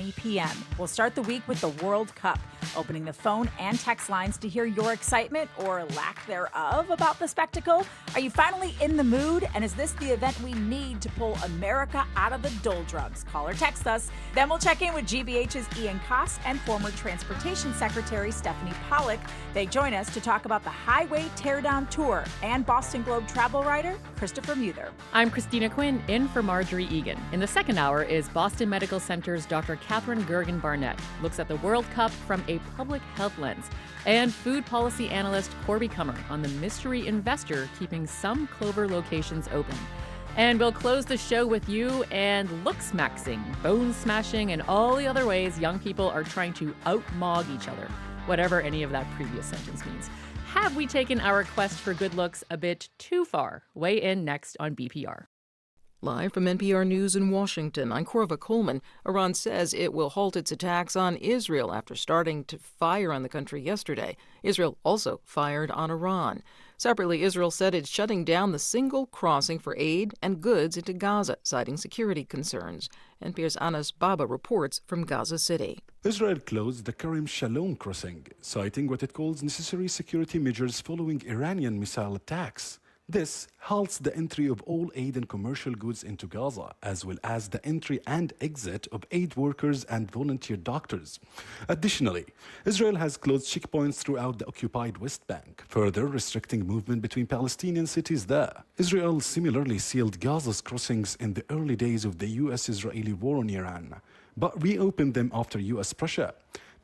7:20 p.m. We'll start the week with the World Cup, opening the phone and text lines to hear your excitement or lack thereof about the spectacle. Are you finally in the mood? And is this the event we need to pull America out of the doldrums? Call or text us. Then we'll check in with GBH's Ian Coss and former Transportation Secretary Stephanie Pollack. They join us to talk about the Highway Teardown Tour and Boston Globe travel writer Christopher Muther. I'm Christina Quinn, in for Marjorie Egan. In the second hour is Boston Medical Center's Dr. Katherine Gergen Barnett looks at the World Cup from a public health lens, and food policy analyst Corby Kummer on the mystery investor keeping some Clover locations open. And we'll close the show with you and look-smaxing, bone-smashing, and all the other ways young people are trying to out-mog each other, whatever any of that previous sentence means. Have we taken our quest for good looks a bit too far? Weigh in next on BPR. Live from NPR News in Washington, I'm Corva Coleman. Iran says it will halt its attacks on Israel after starting to fire on the country yesterday. Israel also fired on Iran. Separately, Israel said it's shutting down the single crossing for aid and goods into Gaza, citing security concerns. NPR's Anas Baba reports from Gaza City. Israel closed the Karim Shalom crossing, citing what it calls necessary security measures following Iranian missile attacks. This halts the entry of all aid and commercial goods into Gaza, as well as the entry and exit of aid workers and volunteer doctors. Additionally, Israel has closed checkpoints throughout the occupied West Bank, further restricting movement between Palestinian cities there. Israel similarly sealed Gaza's crossings in the early days of the U.S.-Israeli war on Iran, but reopened them after U.S. pressure.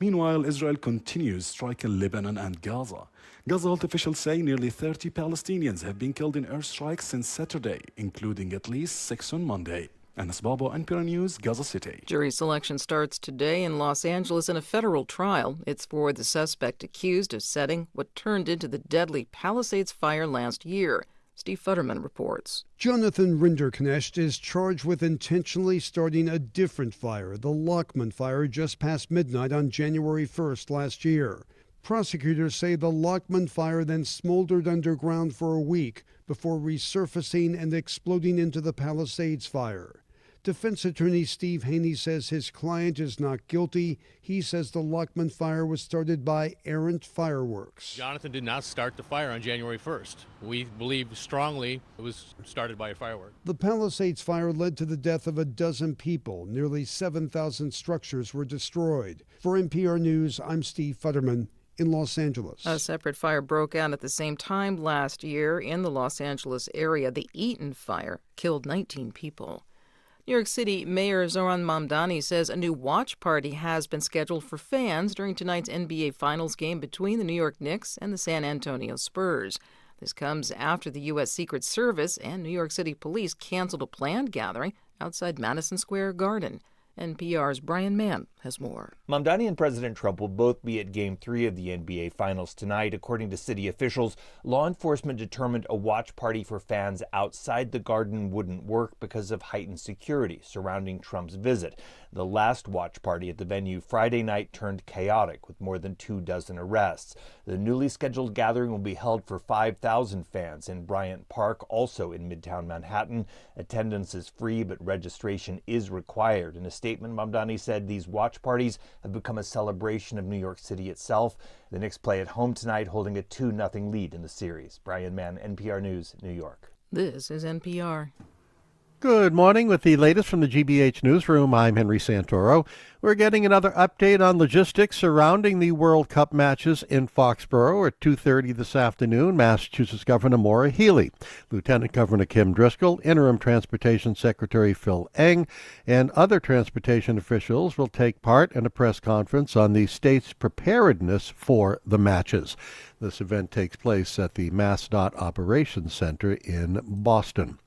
Meanwhile, Israel continues striking Lebanon and Gaza. Gaza health officials say nearly 30 Palestinians have been killed in airstrikes since Saturday, including at least 6 on Monday. Anas Baba, NPR News, Gaza City. Jury selection starts today in Los Angeles in a federal trial. It's for the suspect accused of setting what turned into the deadly Palisades fire last year. Steve Futterman reports. Jonathan Rinderknecht is charged with intentionally starting a different fire, the Lockman fire, just past midnight on January 1st last year. Prosecutors say the Lockman fire then smoldered underground for a week before resurfacing and exploding into the Palisades fire. Defense attorney Steve Haney says his client is not guilty. He says the Lockman fire was started by errant fireworks. Jonathan did not start the fire on January 1st. We believe strongly it was started by a firework. The Palisades fire led to the death of a dozen people. Nearly 7,000 structures were destroyed. For NPR News, I'm Steve Futterman in Los Angeles. A separate fire broke out at the same time last year in the Los Angeles area. The Eaton fire killed 19 people. New York City Mayor Zohran Mamdani says a new watch party has been scheduled for fans during tonight's NBA Finals game between the New York Knicks and the San Antonio Spurs. This comes after the U.S. Secret Service and New York City Police canceled a planned gathering outside Madison Square Garden. NPR's Brian Mann has more. Mamdani and President Trump will both be at Game 3 of the NBA Finals tonight. According to city officials, law enforcement determined a watch party for fans outside the Garden wouldn't work because of heightened security surrounding Trump's visit. The last watch party at the venue Friday night turned chaotic with more than 24 arrests. The newly scheduled gathering will be held for 5,000 fans in Bryant Park, also in Midtown Manhattan. Attendance is free, but registration is required. In a statement, Mamdani said these watch parties have become a celebration of New York City itself. The Knicks play at home tonight, holding a 2-0 lead in the series. Brian Mann, NPR News, New York. This is NPR. Good morning. With the latest from the GBH Newsroom, I'm Henry Santoro. We're getting another update on logistics surrounding the World Cup matches in Foxborough at 2:30 this afternoon. Massachusetts Governor Maura Healey, Lieutenant Governor Kim Driscoll, Interim Transportation Secretary Phil Eng, and other transportation officials will take part in a press conference on the state's preparedness for the matches. This event takes place at the MassDOT Operations Center in Boston.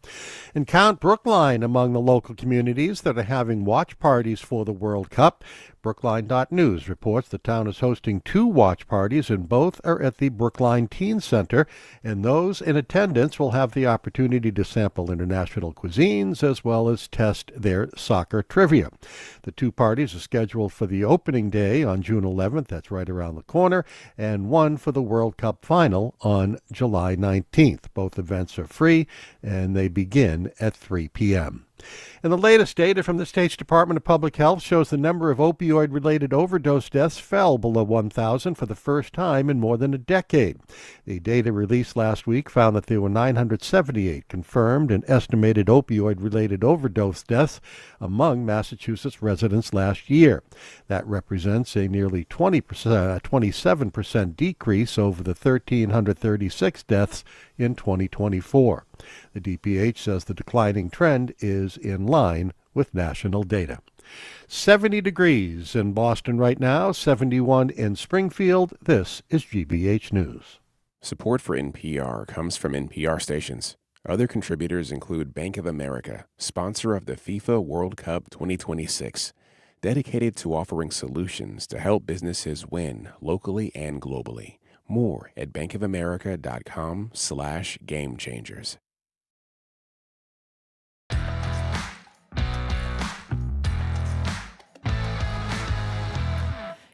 And count Brookline among the local communities that are having watch parties for the World Cup. Brookline.news reports the town is hosting 2 watch parties, and both are at the Brookline Teen Center, and those in attendance will have the opportunity to sample international cuisines as well as test their soccer trivia. The 2 parties are scheduled for the opening day on June 11th, that's right around the corner, and one for the World Cup final on July 19th. Both events are free, and they begin at 3 p.m. And the latest data from the state's Department of Public Health shows the number of opioid-related overdose deaths fell below 1,000 for the first time in more than a decade. The data released last week found that there were 978 confirmed and estimated opioid-related overdose deaths among Massachusetts residents last year. That represents a nearly 27% decrease over the 1,336 deaths in 2024. The DPH says the declining trend is in line with national data. 70 degrees in Boston right now, 71 in Springfield. This is GBH News. Support for NPR comes from NPR stations. Other contributors include Bank of America, sponsor of the FIFA World Cup 2026, dedicated to offering solutions to help businesses win locally and globally. More at bankofamerica.com/gamechangers.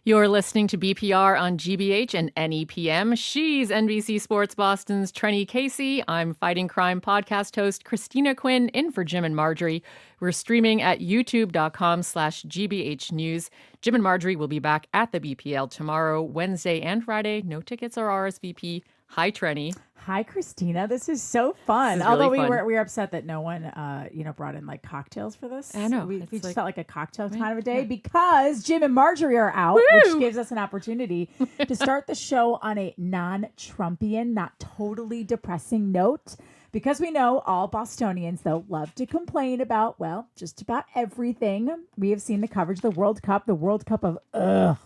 You're listening to BPR on GBH and NEPM. She's NBC Sports Boston's Trenny Casey. I'm Fighting Crime podcast host Christina Quinn, in for Jim and Marjorie. We're streaming at youtube.com/GBH News. Jim and Marjorie will be back at the BPL tomorrow, Wednesday and Friday. No tickets or RSVP. Hi, Trenny. Hi, Christina. This is so fun. This is Although really fun. we were upset that no one, brought in like cocktails for this. I know. We It's just like- felt like a cocktail kind of a day Yeah. because Jim and Marjorie are out, Woo! which gives us an opportunity to start the show on a non-Trumpian, not totally depressing note. Because we know all Bostonians, though, love to complain about, well, just about everything. We have seen the coverage of the World Cup of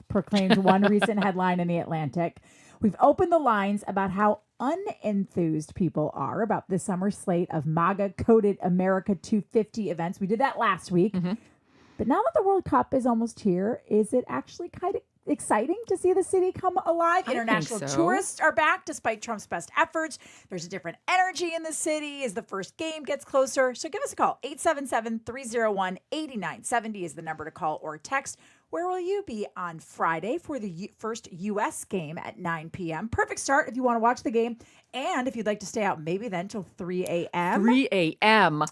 proclaimed one recent headline in The Atlantic. We've opened the lines about how unenthused people are about this summer slate of MAGA-coded America 250 events. We did that last week. Mm-hmm. But now that the World Cup is almost here, is it actually kind of exciting to see the city come alive? I International think so. tourists are back despite Trump's best efforts. There's a different energy in the city as the first game gets closer. So give us a call. 877-301-8970 is the number to call or text. Where will you be on Friday for the first U.S. game at 9 p.m.? Perfect start if you want to watch the game. And if you'd like to stay out maybe then till 3 a.m. 3 a.m.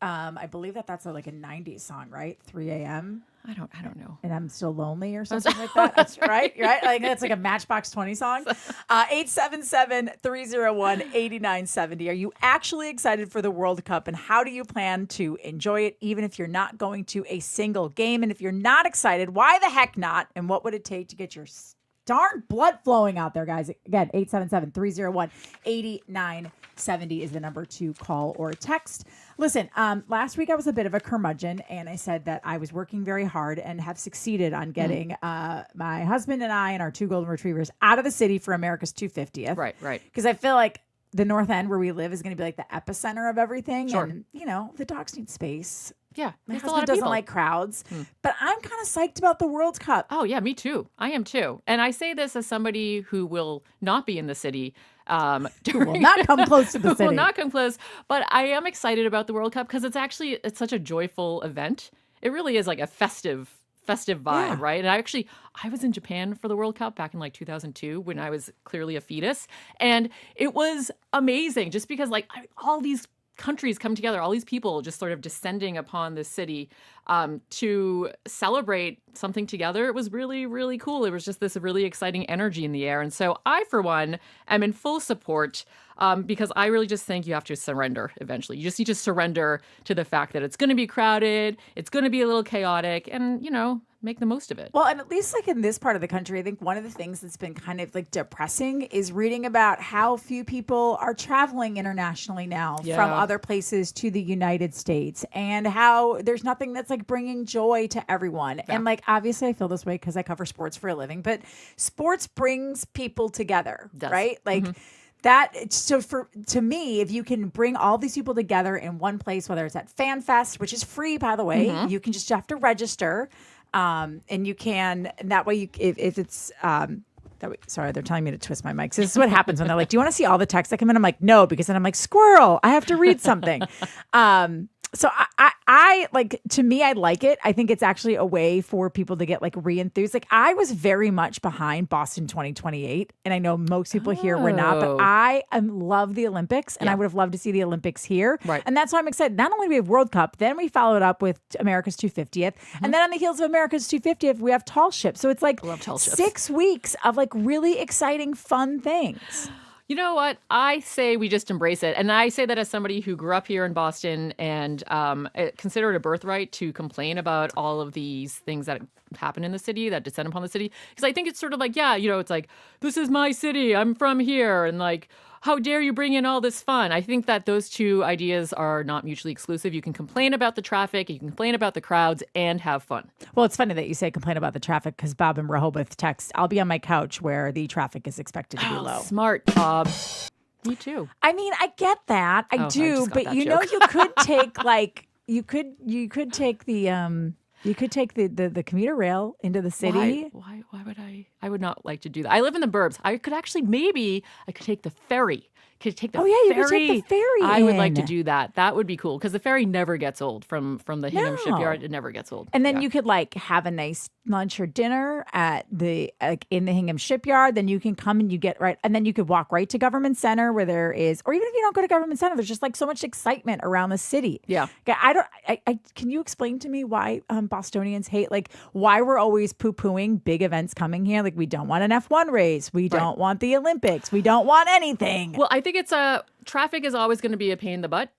I believe that's like a 90s song, right? 3 a.m. I don't know. And I'm still lonely or something like that. That's right. Right? Like that's like a Matchbox 20 song. 877-301-8970. Are you actually excited for the World Cup? And how do you plan to enjoy it, even if you're not going to a single game? And if you're not excited, why the heck not? And what would it take to get your darn blood flowing out there, guys? Again, 877-301-8970 is the number to call or text. Listen, last week I was a bit of a curmudgeon, and I said that I was working very hard and have succeeded on getting my husband and I and our two golden retrievers out of the city for America's 250th. Right. Because I feel like the North End where we live is going to be like the epicenter of everything. Sure. And, the dogs need space. Yeah. My It's a lot husband of doesn't people. like crowds, but I'm kind of psyched about the World Cup. Oh, yeah, me too. I am too. And I say this as somebody who will not be in the city. Who will not come close to the city. Will not come close. But I am excited about the World Cup because it's such a joyful event. It really is like a festive vibe, Yeah. right? And I was in Japan for the World Cup back in like 2002 when I was clearly a fetus. And it was amazing just because all these countries come together, all these people just sort of descending upon the city to celebrate something together. It was really, really cool. It was just this really exciting energy in the air. And so I, for one, am in full support because I really just think you have to surrender eventually. You just need to surrender to the fact that it's going to be crowded, it's going to be a little chaotic, and, make the most of it. Well, and at least in this part of the country, I think one of the things that's been kind of depressing is reading about how few people are traveling internationally now from other places to the United States, and how there's nothing that's bringing joy to everyone. Yeah. And obviously I feel this way because I cover sports for a living, but sports brings people together, right? To me, if you can bring all these people together in one place, whether it's at Fan Fest, which is free, by the way, you have to register. And you can, and that way if it's, sorry, they're telling me to twist my mic. So this is what happens when they're like, do you want to see all the texts that come in? I'm like, no, because then I'm like, squirrel, I have to read something. So I to me, I like it. I think it's actually a way for people to get like re-enthused. Like I was very much behind Boston 2028. And I know most people here were not, but I love the Olympics and I would have loved to see the Olympics here. Right. And that's why I'm excited. Not only do we have World Cup, then we followed up with America's 250th. And then on the heels of America's 250th, we have tall ships. So it's like 6 weeks of like really exciting, fun things. You know what? I say we just embrace it. And I say that as somebody who grew up here in Boston and consider it a birthright to complain about all of these things that happen in the city, that descend upon the city. Because I think it's sort of like, it's like, this is my city. I'm from here. And like, how dare you bring in all this fun? I think that those two ideas are not mutually exclusive. You can complain about the traffic, you can complain about the crowds, and have fun. Well, it's funny that you say complain about the traffic because Bob in Rehoboth text, I'll be on my couch where the traffic is expected to be low. Smart, Bob. Me too. I mean, I get that. I do, but you know, you could take like, you could take the, you could take the commuter rail into the city. Why would I? I would not like to do that. I live in the burbs. I could actually, maybe I could take the ferry. You could take the ferry. I would like to do that. That would be cool because the ferry never gets old from the Hingham shipyard. It never gets old. And then you could like have a nice lunch or dinner at in the Hingham shipyard. Then you can come and you get right, and then you could walk right to Government Center where there is, or even if you don't go to Government Center, there's just like so much excitement around the city. Yeah. Can you explain to me why Bostonians hate, like why we're always poo-pooing big events coming here? Like we don't want an F1 race. We don't want the Olympics. We don't want anything. Well, I think it's traffic is always going to be a pain in the butt.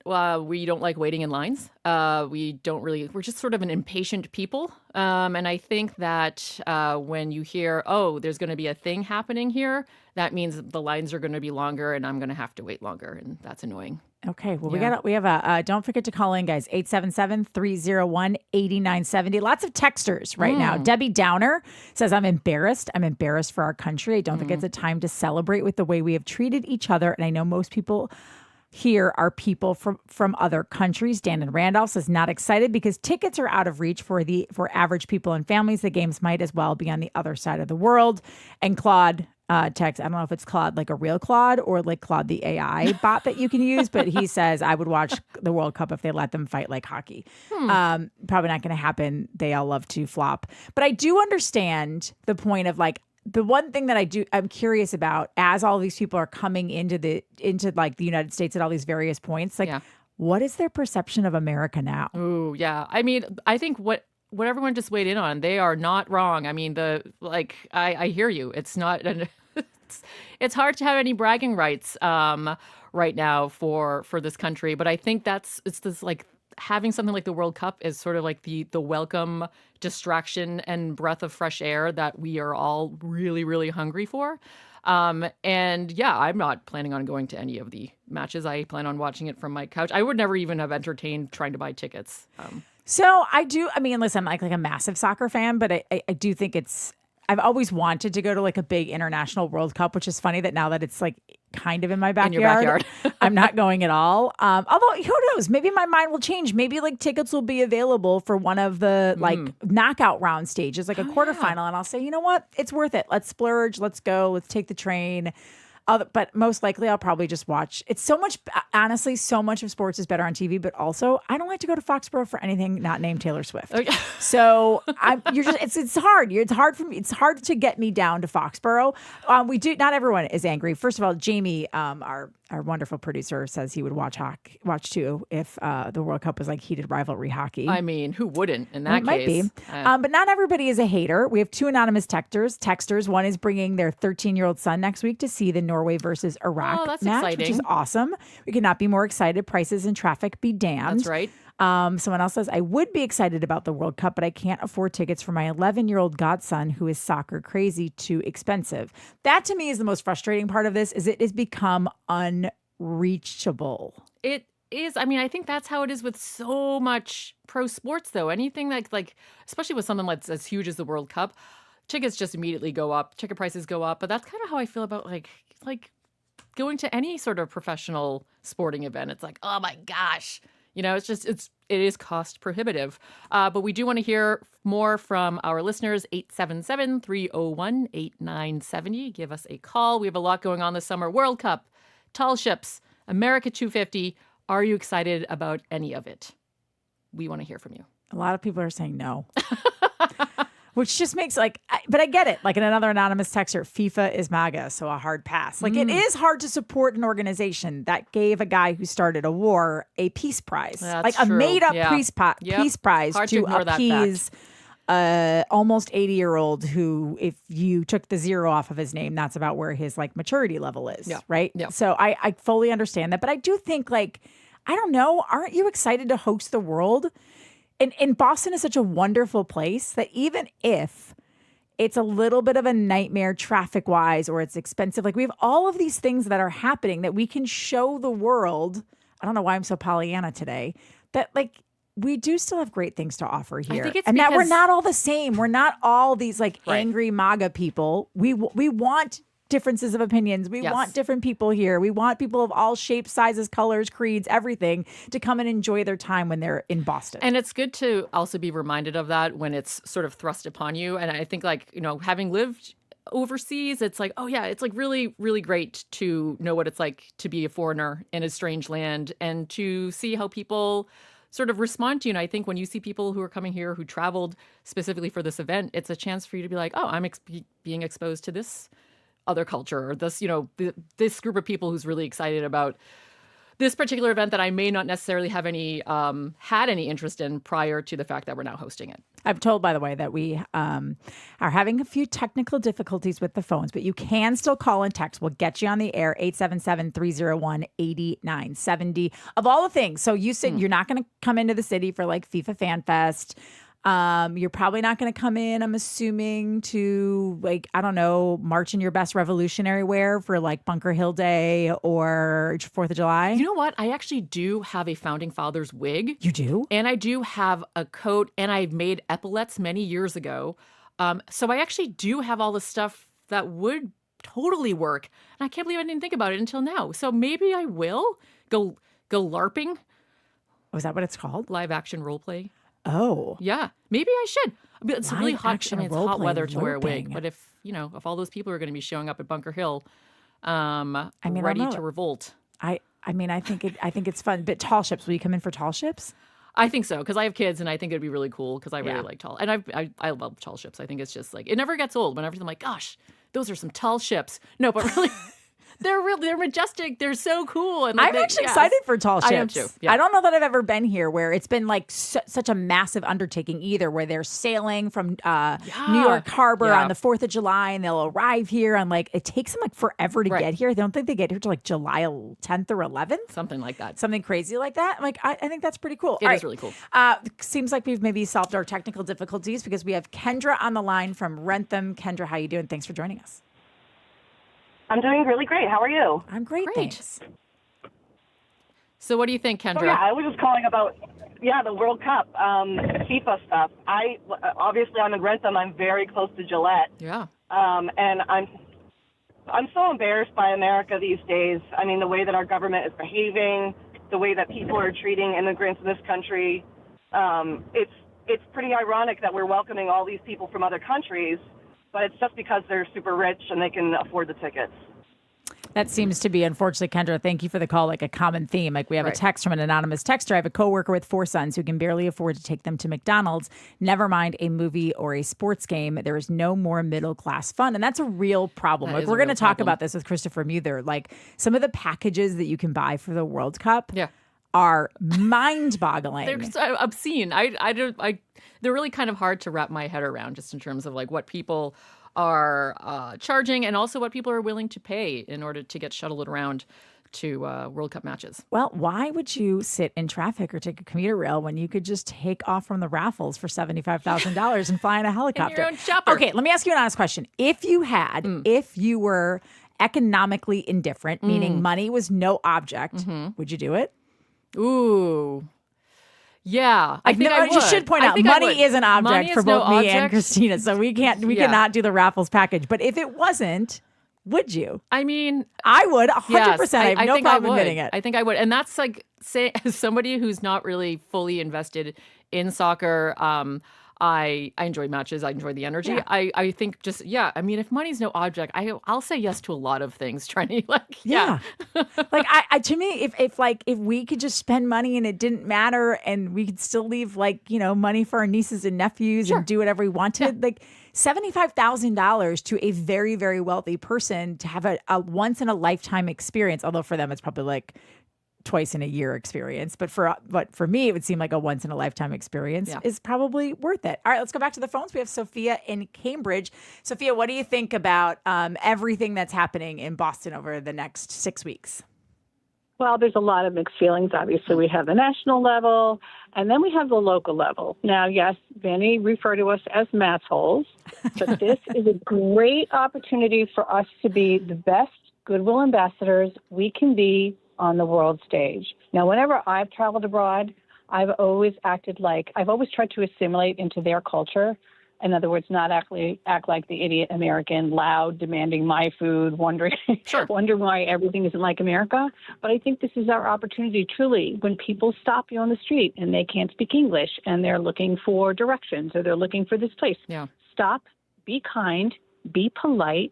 We don't like waiting in lines. We're just sort of an impatient people. And I think that when you hear, there's going to be a thing happening here, that means the lines are going to be longer and I'm going to have to wait longer. And that's annoying. Okay. Well, we have a, don't forget to call in, guys, 877-301-8970. Lots of texters right now. Debbie Downer says, I'm embarrassed. I'm embarrassed for our country. I don't think it's a time to celebrate with the way we have treated each other. And I know most people here are people from other countries. Dan and Randolph says not excited because tickets are out of reach for average people and families. The games might as well be on the other side of the world. And Claude text, I don't know if it's Claude like a real Claude or like Claude the AI bot that you can use, but he says I would watch the World Cup if they let them fight like hockey. Probably not going to happen. They all love to flop. But I do understand the point of like, the one thing that I'm curious about as all these people are coming into like the United States at all these various points, like what is their perception of America now? Oh, yeah. I mean, I think what everyone just weighed in on, they are not wrong. I mean, I hear you. It's not, it's hard to have any bragging rights right now for this country. But I think it's this like having something like the World Cup is sort of like the welcome distraction and breath of fresh air that we are all really, really hungry for. And yeah, I'm not planning on going to any of the matches. I plan on watching it from my couch. I would never even have entertained trying to buy tickets. So I mean, listen, I'm like a massive soccer fan, but I do think I've always wanted to go to like a big international World Cup, which is funny that now that it's like kind of in my backyard, in your backyard. I'm not going at all. Although who knows, maybe my mind will change. Maybe like tickets will be available for one of the like knockout round stages, like a quarterfinal. And I'll say, you know what? It's worth it. Let's splurge. Let's go. Let's take the train. But most likely I'll probably just watch. It's so much, honestly, so much of sports is better on TV, but also I don't like to go to Foxborough for anything not named Taylor Swift. Okay. So it's hard. It's hard for me. It's hard to get me down to Foxborough. Not everyone is angry. First of all, Jamie, our wonderful producer, says he would watch too if the World Cup was like heated rivalry hockey. I mean, who wouldn't in that case? Might be. But not everybody is a hater. We have two anonymous texters. One is bringing their 13-year-old son next week to see the Norway versus Iraq match, exciting. Which is awesome. We could not be more excited. Prices and traffic be damned. That's right. Someone else says, I would be excited about the World Cup, but I can't afford tickets for my 11-year-old godson who is soccer crazy, too expensive. That to me is the most frustrating part of this, is it has become unreachable. It is. I mean, I think that's how it is with so much pro sports, though. Anything like especially with something that's as huge as the World Cup, tickets just immediately go up. Ticket prices go up. But that's kind of how I feel about like going to any sort of professional sporting event. It's like, oh my gosh. You know, it is cost prohibitive. But we do want to hear more from our listeners, 877-301-8970. Give us a call. We have a lot going on this summer. World Cup, tall ships, America 250. Are you excited about any of it? we want to hear from you. A lot of people are saying no. Which just makes but I get it. Like in another anonymous texter, FIFA is MAGA, so a hard pass. Like it is hard to support an organization that gave a guy who started a war a peace prize. That's like true. A made up Yeah. peace prize Hard to ignore that appease almost 80-year-old who, if you took the zero off of his name, that's about where his like maturity level is. Yeah. Right. Yeah. So I fully understand that. But I do think I don't know, aren't you excited to host the World? And Boston is such a wonderful place that even if it's a little bit of a nightmare traffic wise or it's expensive, like we have all of these things that are happening that we can show the world. I don't know why I'm so Pollyanna today, that like we do still have great things to offer here. I think it's and that we're because- not all the same. We're not all these angry MAGA people. We want differences of opinions. We want different people here. We want people of all shapes, sizes, colors, creeds, everything to come and enjoy their time when they're in Boston. And it's good to also be reminded of that when it's sort of thrust upon you. And I think having lived overseas, it's like, oh yeah, it's like really, really great to know what it's like to be a foreigner in a strange land and to see how people sort of respond to you. And I think when you see people who are coming here who traveled specifically for this event, it's a chance for you to be like, oh, I'm being exposed to this other culture or this, this group of people who's really excited about this particular event that I may not necessarily have had any interest in prior to the fact that we're now hosting it. I'm told, by the way, that we are having a few technical difficulties with the phones, but you can still call and text. We'll get you on the air, 877-301-8970. Of all the things. So you said you're not going to come into the city for like FIFA Fan Fest. You're probably not going to come in, I'm assuming, to march in your best revolutionary wear for like Bunker Hill Day or 4th of July. You know what? I actually do have a Founding Fathers wig. You do? And I do have a coat, and I made epaulets many years ago. So I actually do have all the stuff that would totally work. And I can't believe I didn't think about it until now. So maybe I will go LARPing. Oh, is that what it's called? Live action role play. Oh. Yeah, maybe I should. It's really hot. action It's hot role-play weather to wear a wig. LARPing. But if all those people are going to be showing up at Bunker Hill, ready to revolt. I think it's fun. But tall ships, will you come in for tall ships? I think so, because I have kids, and I think it'd be really cool because I really Yeah. like tall. And I love tall ships. I think it's just like it never gets old. Whenever I'm like, gosh, those are some tall ships. No, but really. They're majestic. They're so cool. And I'm actually excited for tall ships. I am too. Yeah. I don't know that I've ever been here where it's been like such a massive undertaking either, where they're sailing from New York Harbor on the 4th of July and they'll arrive here on it takes them like forever to get here. They don't think they get here till like July 10th or 11th. Something like that. Something crazy like that. I think that's pretty cool. It is really cool. Seems like we've maybe solved our technical difficulties because we have Kendra on the line from Rentham. Kendra, how you doing? Thanks for joining us. I'm doing really great. How are you? I'm great. Thanks. So what do you think, Kendra? So, I was just calling about, the World Cup, FIFA stuff. Obviously I'm in Rentham. I'm very close to Gillette. Yeah. And I'm so embarrassed by America these days. I mean, the way that our government is behaving, the way that people are treating immigrants in this country. It's pretty ironic that we're welcoming all these people from other countries, but it's just because they're super rich and they can afford the tickets. That seems to be, unfortunately, Kendra, thank you for the call, like a common theme. Like we have a text from an anonymous texter. I have a coworker with 4 sons who can barely afford to take them to McDonald's, never mind a movie or a sports game. There is no more middle-class fun. And that's a real problem. Like we're going to talk about this with Christopher Muther. Like some of the packages that you can buy for the World Cup are mind-boggling. They're so obscene. They're really kind of hard to wrap my head around just in terms of like what people are charging and also what people are willing to pay in order to get shuttled around to World Cup matches. Well, why would you sit in traffic or take a commuter rail when you could just take off from the raffles for $75,000 and fly in a helicopter? In your own chopper. Okay, let me ask you an honest question. If you were economically indifferent, meaning money was no object, would you do it? Ooh. Yeah, I think I would. You should point out, money is an object for both me and Christina, so we cannot do the raffles package. But if it wasn't, would you? I mean, I would 100%. I have no problem admitting it. I think I would, and that's like, say, as somebody who's not really fully invested in soccer. I enjoy matches. I enjoy the energy. Yeah. I think just, I mean, if money's no object, I'll say yes to a lot of things trying to Like I to me, if we could just spend money and it didn't matter and we could still leave money for our nieces and nephews and do whatever we wanted, like $75,000 to a very, very wealthy person to have a once in a lifetime experience. Although for them, it's probably like twice in a year experience. But for me, it would seem like a once in a lifetime experience is probably worth it. All right, let's go back to the phones. We have Sophia in Cambridge. Sophia, what do you think about everything that's happening in Boston over the next 6 weeks? Well, there's a lot of mixed feelings. Obviously, we have the national level, and then we have the local level. Now, yes, many refer to us as massholes, but this is a great opportunity for us to be the best goodwill ambassadors we can be on the world stage. Now, whenever I've traveled abroad, I've always tried to assimilate into their culture. In other words, not act like the idiot American, loud, demanding my food, wondering why everything isn't like America. But I think this is our opportunity, truly, when people stop you on the street and they can't speak English and they're looking for directions or they're looking for this place. Yeah. Stop, be kind, be polite,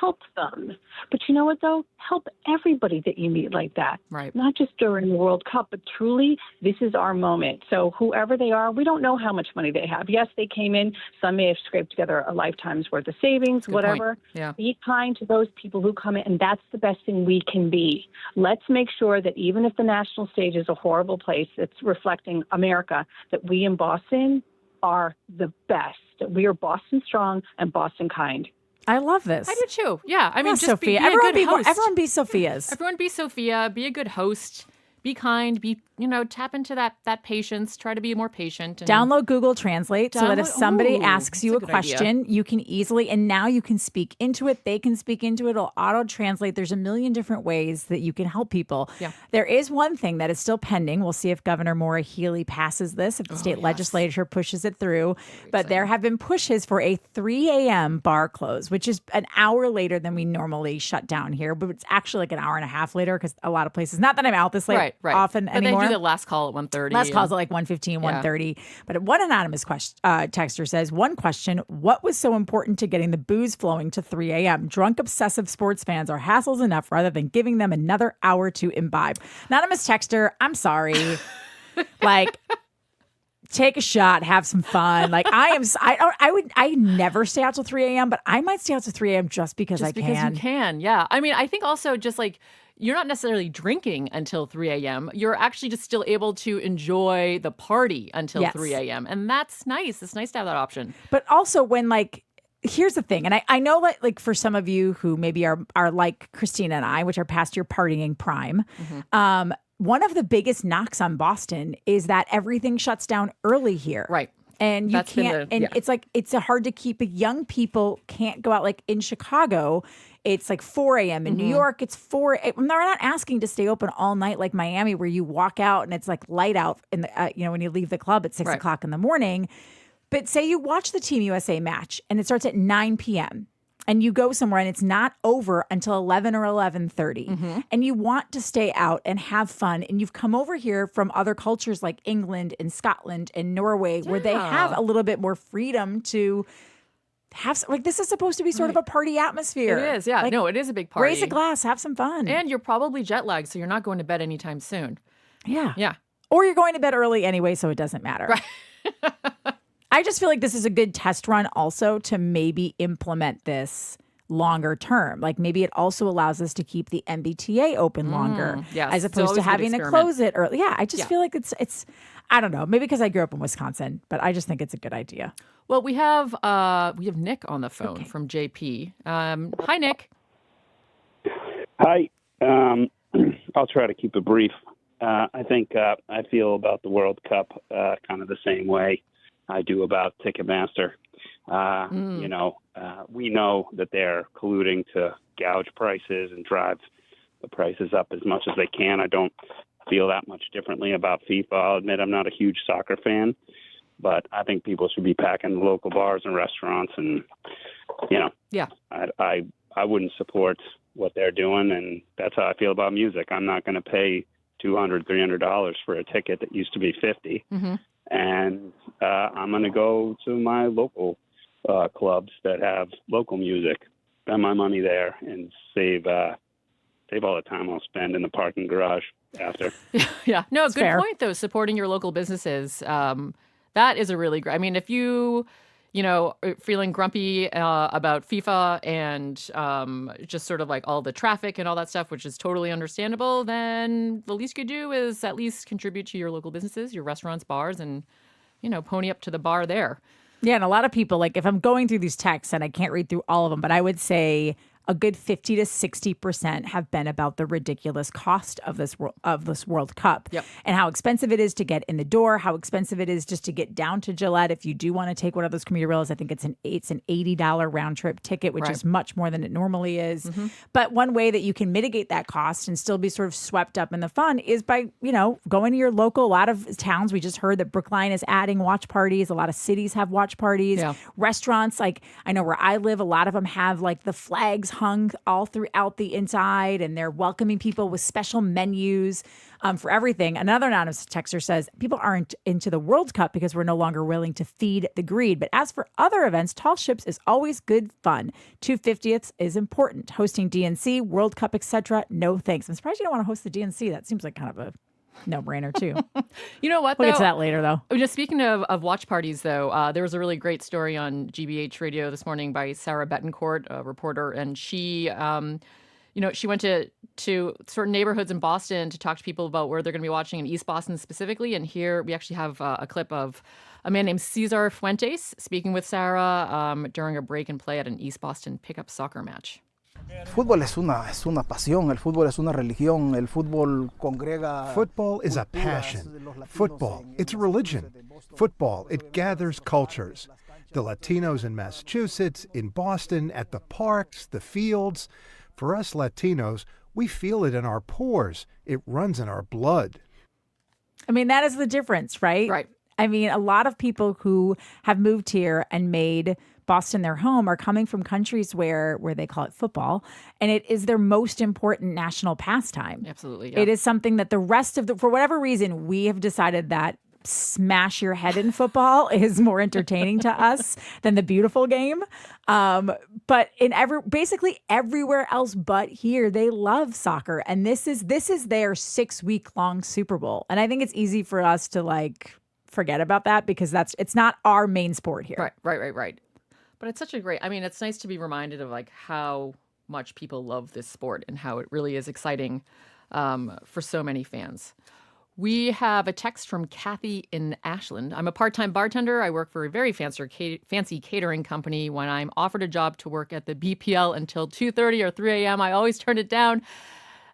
help them. But you know what, though? Help everybody that you meet like that. Right. Not just during the World Cup, but truly, this is our moment. So whoever they are, we don't know how much money they have. Yes, they came in. Some may have scraped together a lifetime's worth of savings, whatever. Yeah. Be kind to those people who come in, and that's the best thing we can be. Let's make sure that even if the national stage is a horrible place that's reflecting America, that we in Boston are the best. We are Boston strong and Boston kind. I love this. I do too. Yeah. I mean, just Sophia. Be a good host. Everyone be Sophia's. Everyone be Sophia. Be a good host. Be kind. Tap into that patience. Try to be more patient. And download Google Translate so that if somebody asks you a question, you can easily, and now you can speak into it. They can speak into it. It'll auto-translate. There's a million different ways that you can help people. Yeah. There is one thing that is still pending. We'll see if Governor Maura Healey passes this, if the state legislature pushes it through. But there have been pushes for a 3 a.m. bar close, which is an hour later than we normally shut down here. But it's actually like an hour and a half later because a lot of places, not that I'm out this late often but anymore. They do the last call at 1:30. Last call's at like 1:15, 1:30. But one anonymous texter says, one question, what was so important to getting the booze flowing to 3 a.m.? Drunk, obsessive sports fans are hassles enough rather than giving them another hour to imbibe. Anonymous texter, I'm sorry. Take a shot, have some fun. I never stay out till 3 a.m., but I might stay out till 3 a.m. just because I can. Just because you can, yeah. I mean, I think also just you're not necessarily drinking until 3 a.m. You're actually just still able to enjoy the party until 3 a.m. And that's nice. It's nice to have that option. But also when here's the thing. And I know that for some of you who maybe are like Christina and I, which are past your partying prime, one of the biggest knocks on Boston is that everything shuts down early here. Right. And you can't, it's hard to keep young people can't go out in Chicago. It's 4 a.m. In New York, it's 4. They're not asking to stay open all night like Miami, where you walk out and it's light out in the, when you leave the club at 6 o'clock in the morning. But say you watch the Team USA match and it starts at 9 p.m. and you go somewhere and it's not over until 11 or 11:30 and you want to stay out and have fun and you've come over here from other cultures like England and Scotland and Norway where they have a little bit more freedom to have this is supposed to be sort of a party atmosphere. It is, yeah. No, it is a big party. Raise a glass, have some fun. And you're probably jet lagged, so you're not going to bed anytime soon. Yeah. Yeah. Or you're going to bed early anyway, so it doesn't matter. Right. I just feel like this is a good test run also to maybe implement this longer term. Maybe it also allows us to keep the MBTA open longer as opposed to having to close it early. Yeah, I just feel like it's I don't know, maybe because I grew up in Wisconsin, but I just think it's a good idea. Well, we have Nick on the phone from JP. Hi, Nick. Hi. I'll try to keep it brief. I think I feel about the World Cup kind of the same way I do about Ticketmaster. We know that they're colluding to gouge prices and drive the prices up as much as they can. I don't feel that much differently about FIFA. I'll admit I'm not a huge soccer fan, but I think people should be packing the local bars and restaurants and, I wouldn't support what they're doing, and that's how I feel about music. I'm not going to pay $200, $300 for a ticket that used to be $50. and I'm going to go to my local clubs that have local music, spend my money there, and save all the time I'll spend in the parking garage after. Yeah. No, That's good fair. point, though. Supporting your local businesses. That is a really great. I mean, if you are feeling grumpy about FIFA and just sort of like all the traffic and all that stuff, which is totally understandable, then the least you could do is at least contribute to your local businesses, your restaurants, bars, and, pony up to the bar there. Yeah, and a lot of people, like if I'm going through these texts, and I can't read through all of them, but I would say a good 50 to 60% have been about the ridiculous cost of this World Cup. Yep. And how expensive it is to get in the door, how expensive it is just to get down to Gillette. If you do want to take one of those commuter rails, I think it's an $80 round trip ticket, which is much more than it normally is. Mm-hmm. But one way that you can mitigate that cost and still be sort of swept up in the fun is by, going to your local. A lot of towns, we just heard that Brookline is adding watch parties. A lot of cities have watch parties. Yeah. Restaurants, like I know where I live, a lot of them have like the flags hung all throughout the inside, and they're welcoming people with special menus for everything. Another anonymous texter says people aren't into the World Cup because we're no longer willing to feed the greed. But as for other events, tall ships is always good fun. 250ths is important. Hosting DNC, World Cup, etc. No thanks. I'm surprised you don't want to host the DNC. That seems like kind of a no-brainer too. You know what, We'll though? get to that later, though. Just speaking of watch parties, though, there was a really great story on GBH Radio this morning by Sarah Betancourt, a reporter, and she, she went to certain neighborhoods in Boston to talk to people about where they're going to be watching in East Boston specifically. And here we actually have a clip of a man named Cesar Fuentes speaking with Sarah during a break and play at an East Boston pickup soccer match. Fútbol es una pasión, el fútbol es una religión, el fútbol congrega. Football is a passion. Football, it's a religion. Football, it gathers cultures. The Latinos in Massachusetts, in Boston, at the parks, the fields. For us Latinos, we feel it in our pores. It runs in our blood. I mean, that is the difference, right? Right. I mean, a lot of people who have moved here and made Boston their home are coming from countries where they call it football, and it is their most important national pastime. Absolutely. Yeah. It is something that the rest of for whatever reason, we have decided that smash your head in football is more entertaining to us than the beautiful game. But in basically everywhere else but here, they love soccer. And this is their 6-week-long Super Bowl. And I think it's easy for us to forget about that because it's not our main sport here. Right. But it's such a great, it's nice to be reminded of how much people love this sport and how it really is exciting for so many fans. We have a text from Kathy in Ashland. I'm a part-time bartender. I work for a very fancy catering company. When I'm offered a job to work at the BPL until 2:30 or 3 a.m., I always turn it down.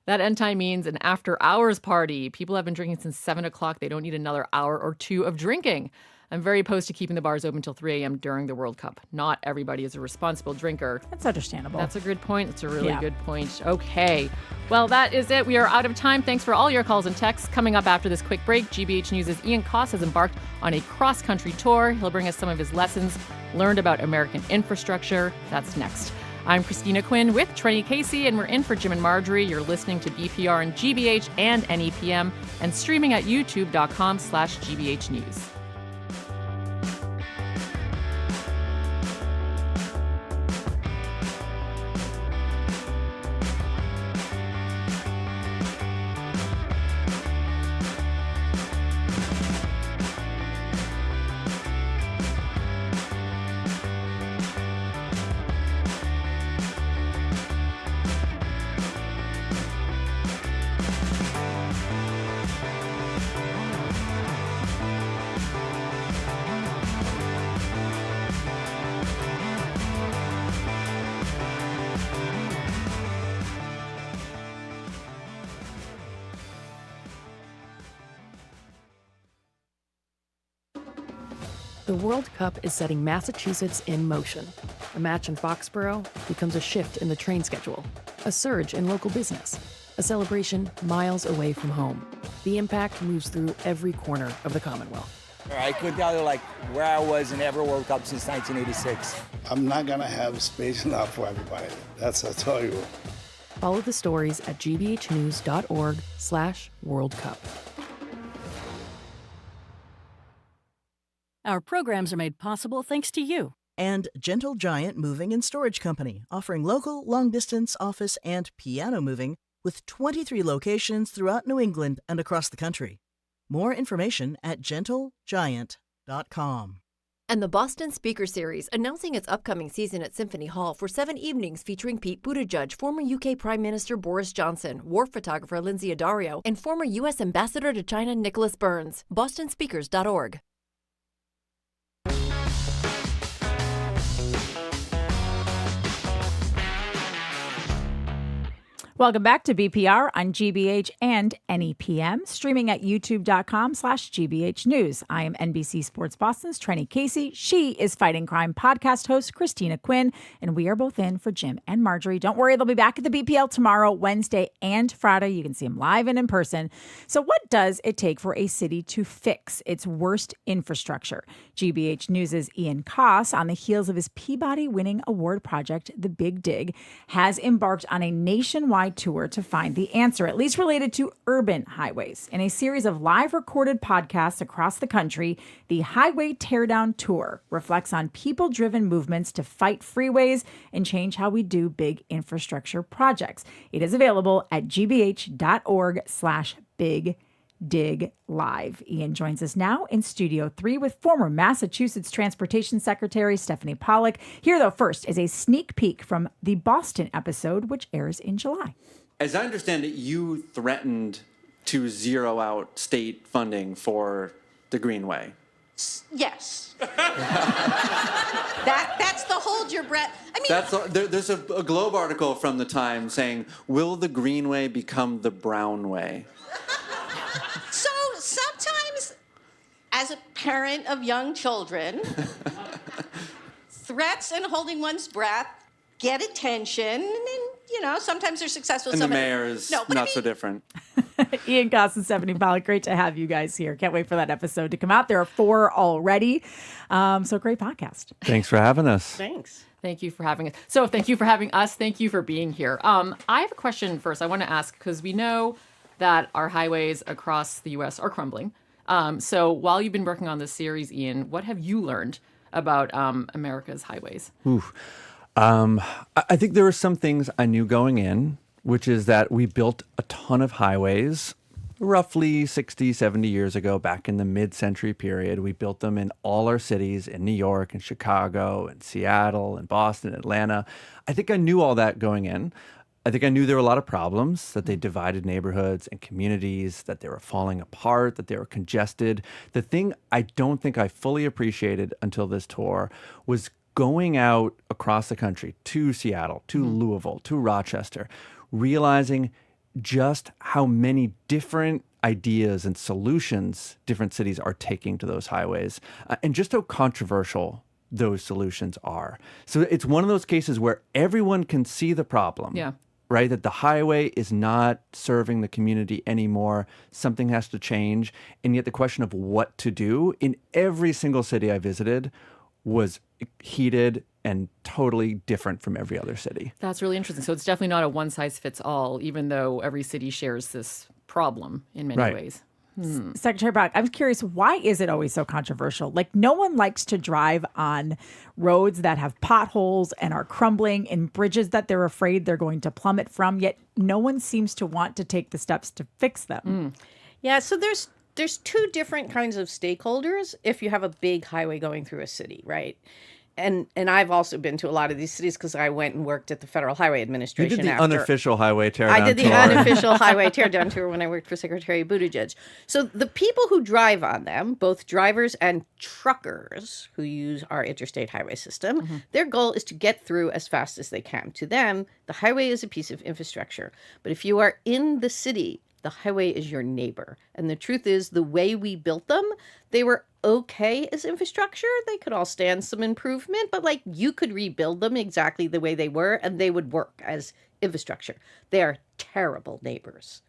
That end time means an after-hours party. People have been drinking since 7 o'clock. They don't need another hour or two of drinking. I'm very opposed to keeping the bars open until 3 a.m. during the World Cup. Not everybody is a responsible drinker. That's understandable. That's a good point. It's a really good point. Okay. Well, that is it. We are out of time. Thanks for all your calls and texts. Coming up after this quick break, GBH News' Ian Coss has embarked on a cross-country tour. He'll bring us some of his lessons learned about American infrastructure. That's next. I'm Christina Quinn with Trenny Casey, and we're in for Jim and Marjorie. You're listening to BPR and GBH and NEPM and streaming at youtube.com/GBH News. The World Cup is setting Massachusetts in motion. A match in Foxborough becomes a shift in the train schedule, a surge in local business, a celebration miles away from home. The impact moves through every corner of the Commonwealth. I could tell you where I was in every World Cup since 1986. I'm not going to have space enough for everybody. That's I tell you. Follow the stories at gbhnews.org/World Cup. Our programs are made possible thanks to you. And Gentle Giant Moving and Storage Company, offering local, long-distance, office, and piano moving with 23 locations throughout New England and across the country. More information at gentlegiant.com. And the Boston Speaker Series, announcing its upcoming season at Symphony Hall for 7 evenings featuring Pete Buttigieg, former UK Prime Minister Boris Johnson, war photographer Lindsay Addario, and former U.S. Ambassador to China Nicholas Burns. BostonSpeakers.org. Welcome back to BPR on GBH and NEPM, streaming at youtube.com/GBH News. I am NBC Sports Boston's Trenny Casey. She is Fighting Crime podcast host Christina Quinn, and we are both in for Jim and Marjorie. Don't worry, they'll be back at the BPL tomorrow, Wednesday, and Friday. You can see them live and in person. So what does it take for a city to fix its worst infrastructure? GBH News' Ian Coss, on the heels of his Peabody-winning award project, The Big Dig, has embarked on a nationwide tour to find the answer, at least related to urban highways. In a series of live recorded podcasts across the country, the Highway Teardown Tour reflects on people-driven movements to fight freeways and change how we do big infrastructure projects. It is available at gbh.org/big Dig Live. Ian joins us now in Studio 3 with former Massachusetts Transportation Secretary Stephanie Pollack. Here, though, first is a sneak peek from the Boston episode, which airs in July. As I understand it, you threatened to zero out state funding for the Greenway. Yes. That's the hold your breath. I mean, There's a Globe article from the time saying, "Will the Greenway become the Brown Way?" So sometimes, as a parent of young children, threats and holding one's breath get attention, and sometimes they're successful. And the mayor is not so different. Ian Coss and Stephanie Pollack, great to have you guys here. Can't wait for that episode to come out. There are 4 already. So great podcast. Thanks for having us. Thanks. Thank you for having us. So thank you for having us. Thank you for being here. I have a question first. I want to ask, because we know that our highways across the U.S. are crumbling. So while you've been working on this series, Ian, what have you learned about America's highways? I think there were some things I knew going in, which is that we built a ton of highways roughly 60, 70 years ago, back in the mid-century period. We built them in all our cities, in New York and Chicago and Seattle and Boston, Atlanta. I think I knew all that going in. I think I knew there were a lot of problems, that they divided neighborhoods and communities, that they were falling apart, that they were congested. The thing I don't think I fully appreciated until this tour was going out across the country to Seattle, to Louisville, to Rochester, realizing just how many different ideas and solutions different cities are taking to those highways, and just how controversial those solutions are. So it's one of those cases where everyone can see the problem. Yeah. Right? That the highway is not serving the community anymore. Something has to change. And yet the question of what to do in every single city I visited was heated and totally different from every other city. That's really interesting. So it's definitely not a one-size-fits-all, even though every city shares this problem in many ways. Secretary Pollack, I'm curious, why is it always so controversial? Like, no one likes to drive on roads that have potholes and are crumbling and bridges that they're afraid they're going to plummet from, yet no one seems to want to take the steps to fix them. Yeah, so there's 2 different kinds of stakeholders if you have a big highway going through a city, right? And I've also been to a lot of these cities because I went and worked at the Federal Highway Administration. You did the unofficial Highway Teardown I did the tour. unofficial Highway Teardown tour when I worked for Secretary Buttigieg. So the people who drive on them, both drivers and truckers who use our interstate highway system, their goal is to get through as fast as they can. To them, the highway is a piece of infrastructure. But if you are in the city, the highway is your neighbor. And the truth is, the way we built them, they were okay as infrastructure. They could all stand some improvement, but you could rebuild them exactly the way they were and they would work as infrastructure. They are terrible neighbors.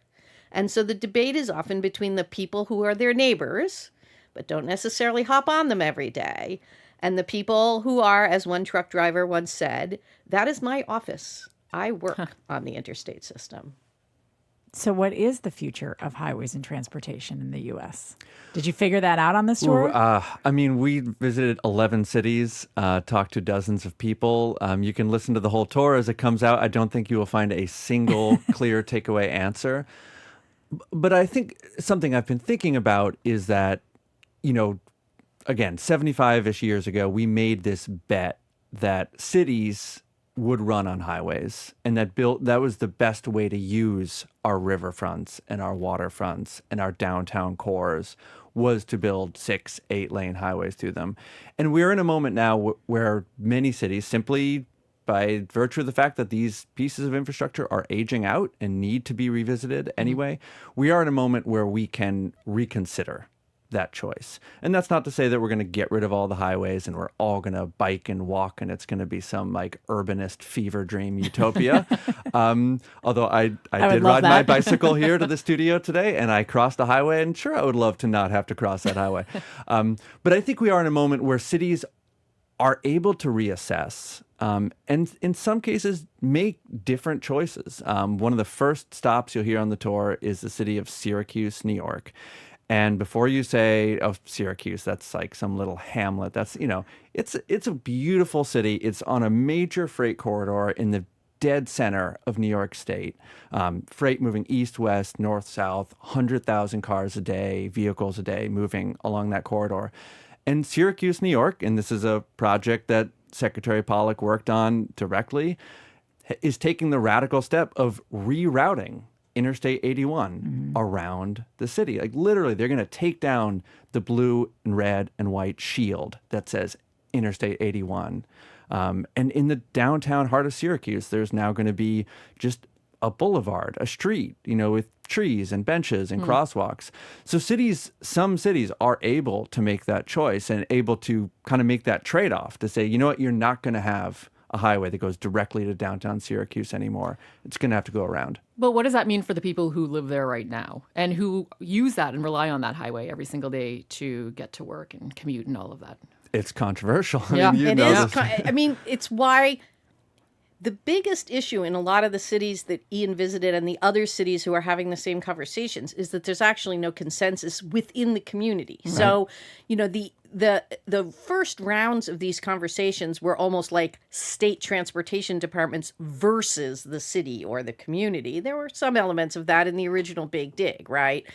And so the debate is often between the people who are their neighbors, but don't necessarily hop on them every day, and the people who are, as one truck driver once said, that is my office. I work on the interstate system. So what is the future of highways and transportation in the U.S.? Did you figure that out on this tour? We visited 11 cities, talked to dozens of people. You can listen to the whole tour as it comes out. I don't think you will find a single clear takeaway answer. But I think something I've been thinking about is that, again, 75-ish years ago, we made this bet that cities would run on highways, and that was the best way to use our riverfronts and our waterfronts and our downtown cores, was to build 6-8 lane highways through them. And we're in a moment now where many cities, simply by virtue of the fact that these pieces of infrastructure are aging out and need to be revisited anyway, we are in a moment where we can reconsider that choice. And that's not to say that we're going to get rid of all the highways and we're all going to bike and walk and it's going to be some like urbanist fever dream utopia. Although I did ride my bicycle here to the studio today and I crossed the highway, and sure, I would love to not have to cross that highway. But I think we are in a moment where cities are able to reassess and in some cases make different choices. One of the first stops you'll hear on the tour is the city of Syracuse, New York. And before you say, oh, Syracuse, that's like some little hamlet. That's, it's a beautiful city. It's on a major freight corridor in the dead center of New York State. Freight moving east, west, north, south, 100,000 cars a day, vehicles a day moving along that corridor. And Syracuse, New York, and this is a project that Secretary Pollack worked on directly, is taking the radical step of rerouting Interstate 81 around the city. Like literally, they're going to take down the blue and red and white shield that says Interstate 81. And in the downtown heart of Syracuse, there's now going to be just a boulevard, a street, with trees and benches and crosswalks. So some cities are able to make that choice and able to kind of make that trade-off to say, you know what, you're not going to have a highway that goes directly to downtown Syracuse anymore. It's going to have to go around. But what does that mean for the people who live there right now and who use that and rely on that highway every single day to get to work and commute and all of that? It's controversial. Yeah, it is. It's why the biggest issue in a lot of the cities that Ian visited and the other cities who are having the same conversations is that there's actually no consensus within the community. Right. So, the first rounds of these conversations were almost like state transportation departments versus the city or the community. There were some elements of that in the original Big Dig, right?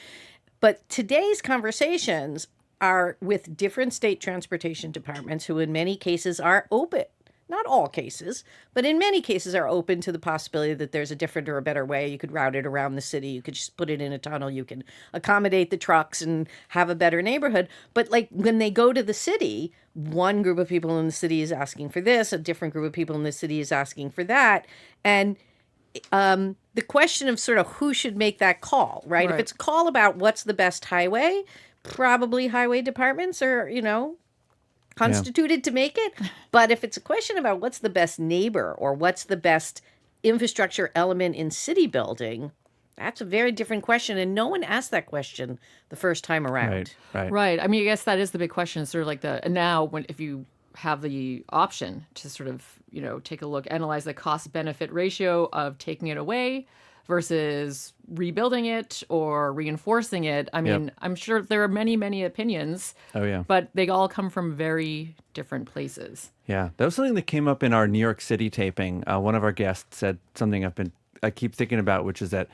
But today's conversations are with different state transportation departments who in many cases are open. Not all cases, but in many cases are open to the possibility that there's a different or a better way. You could route it around the city. You could just put it in a tunnel. You can accommodate the trucks and have a better neighborhood. But like when they go to the city, one group of people in the city is asking for this. A different group of people in the city is asking for that. And the question of sort of who should make that call, right? If it's a call about what's the best highway, probably highway departments are, constituted to make it. But if it's a question about what's the best neighbor or what's the best infrastructure element in city building, that's a very different question. And no one asked that question the first time around. Right. I guess that is the big question. Sort of like if you have the option to sort of, take a look, analyze the cost benefit ratio of taking it away versus rebuilding it or reinforcing it. I'm sure there are many, many opinions. Oh, yeah. But they all come from very different places. Yeah. That was something that came up in our New York City taping. One of our guests said something I keep thinking about, which is that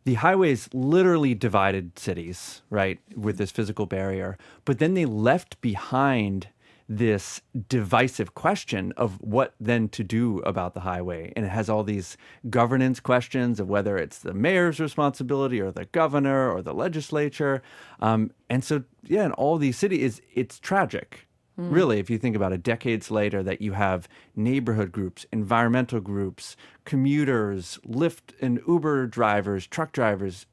the highways literally divided cities, right, with this physical barrier. But then they left behind this divisive question of what then to do about the highway. And it has all these governance questions of whether it's the mayor's responsibility or the governor or the legislature. And so, in all these cities, it's tragic. Really, if you think about it, decades later, that you have neighborhood groups, environmental groups, commuters, Lyft and Uber drivers, truck drivers,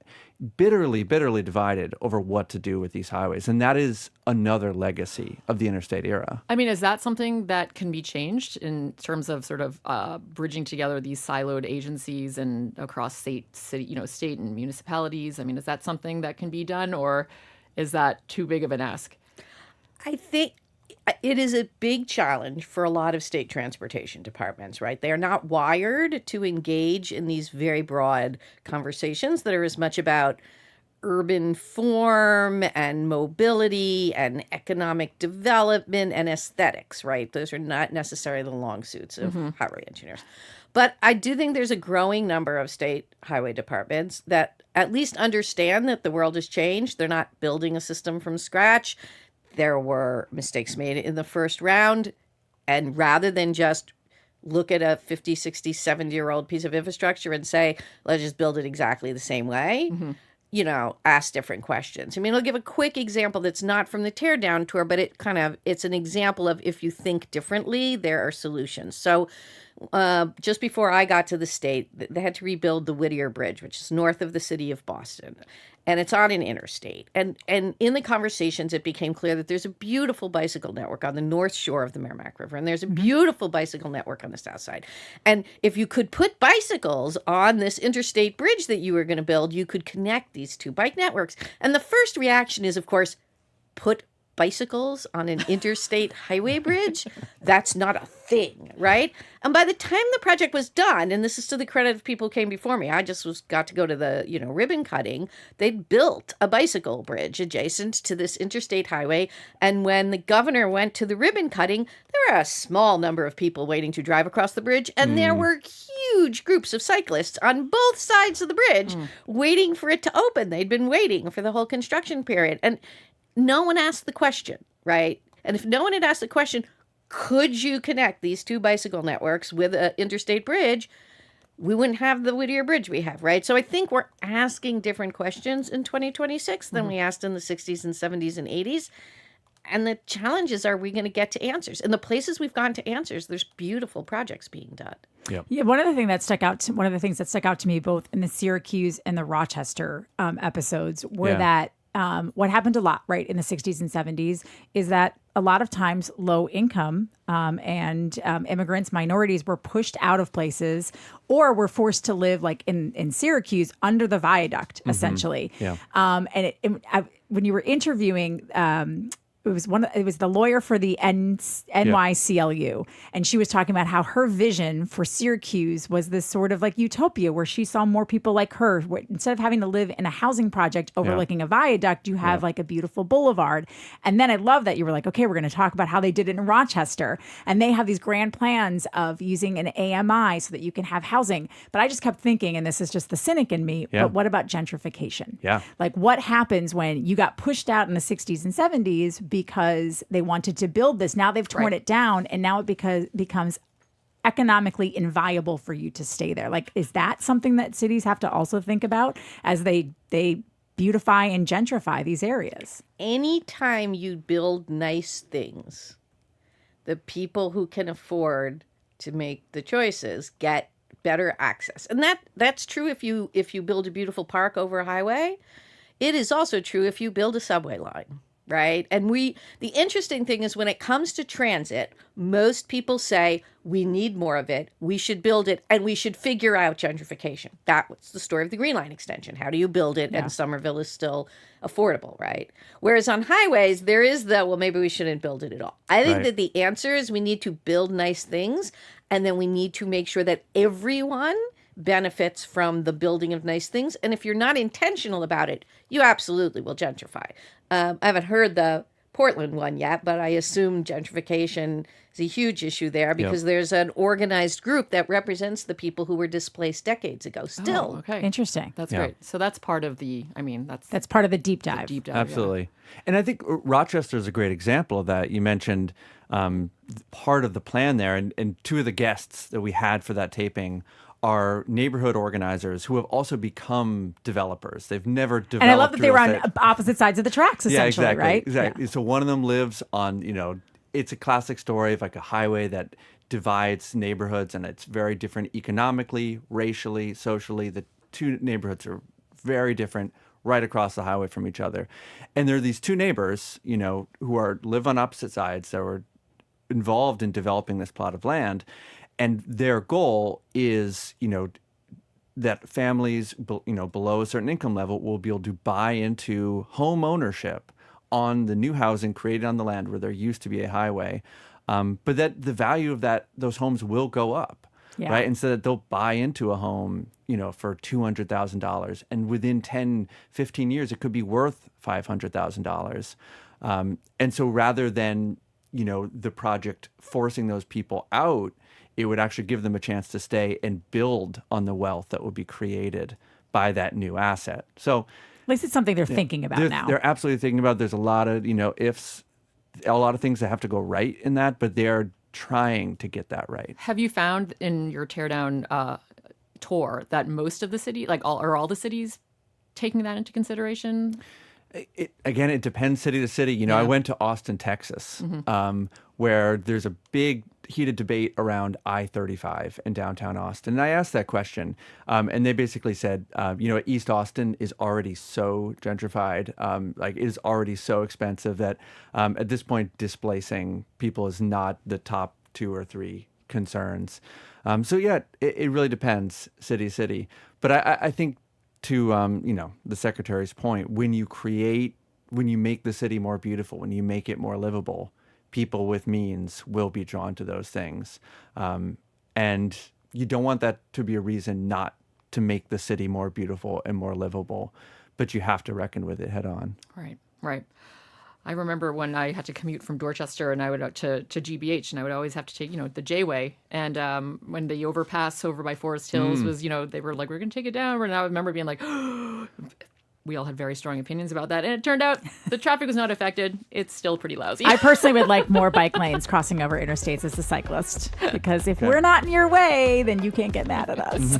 bitterly divided over what to do with these highways. And that is another legacy of the interstate era. Is that something that can be changed in terms of sort of bridging together these siloed agencies and across state and municipalities? Is that something that can be done, or is that too big of an ask? I think it is a big challenge for a lot of state transportation departments, right? They are not wired to engage in these very broad conversations that are as much about urban form and mobility and economic development and aesthetics, right? Those are not necessarily the long suits of highway engineers. But I do think there's a growing number of state highway departments that at least understand that the world has changed. They're not building a system from scratch. There were mistakes made in the first round. And rather than just look at a 50, 60, 70-year-old piece of infrastructure and say, let's just build it exactly the same way, ask different questions. I mean, I'll give a quick example that's not from the Teardown tour, but it's an example of if you think differently, there are solutions. So just before I got to the state, they had to rebuild the Whittier Bridge, which is north of the city of Boston. And it's on an interstate. And in the conversations, it became clear that there's a beautiful bicycle network on the north shore of the Merrimack River. And there's a beautiful bicycle network on the south side. And if you could put bicycles on this interstate bridge that you were going to build, you could connect these two bike networks. And the first reaction is, of course, put bicycles on an interstate highway bridge? That's not a thing, right? And by the time the project was done, and this is to the credit of people who came before me, I just got to go to the, ribbon cutting. They'd built a bicycle bridge adjacent to this interstate highway. And when the governor went to the ribbon cutting, there were a small number of people waiting to drive across the bridge. And there were huge groups of cyclists on both sides of the bridge waiting for it to open. They'd been waiting for the whole construction period. And no one asked the question, right? And if no one had asked the question, could you connect these two bicycle networks with an interstate bridge, we wouldn't have the Whittier Bridge we have, right? So I think we're asking different questions in 2026 than we asked in the 60s and 70s and 80s. And the challenge is, are we going to get to answers? In the places we've gotten to answers, there's beautiful projects being done. Yeah, one of the things that stuck out to me both in the Syracuse and the Rochester episodes were that what happened a lot, right, in the 60s and 70s is that a lot of times low income and immigrants, minorities were pushed out of places or were forced to live like in Syracuse under the viaduct, essentially. When you were interviewing it was the lawyer for the NYCLU, and she was talking about how her vision for Syracuse was this sort of like utopia where she saw more people like her. Instead of having to live in a housing project overlooking a viaduct, you have like a beautiful boulevard. And then I love that you were like, okay, we're going to talk about how they did it in Rochester, and they have these grand plans of using an AMI so that you can have housing. But I just kept thinking, and this is just the cynic in me, but what about gentrification? Like what happens when you got pushed out in the 60s and 70s because they wanted to build this? Now they've torn it down, and now it becomes economically inviable for you to stay there. Like, is that something that cities have to also think about as they beautify and gentrify these areas? Anytime you build nice things, the people who can afford to make the choices get better access. And that's true if you build a beautiful park over a highway. It is also true if you build a subway line. Right. And the interesting thing is when it comes to transit, most people say we need more of it. We should build it, and we should figure out gentrification. That was the story of the Green Line extension. How do you build it? And Somerville is still affordable. Right. Whereas on highways, there is maybe we shouldn't build it at all. I think that the answer is we need to build nice things, and then we need to make sure that everyone benefits from the building of nice things. And if you're not intentional about it, you absolutely will gentrify. I haven't heard the Portland one yet, but I assume gentrification is a huge issue there because there's an organized group that represents the people who were displaced decades ago still. Oh, okay. Interesting. That's great. So that's part of that's part of the deep dive. Absolutely. And I think Rochester is a great example of that. You mentioned part of the plan there, and two of the guests that we had for that taping are neighborhood organizers who have also become developers. They've never developed. And I love that they were on opposite sides of the tracks, essentially, right? Exactly. So one of them lives on, it's a classic story of like a highway that divides neighborhoods, and it's very different economically, racially, socially. The two neighborhoods are very different right across the highway from each other. And there are these two neighbors, who live on opposite sides that were involved in developing this plot of land. And their goal is, that families, below a certain income level will be able to buy into home ownership on the new housing created on the land where there used to be a highway, but that the value of those homes will go up, right? And so that they'll buy into a home, for $200,000, and within 10, 15 years, it could be worth $500,000. And so rather than, the project forcing those people out, it would actually give them a chance to stay and build on the wealth that would be created by that new asset. So at least it's something they're thinking about now. They're absolutely thinking about it. There's a lot of, ifs, a lot of things that have to go right in that, but they're trying to get that right. Have you found in your teardown tour that most of the city, all the cities taking that into consideration? Again, it depends city to city. I went to Austin, Texas, where there's a big heated debate around I-35 in downtown Austin. And I asked that question, and they basically said, East Austin is already so gentrified, it is already so expensive that at this point, displacing people is not the top 2 or 3 concerns. It really depends city to city. But I think to the secretary's point, when you make the city more beautiful, when you make it more livable, people with means will be drawn to those things. And you don't want that to be a reason not to make the city more beautiful and more livable, but you have to reckon with it head on. Right. I remember when I had to commute from Dorchester and I would to GBH, and I would always have to take, the J-Way. And when the overpass over by Forest Hills was, they were like, we're going to take it down. And I remember being like, we all had very strong opinions about that. And it turned out the traffic was not affected. It's still pretty lousy. I personally would like more bike lanes crossing over interstates as a cyclist, because if we're not in your way, then you can't get mad at us.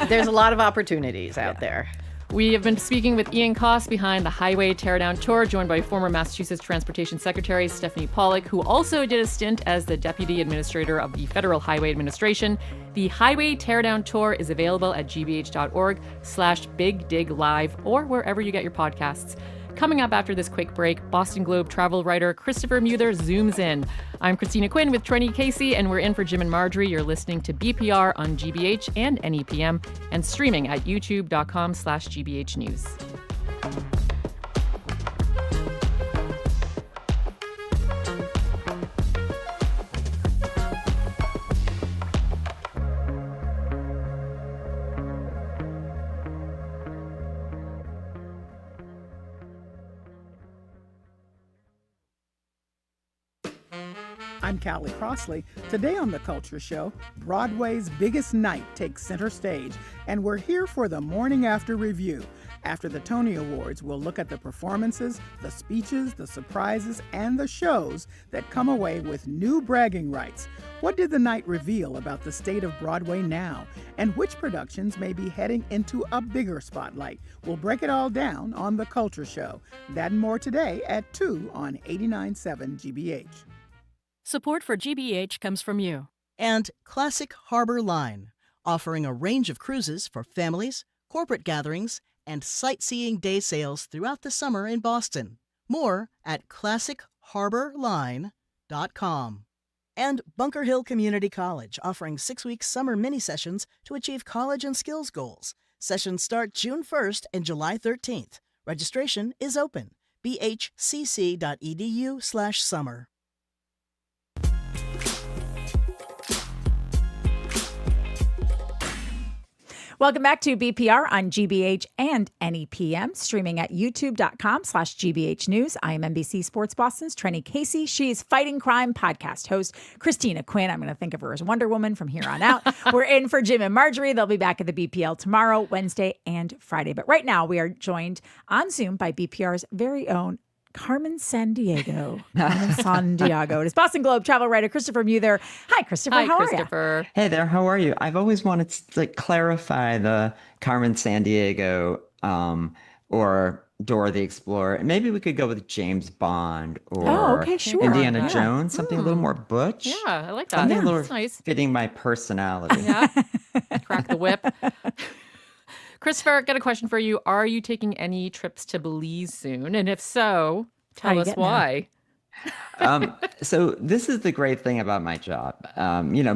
There's a lot of opportunities out there. We have been speaking with Ian Coss behind the Highway Teardown Tour, joined by former Massachusetts Transportation Secretary Stephanie Pollack, who also did a stint as the Deputy Administrator of the Federal Highway Administration. The Highway Teardown Tour is available at gbh.org/BigDigLive or wherever you get your podcasts. Coming up after this quick break, Boston Globe travel writer Christopher Muther zooms in. I'm Christina Quinn with Trenny Casey, and we're in for Jim and Marjorie. You're listening to BPR on GBH and NEPM, and streaming at youtube.com/GBH News. I'm Callie Crossley. Today on The Culture Show, Broadway's biggest night takes center stage, and we're here for the morning after review. After the Tony Awards, we'll look at the performances, the speeches, the surprises, and the shows that come away with new bragging rights. What did the night reveal about the state of Broadway now, and which productions may be heading into a bigger spotlight? We'll break it all down on The Culture Show. That and more today at 2 on 89.7 GBH. Support for GBH comes from you. And Classic Harbor Line, offering a range of cruises for families, corporate gatherings, and sightseeing day sails throughout the summer in Boston. More at classicharborline.com. And Bunker Hill Community College, offering 6-week summer mini-sessions to achieve college and skills goals. Sessions start June 1st and July 13th. Registration is open. bhcc.edu/summer. Welcome back to BPR on GBH and NEPM, streaming at youtube.com/GBH News. I am NBC Sports Boston's Trenny Casey. She is Fighting Crime podcast host Christina Quinn. I'm going to think of her as Wonder Woman from here on out. We're in for Jim and Marjorie. They'll be back at the BPL tomorrow, Wednesday, and Friday. But right now, we are joined on Zoom by BPR's very own Carmen Sandiego. Carmen Sandiego. It is Boston Globe travel writer Christopher Muther. Hi, Christopher. Hi, how Christopher. are you? Hey there. How are you? I've always wanted to clarify the Carmen Sandiego or Dora the Explorer. Maybe we could go with James Bond or Indiana Jones, something a little more butch. Yeah, I like that. Something a little That's nice. fitting my personality. Yeah. Crack the whip. Christopher, I got a question for you. Are you taking any trips to Belize soon? And if so, tell us why. So this is the great thing about my job.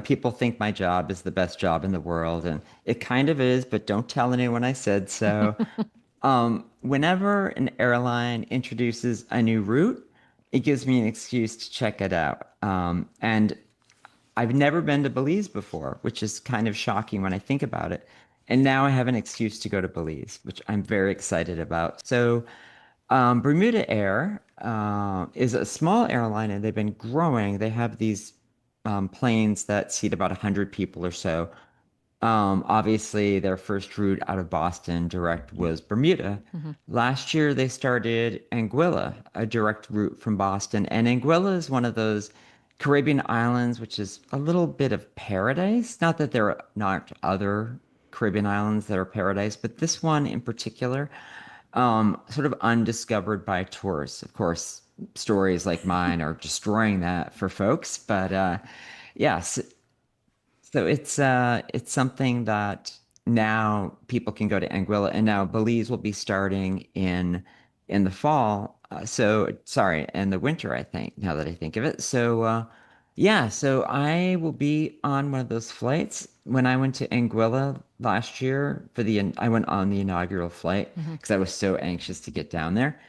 People think my job is the best job in the world, and it kind of is, but don't tell anyone I said so. Whenever an airline introduces a new route, it gives me an excuse to check it out. And I've never been to Belize before, which is kind of shocking when I think about it. And now I have an excuse to go to Belize, which I'm very excited about. So Bermuda Air is a small airline, and they've been growing. They have these planes that seat about 100 people or so. Obviously, their first route out of Boston direct was Bermuda. Last year, they started Anguilla, a direct route from Boston. And Anguilla is one of those Caribbean islands, which is a little bit of paradise. Not that there are not other Caribbean islands that are paradise, but this one in particular, sort of undiscovered by tourists. Of course, stories like mine are destroying that for folks, but yes. So it's something that now people can go to Anguilla, and now Belize will be starting in the fall. In the winter, I think, now that I think of it. So so I will be on one of those flights. When I went to Anguilla last year I went on the inaugural flight because I was so anxious to get down there.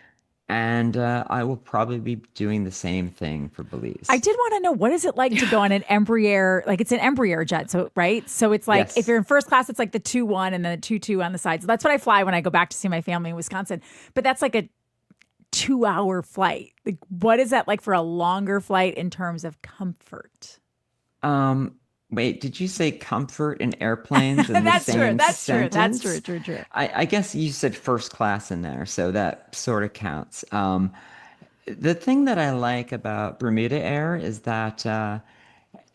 And I will probably be doing the same thing for Belize. I did want to know, what is it like to go on an Embraer? Like, it's an Embraer jet, so right? So it's like, Yes. if you're in first class, it's like the 2-1 and then the 2-2 on the side. So that's what I fly when I go back to see my family in Wisconsin. But that's like a 2-hour flight. Like, what is that like for a longer flight in terms of comfort? Wait, did you say comfort in airplanes in the That's same true. That's sentence? true. That's true. I guess you said first class in there, so that sort of counts. The thing that I like about Bermuda Air is that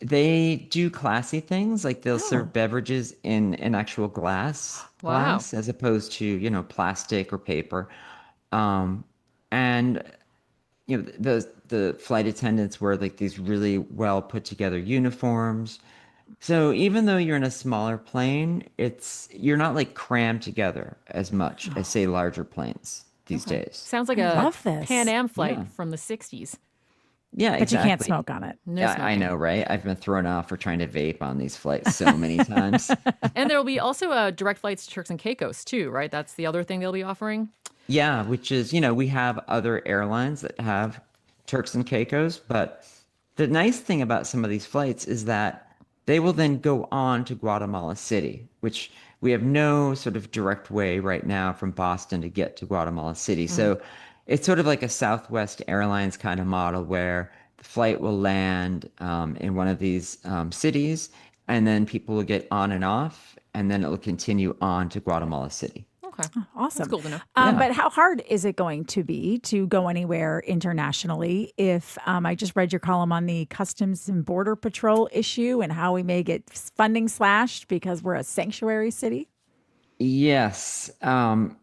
they do classy things, like they'll serve beverages in an actual glass as opposed to, plastic or paper. And the flight attendants wear like these really well put together uniforms. So even though you're in a smaller plane, you're not like crammed together as much as, say, larger planes these days. Sounds like I a love this. Pan Am flight from the 60s. Yeah, But exactly. you can't smoke on it. No Yeah, I smoking. know, right? I've been thrown off for trying to vape on these flights so many times. And there will be also direct flights to Turks and Caicos too, right? That's the other thing they'll be offering. Yeah, which is, we have other airlines that have Turks and Caicos, but the nice thing about some of these flights is that they will then go on to Guatemala City, which we have no sort of direct way right now from Boston to get to Guatemala City. So it's sort of like a Southwest Airlines kind of model where the flight will land in one of these cities, and then people will get on and off, and then it will continue on to Guatemala City. Okay. Awesome. That's cool to know. But how hard is it going to be to go anywhere internationally if I just read your column on the Customs and Border Patrol issue and how we may get funding slashed because we're a sanctuary city? Yes. I'm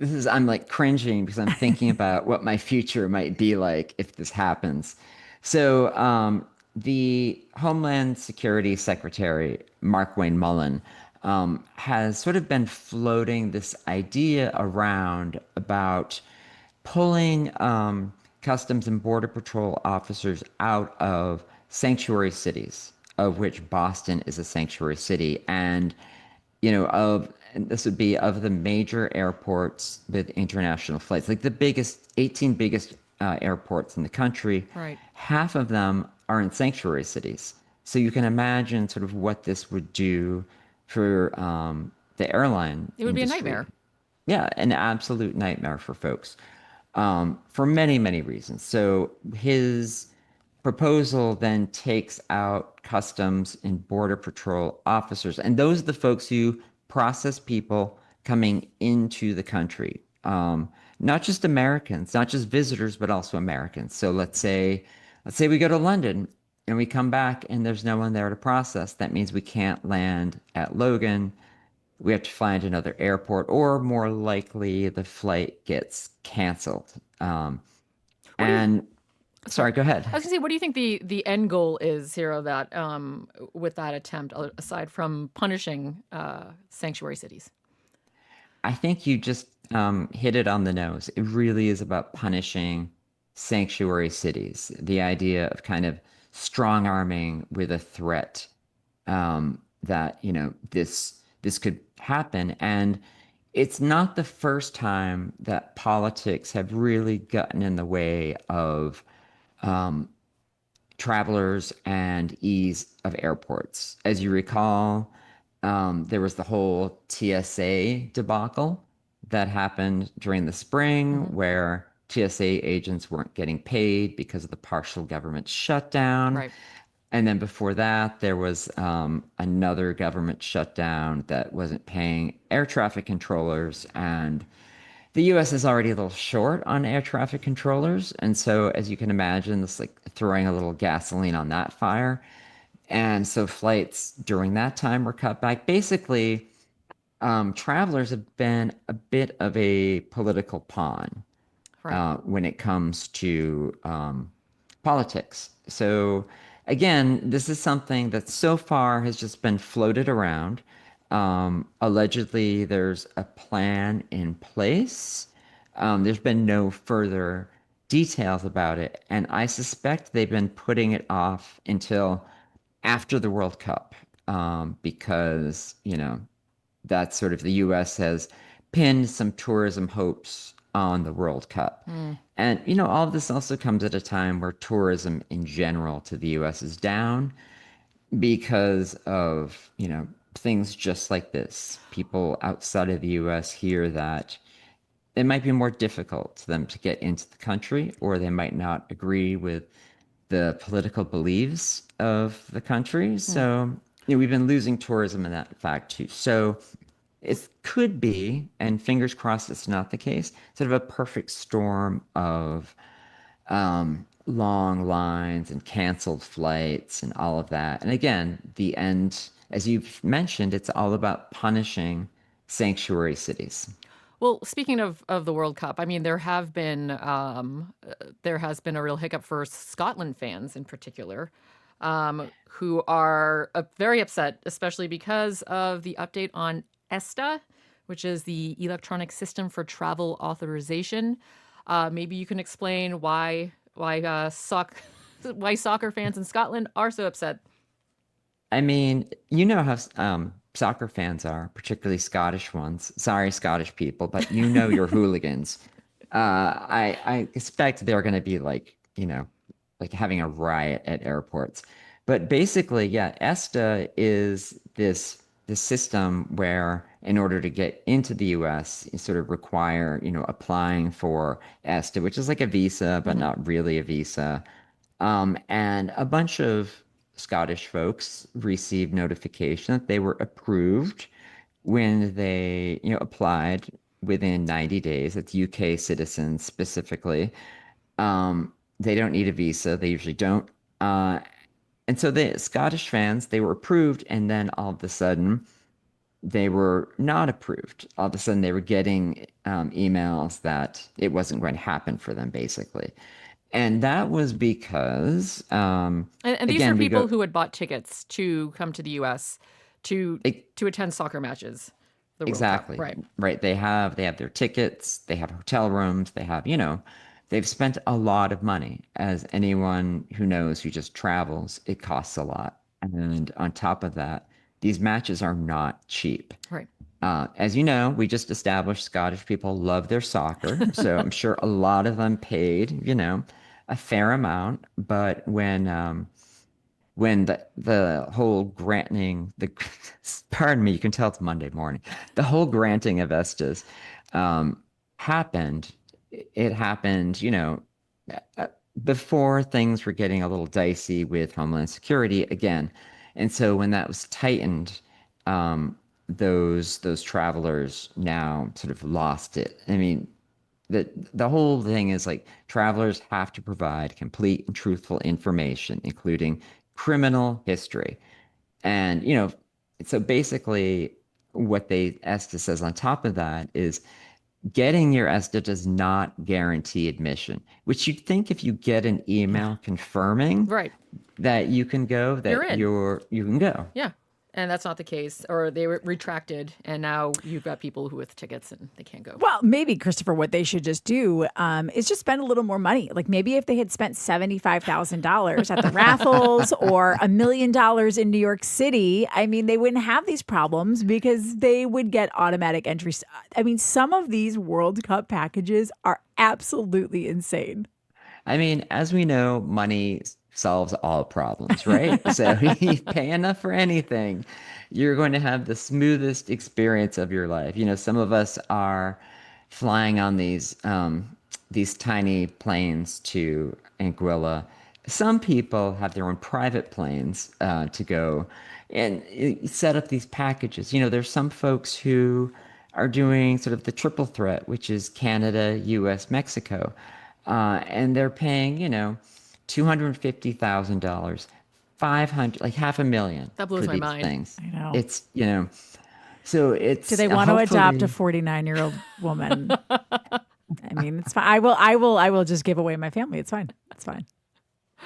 like cringing because I'm thinking about what my future might be like if this happens. So the Homeland Security Secretary, Mark Wayne Mullen, has sort of been floating this idea around about pulling Customs and Border Patrol officers out of sanctuary cities, of which Boston is a sanctuary city, and this would be of the major airports with international flights, like the 18 biggest airports in the country. Right. Half of them are in sanctuary cities. So you can imagine sort of what this would do for the airline It would be a industry. nightmare. Yeah, an absolute nightmare for folks for many, many reasons. So his proposal then takes out Customs and Border Patrol officers. And those are the folks who process people coming into the country. Not just Americans, not just visitors, but also Americans. So let's say we go to London and we come back and there's no one there to process. That means we can't land at Logan. We have to fly into another airport, or more likely the flight gets canceled. Sorry, go ahead. I was going to say, what do you think the end goal is here of that with that attempt, aside from punishing sanctuary cities? I think you just hit it on the nose. It really is about punishing sanctuary cities. The idea of kind of strong arming with a threat that this could happen. And it's not the first time that politics have really gotten in the way of travelers and ease of airports. As you recall, there was the whole TSA debacle that happened during the spring, where TSA agents weren't getting paid because of the partial government shutdown. Right. And then before that, there was another government shutdown that wasn't paying air traffic controllers. And the U.S. is already a little short on air traffic controllers. And so, as you can imagine, it's like throwing a little gasoline on that fire. And so flights during that time were cut back. Basically, travelers have been a bit of a political pawn when it comes to politics. So again, this is something that so far has just been floated around. Allegedly, there's a plan in place. There's been no further details about it. And I suspect they've been putting it off until after the World Cup, because, that's sort of the U.S. has pinned some tourism hopes on the World Cup. And, all of this also comes at a time where tourism in general to the U.S. is down because of, things just like this. People outside of the U.S. hear that it might be more difficult for them to get into the country, or they might not agree with the political beliefs of the country. So, we've been losing tourism in that fact too. So it could be, and fingers crossed it's not the case, sort of a perfect storm of long lines and canceled flights and all of that. And again, the end, as you've mentioned, it's all about punishing sanctuary cities. Well, speaking of the World Cup, I mean, there has been a real hiccup for Scotland fans in particular, who are very upset, especially because of the update on ESTA, which is the Electronic System for Travel Authorization. Maybe you can explain why soccer fans in Scotland are so upset. I mean, you know how soccer fans are, particularly Scottish ones. Sorry, Scottish people, but your hooligans. I expect they're going to be like having a riot at airports. But basically, yeah, ESTA is this system where in order to get into the U.S., you sort of require, applying for ESTA, which is like a visa, but not really a visa. And a bunch of Scottish folks received notification that they were approved when they, applied within 90 days. It's UK citizens specifically. They don't need a visa. They usually don't. And so the Scottish fans, they were approved, and then all of a sudden they were not approved. All of a sudden they were getting emails that it wasn't going to happen for them, basically. And that was because and these are people who had bought tickets to come to the U.S. to attend soccer matches. The World exactly Cup. Right. They have their tickets. They have hotel rooms. They have they've spent a lot of money. As anyone who knows who just travels, it costs a lot. And on top of that, these matches are not cheap. Right. As you know, we just established Scottish people love their soccer. So I'm sure a lot of them paid, a fair amount. But when the whole granting, pardon me, you can tell it's Monday morning, the whole granting of ESTAs happened, it happened, before things were getting a little dicey with Homeland Security again. And so when that was tightened, those travelers now sort of lost it. I mean, the whole thing is like travelers have to provide complete and truthful information, including criminal history. And, so basically what ESTA says on top of that is getting your ESTA does not guarantee admission, which you'd think if you get an email confirming that you can go, that you can go. Yeah. And that's not the case, or they were retracted, and now you've got people who with tickets and they can't go. Well, maybe, Christopher, what they should just do is just spend a little more money. Like maybe if they had spent $75,000 at the raffles or $1 million in New York City, I mean, they wouldn't have these problems because they would get automatic entries. I mean, some of these World Cup packages are absolutely insane. I mean, as we know, money solves all problems, right? So you pay enough for anything, you're going to have the smoothest experience of your life. You know, some of us are flying on these tiny planes to Anguilla. Some people have their own private planes to go and set up these packages. You know, there's some folks who are doing sort of the triple threat, which is Canada, US, Mexico. And they're paying, you know, $250,000, 500, like $500,000. That blows for my these mind. Things. I know. It's, you know, so it's. Do they want to adopt a 49-year-old woman? I mean, it's fine. I will just give away my family. It's fine. It's fine.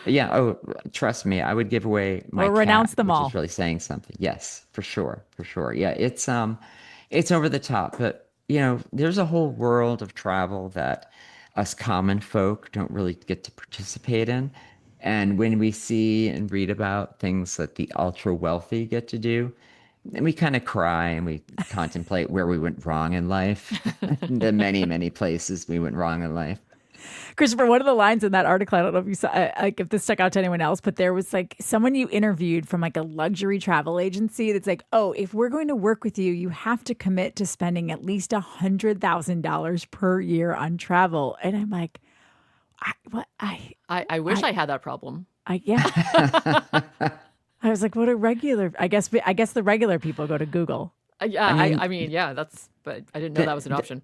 Yeah. Oh, trust me, I would give away my cat, renounce them which all. is really saying something. Yes, for sure. For sure. Yeah. It's over the top, but you know, there's a whole world of travel that us common folk don't really get to participate in. And when we see and read about things that the ultra wealthy get to do, then we kind of cry and we contemplate where we went wrong in life, the many, many places we went wrong in life. Christopher, one of the lines in that article, I don't know if you saw, like if this stuck out to anyone else, but there was like someone you interviewed from like a luxury travel agency that's like, oh, if we're going to work with you, you have to commit to spending at least $100,000 per year on travel. And I'm like, I wish I had that problem. Yeah. I was like, what a regular, I guess the regular people go to Google. Yeah, I mean, yeah, but I didn't know that was an option.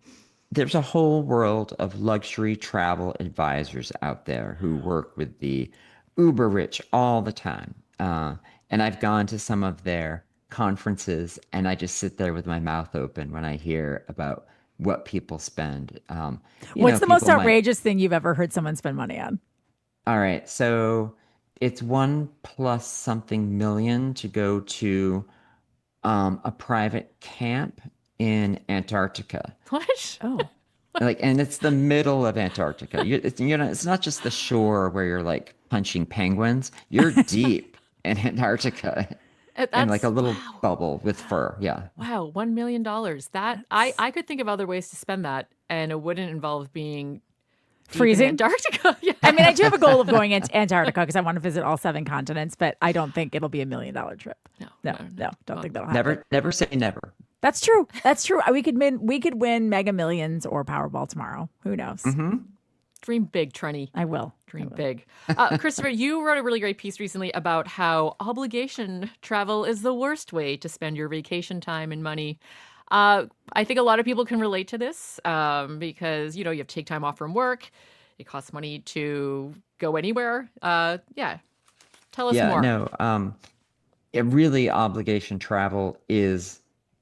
There's a whole world of luxury travel advisors out there who work with the uber rich all the time. And I've gone to some of their conferences and I just sit there with my mouth open when I hear about what people spend. What's the most outrageous thing you've ever heard someone spend money on? All right. So it's $1+ something million to go to a private camp in Antarctica. What? Oh. And it's the middle of Antarctica. It's not just the shore where you're like punching penguins. You're deep in Antarctica. And like a little bubble with fur. Yeah. Wow. $1 million. That I could think of other ways to spend that, and it wouldn't involve being freezing in Antarctica. Yeah. I mean, I do have a goal of going into Antarctica because I want to visit all 7 continents, but I don't think it'll be $1 million trip. No, don't think that'll happen. Never say never. That's true. We could win Mega Millions or Powerball tomorrow. Who knows? Mm-hmm. Dream big, Trenny. I will. Dream big. Christopher, you wrote a really great piece recently about how obligation travel is the worst way to spend your vacation time and money. I think a lot of people can relate to this because, you have to take time off from work. It costs money to go anywhere. Tell us more. No, really obligation travel is,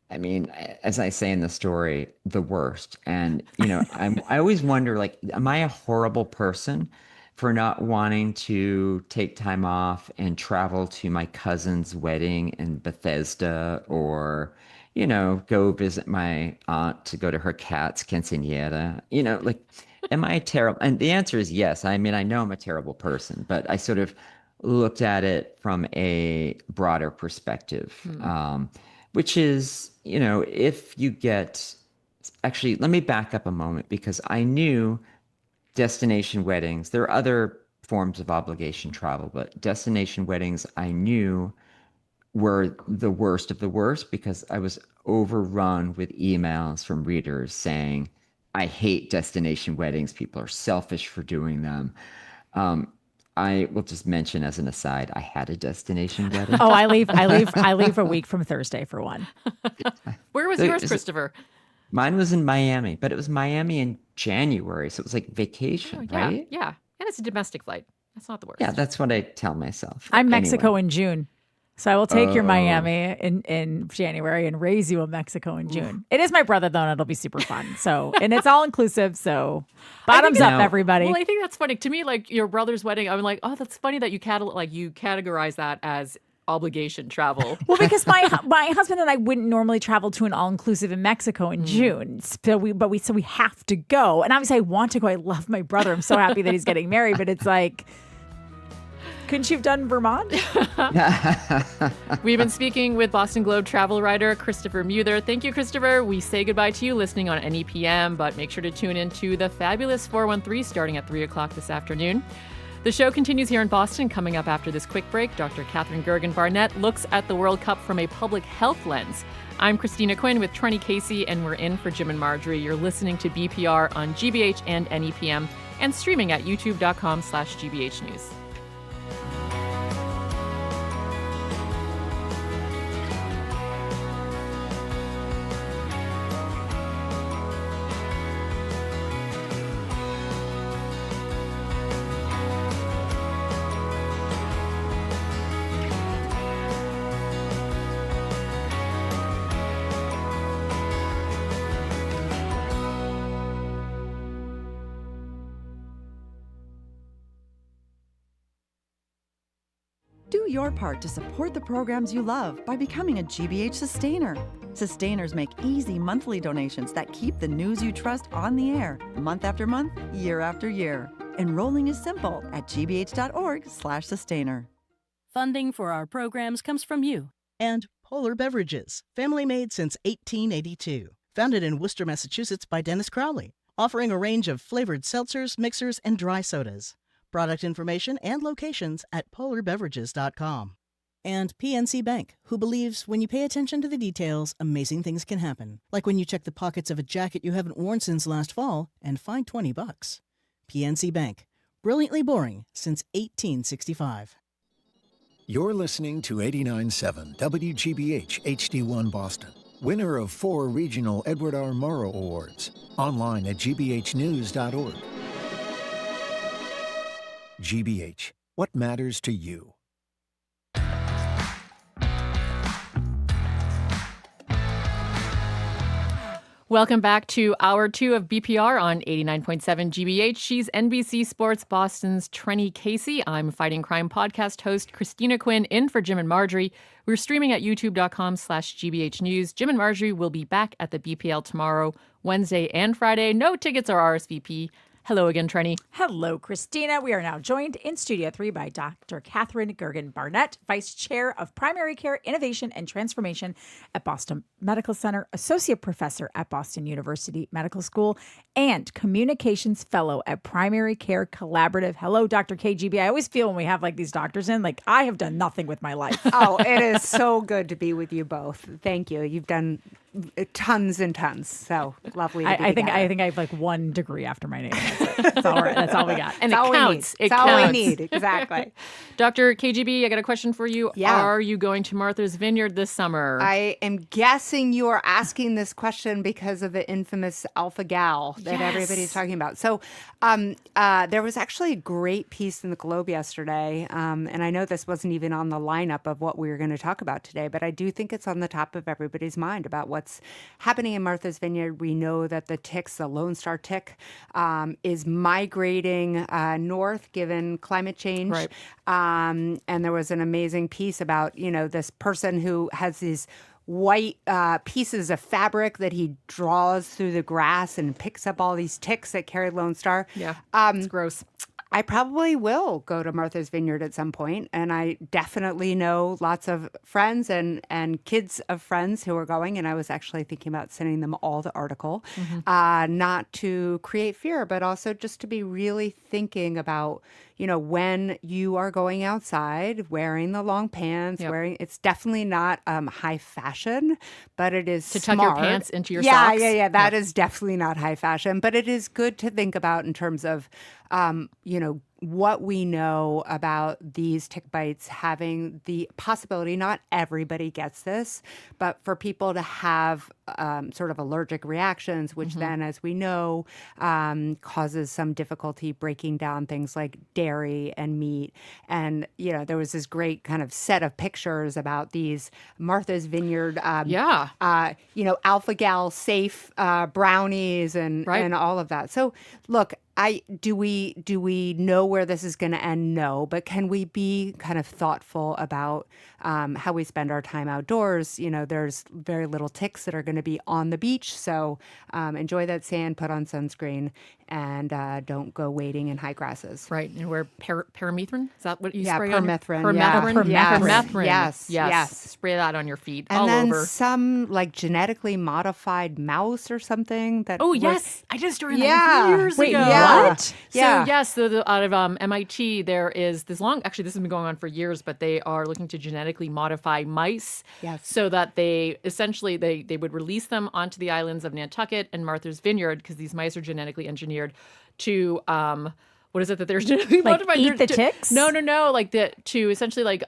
I mean, as I say in the story, the worst. And, I always wonder, like, am I a horrible person for not wanting to take time off and travel to my cousin's wedding in Bethesda or, go visit my aunt to go to her cat's quinceañera? Am I terrible? And the answer is yes. I mean, I know I'm a terrible person, but I sort of looked at it from a broader perspective. Which is, if you actually, let me back up a moment because I knew destination weddings, there are other forms of obligation travel, but destination weddings I knew were the worst of the worst because I was overrun with emails from readers saying, I hate destination weddings. People are selfish for doing them. I will just mention as an aside, I had a destination wedding. Oh, I leave a week from Thursday for one. Where was yours, Christopher? Mine was in Miami, but it was Miami in January, so it was like vacation, right? Yeah, and it's a domestic flight. That's not the worst. Yeah, that's what I tell myself. I'm Mexico in June. So I will take your Miami in January and raise you a Mexico in June. It is my brother, though, and it'll be super fun. So, and it's all inclusive. So bottoms up, everybody. Well, I think that's funny. To me, like your brother's wedding, I'm like, oh, that's funny that you categorize that as obligation travel. Well, because my husband and I wouldn't normally travel to an all-inclusive in Mexico in June. So we have to go. And obviously I want to go. I love my brother. I'm so happy that he's getting married, but it's like, couldn't you have done Vermont? We've been speaking with Boston Globe travel writer Christopher Muther. Thank you, Christopher. We say goodbye to you listening on NEPM, but make sure to tune in to the Fabulous 413 starting at 3 o'clock this afternoon. The show continues here in Boston. Coming up after this quick break, Dr. Katherine Gergen Barnett looks at the World Cup from a public health lens. I'm Christina Quinn with Trenny Casey, and we're in for Jim and Marjorie. You're listening to BPR on GBH and NEPM and streaming at youtube.com/GBH News. Do your part to support the programs you love by becoming a GBH Sustainer. Sustainers make easy monthly donations that keep the news you trust on the air, month after month, year after year. Enrolling is simple at gbh.org/sustainer. Funding for our programs comes from you. And Polar Beverages, family made since 1882. Founded in Worcester, Massachusetts by Dennis Crowley, offering a range of flavored seltzers, mixers, and dry sodas. Product information and locations at polarbeverages.com. And PNC Bank, who believes when you pay attention to the details, amazing things can happen. Like when you check the pockets of a jacket you haven't worn since last fall and find $20. PNC Bank, brilliantly boring since 1865. You're listening to 89.7 WGBH HD1 Boston, winner of 4 regional Edward R. Murrow Awards. Online at gbhnews.org. GBH, what matters to you? Welcome back to Hour 2 of BPR on 89.7 GBH. She's NBC Sports Boston's Trenny Casey. I'm Fighting Crime podcast host Christina Quinn, in for Jim and Marjorie. We're streaming at youtube.com/GBH News. Jim and Marjorie will be back at the BPL tomorrow, Wednesday and Friday. No tickets or RSVP. Hello again, Trenny. Hello, Christina. We are now joined in Studio 3 by Dr. Katherine Gergen Barnett, Vice Chair of Primary Care Innovation and Transformation at Boston Medical Center, Associate Professor at Boston University Medical School, and Communications Fellow at Primary Care Collaborative. Hello, Dr. KGB. I always feel when we have like these doctors in, like I have done nothing with my life. Oh, it is so good to be with you both. Thank you. You've done tons and tons. So lovely to be I think together. I have like 1 degree after my name. That's all right. That's all we got. And It's it all we counts. need. It It's all we counts. need. Exactly. Dr. KGB, I got a question for you. Yeah. Are you going to Martha's Vineyard this summer? I am guessing you are asking this question because of the infamous alpha gal that everybody's talking about. So there was actually a great piece in the Globe yesterday, and I know this wasn't even on the lineup of what we were going to talk about today, but I do think it's on the top of everybody's mind about what's happening in Martha's Vineyard. We know that the ticks, the Lone Star tick, is migrating north given climate change. Right. And there was an amazing piece about, this person who has these white pieces of fabric that he draws through the grass and picks up all these ticks that carry Lone Star. Yeah, it's gross. I probably will go to Martha's Vineyard at some point, and I definitely know lots of friends and kids of friends who are going, and I was actually thinking about sending them all the article, not to create fear, but also just to be really thinking about, when you are going outside, wearing the long pants, it's definitely not high fashion, but it is To smart. tuck your pants into your yeah, socks? Yeah, that is definitely not high fashion, but it is good to think about in terms of, what we know about these tick bites having the possibility, not everybody gets this, but for people to have sort of allergic reactions, which then, as we know, causes some difficulty breaking down things like dairy and meat. And, there was this great kind of set of pictures about these Martha's Vineyard, alpha gal safe brownies and all of that. So look, Do we know where this is going to end? No, but can we be kind of thoughtful about how we spend our time outdoors? There's very little ticks that are going to be on the beach, so enjoy that sand, put on sunscreen, and don't go wading in high grasses. Right, and wear permethrin. Is that what you spray permethrin, on? Permethrin. Permethrin. Yes. Spray that on your feet and all then over. some like genetically modified mouse or something that. Oh yes, I just learned that years ago. What? Yeah. So yes, out of MIT, there is this long. Actually, this has been going on for years, but they are looking to genetically modify mice. Yes. So that they essentially they would release them onto the islands of Nantucket and Martha's Vineyard because these mice are genetically engineered to what is it that they're genetically modified? Eat the ticks? No. Like to essentially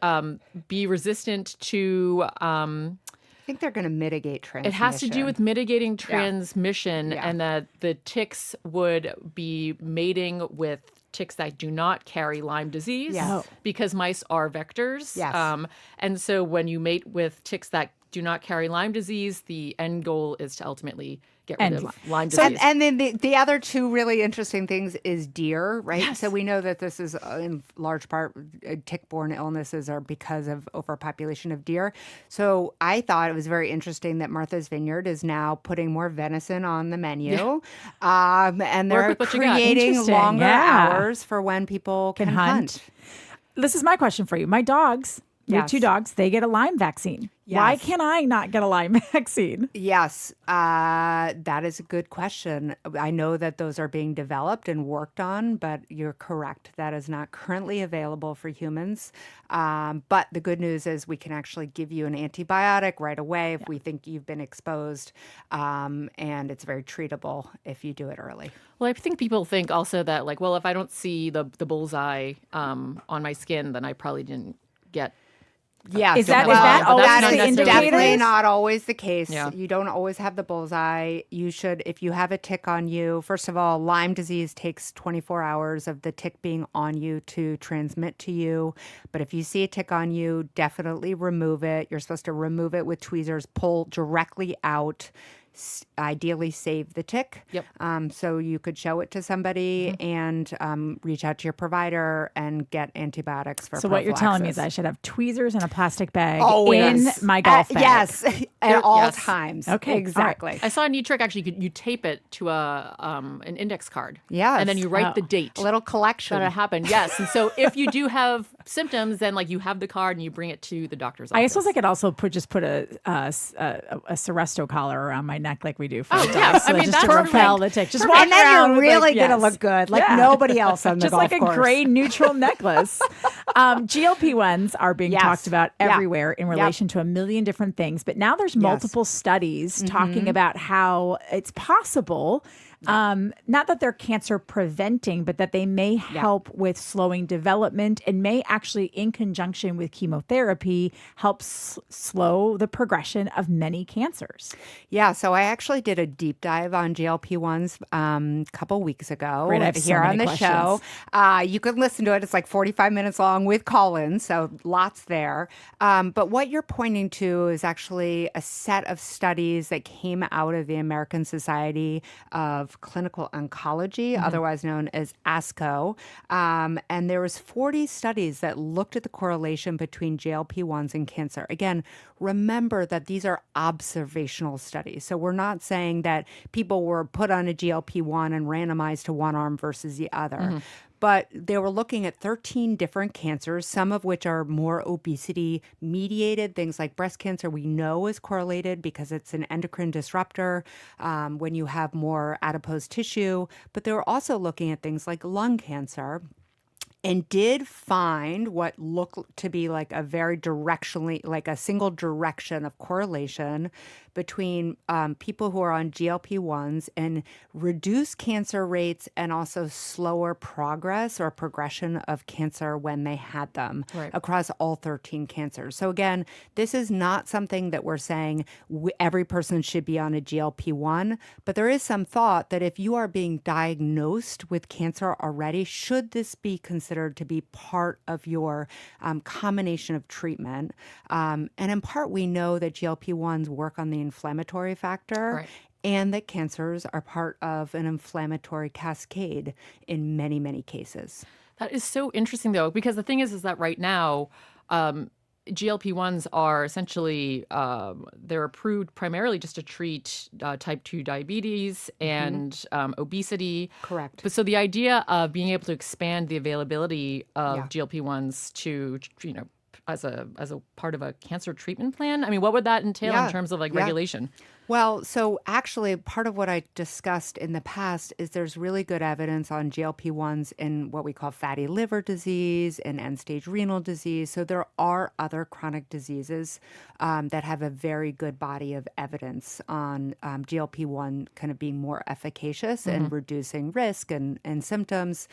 be resistant to. I think they're going to mitigate transmission. It has to do with mitigating transmission, and that the ticks would be mating with ticks that do not carry Lyme disease because mice are vectors. Yes. And so when you mate with ticks that do not carry Lyme disease, the end goal is to ultimately get rid of Lyme disease. And then the other two really interesting things is deer, right? Yes. So we know that this is in large part tick-borne illnesses are because of overpopulation of deer. So I thought it was very interesting that Martha's Vineyard is now putting more venison on the menu. And they're creating longer hours for when people can hunt. This is my question for you. My dogs, we have 2 dogs, they get a Lyme vaccine. Yes. Why can I not get a Lyme vaccine? Yes, that is a good question. I know that those are being developed and worked on, but you're correct. That is not currently available for humans. But the good news is we can actually give you an antibiotic right away if we think you've been exposed, and it's very treatable if you do it early. Well, I think people think also that if I don't see the bullseye on my skin, then I probably didn't get. Yeah, is that always the indicator? Definitely not always the case. Yeah. You don't always have the bullseye. You should, if you have a tick on you, first of all, Lyme disease takes 24 hours of the tick being on you to transmit to you. But if you see a tick on you, definitely remove it. You're supposed to remove it with tweezers, pull directly out. Ideally save the tick. Yep. So you could show it to somebody and reach out to your provider and get antibiotics for So what you're telling me is I should have tweezers in a plastic bag in my golf bag. Yes, at all times. Okay, exactly. Right. I saw a neat trick. Actually, you tape it to an index card. Yes. And then you write the date. A little collection. That it happened. Yes. And so if you do have symptoms, then you have the card and you bring it to the doctor's office. I suppose I could also put a Seresto collar around my neck like we do for dogs. Yeah. So I mean, just that's to repel the tick. Just walk and then around you're with, really going to look good, nobody else on the just golf like course. a gray neutral necklace. GLP-1s are being talked about everywhere in relation to a million different things. But now there's multiple studies talking about how it's possible not that they're cancer preventing, but that they may help with slowing development and may actually, in conjunction with chemotherapy, help slow the progression of many cancers. Yeah, so I actually did a deep dive on GLP-1s a couple weeks ago Great, I have here so on many the show. You can listen to it. It's 45 minutes long with call-ins, so lots there. But what you're pointing to is actually a set of studies that came out of the American Society of Clinical Oncology, otherwise known as ASCO. And there was 40 studies that looked at the correlation between GLP-1s and cancer. Again, remember that these are observational studies. So we're not saying that people were put on a GLP-1 and randomized to one arm versus the other. But they were looking at 13 different cancers, some of which are more obesity mediated. Things like breast cancer we know is correlated because it's an endocrine disruptor when you have more adipose tissue. But they were also looking at things like lung cancer, and did find what looked to be like a very directionally, like a single direction of correlation between people who are on GLP-1s and reduced cancer rates and also slower progress or progression of cancer when they had them across all 13 cancers. So again, this is not something that we're saying every person should be on a GLP-1, but there is some thought that if you are being diagnosed with cancer already, should this be considered to be part of your combination of treatment? And in part, we know that GLP-1s work on the inflammatory factor and that cancers are part of an inflammatory cascade in many, many cases. That is so interesting, though, because the thing is that right now, GLP-1s are essentially, they're approved primarily just to treat type 2 diabetes and obesity. Correct. But so the idea of being able to expand the availability of GLP-1s to, as a part of a cancer treatment plan, I mean, what would that entail in terms of regulation? Well, so actually part of what I discussed in the past is there's really good evidence on GLP-1s in what we call fatty liver disease and end-stage renal disease. So there are other chronic diseases that have a very good body of evidence on GLP-1 kind of being more efficacious and reducing risk and symptoms.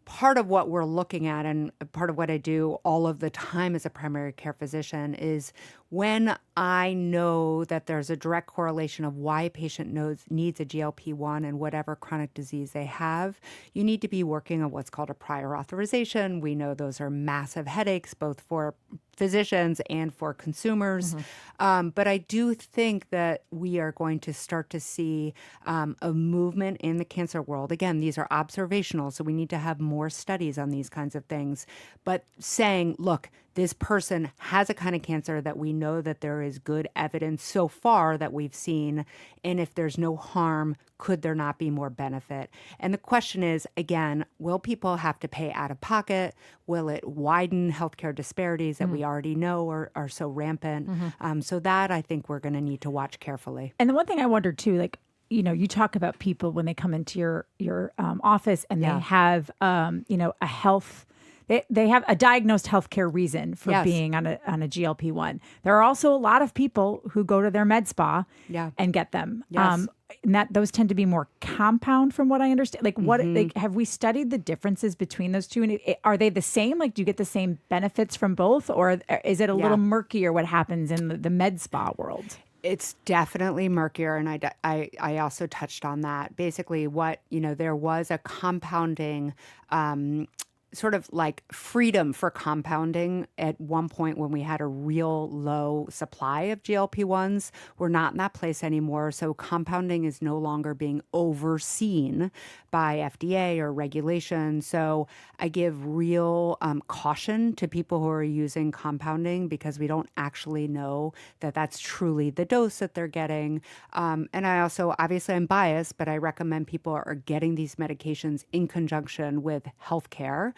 Part of what we're looking at and part of what I do all of the time as a primary care physician is when I know that there's a direct correlation of why a patient needs a GLP-1 and whatever chronic disease they have, you need to be working on what's called a prior authorization. We know those are massive headaches, both for physicians and for consumers. But I do think that we are going to start to see a movement in the cancer world. Again, these are observational, so we need to have more studies on these kinds of things. But saying, look, this person has a kind of cancer that we know that there is good evidence so far that we've seen, and if there's no harm, could there not be more benefit? And the question is, again, will people have to pay out of pocket? Will it widen healthcare disparities that we already know are so rampant? So that I think we're going to need to watch carefully. And the one thing I wonder too, you talk about people when they come into your office and they have, a health. They have a diagnosed healthcare reason for being on a GLP-1. There are also a lot of people who go to their med spa and get them. And those tend to be more compound, from what I understand. Have we studied the differences between those two? And are they the same? Do you get the same benefits from both, or is it a little murkier what happens in the med spa world? It's definitely murkier, and I also touched on that. Basically, there was a compounding sort of like freedom for compounding at one point when we had a real low supply of GLP-1s. We're not in that place anymore. So compounding is no longer being overseen by FDA or regulation. So I give real caution to people who are using compounding because we don't actually know that that's truly the dose that they're getting. And I also, obviously I'm biased, but I recommend people are getting these medications in conjunction with healthcare.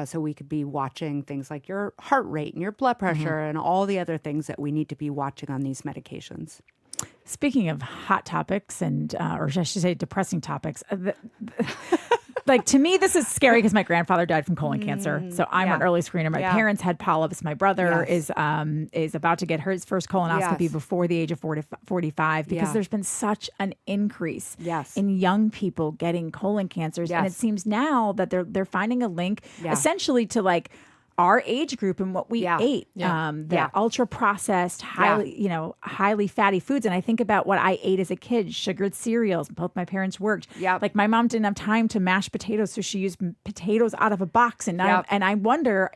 So we could be watching things like your heart rate and your blood pressure and all the other things that we need to be watching on these medications. Speaking of hot topics or I should say depressing topics, to me, this is scary because my grandfather died from colon cancer. So I'm an early screener. My parents had polyps. My brother is about to get his first colonoscopy before the age of 45 because there's been such an increase in young people getting colon cancers. And it seems now that they're finding a link essentially to our age group and what we ate, the ultra processed, highly fatty foods. And I think about what I ate as a kid, sugared cereals. Both my parents worked. My mom didn't have time to mash potatoes, so she used potatoes out of a box. And I wonder,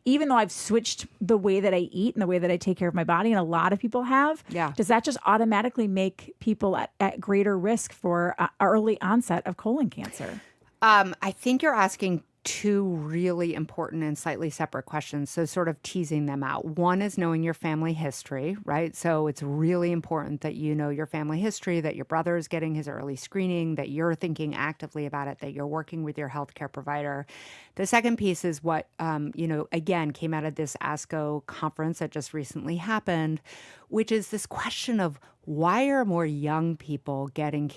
even though I've switched the way that I eat and the way that I take care of my body, and a lot of people have, does that just automatically make people at greater risk for early onset of colon cancer? I think you're asking two really important and slightly separate questions. So sort of teasing them out. One is knowing your family history, right? So it's really important that you know your family history, that your brother is getting his early screening, that you're thinking actively about it, that you're working with your healthcare provider. The second piece is what, again, came out of this ASCO conference that just recently happened, which is this question of why are more young people getting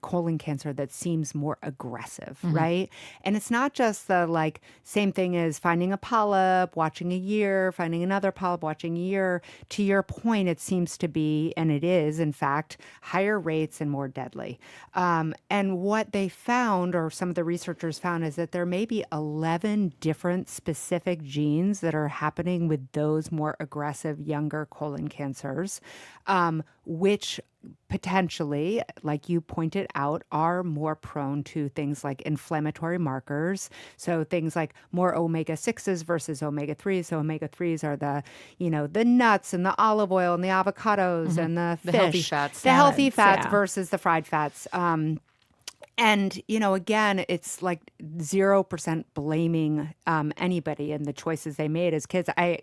colon cancer that seems more aggressive, right? And it's not just the same thing as finding a polyp, watching a year, finding another polyp, watching a year. To your point, it seems to be, and it is, in fact, higher rates and more deadly. And what they found, or some of the researchers found, is that there may be 11 different specific genes that are happening with those more aggressive younger colon cancers, which potentially, like you pointed out, are more prone to things like inflammatory markers. So things like more omega-6s versus omega-3s. So omega-3s are the nuts and the olive oil and the avocados and the fish. Healthy fats. The healthy fats yeah. versus the fried fats. And, again, it's like 0% blaming anybody in the choices they made as kids. When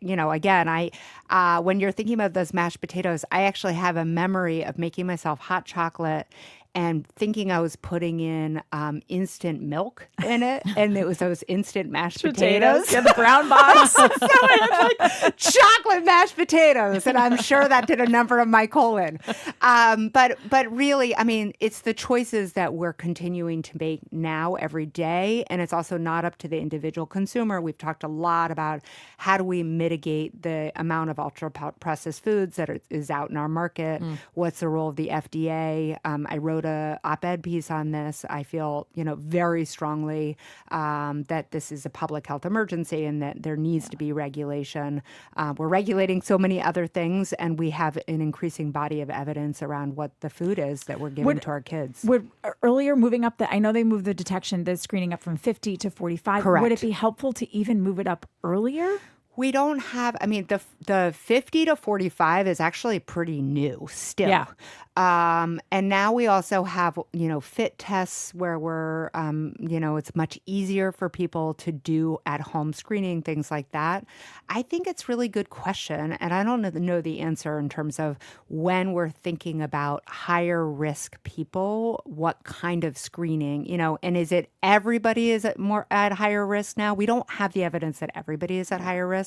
you're thinking about those mashed potatoes, I actually have a memory of making myself hot chocolate and thinking I was putting in instant milk in it, and it was those instant mashed potatoes. Yeah, the brown box. So I had like chocolate mashed potatoes, and I'm sure that did a number on my colon. But really, I mean, it's the choices that we're continuing to make now every day, and it's also not up to the individual consumer. We've talked a lot about how do we mitigate the amount of ultra-processed foods that is out in our market. What's the role of the FDA? I wrote a op-ed piece on this. I feel, very strongly that this is a public health emergency and that there needs to be regulation. We're regulating so many other things, and we have an increasing body of evidence around what the food is that we're giving to our kids. Would earlier moving up I know they moved the screening up from 50 to 45. Correct. Would it be helpful to even move it up earlier? We don't have, the 50 to 45 is actually pretty new still. Yeah. And now we also have, fit tests where we're, it's much easier for people to do at-home screening, things like that. I think it's a really good question, and I don't know the answer in terms of when we're thinking about higher risk people, what kind of screening, and is it everybody is at higher risk now? We don't have the evidence that everybody is at higher risk.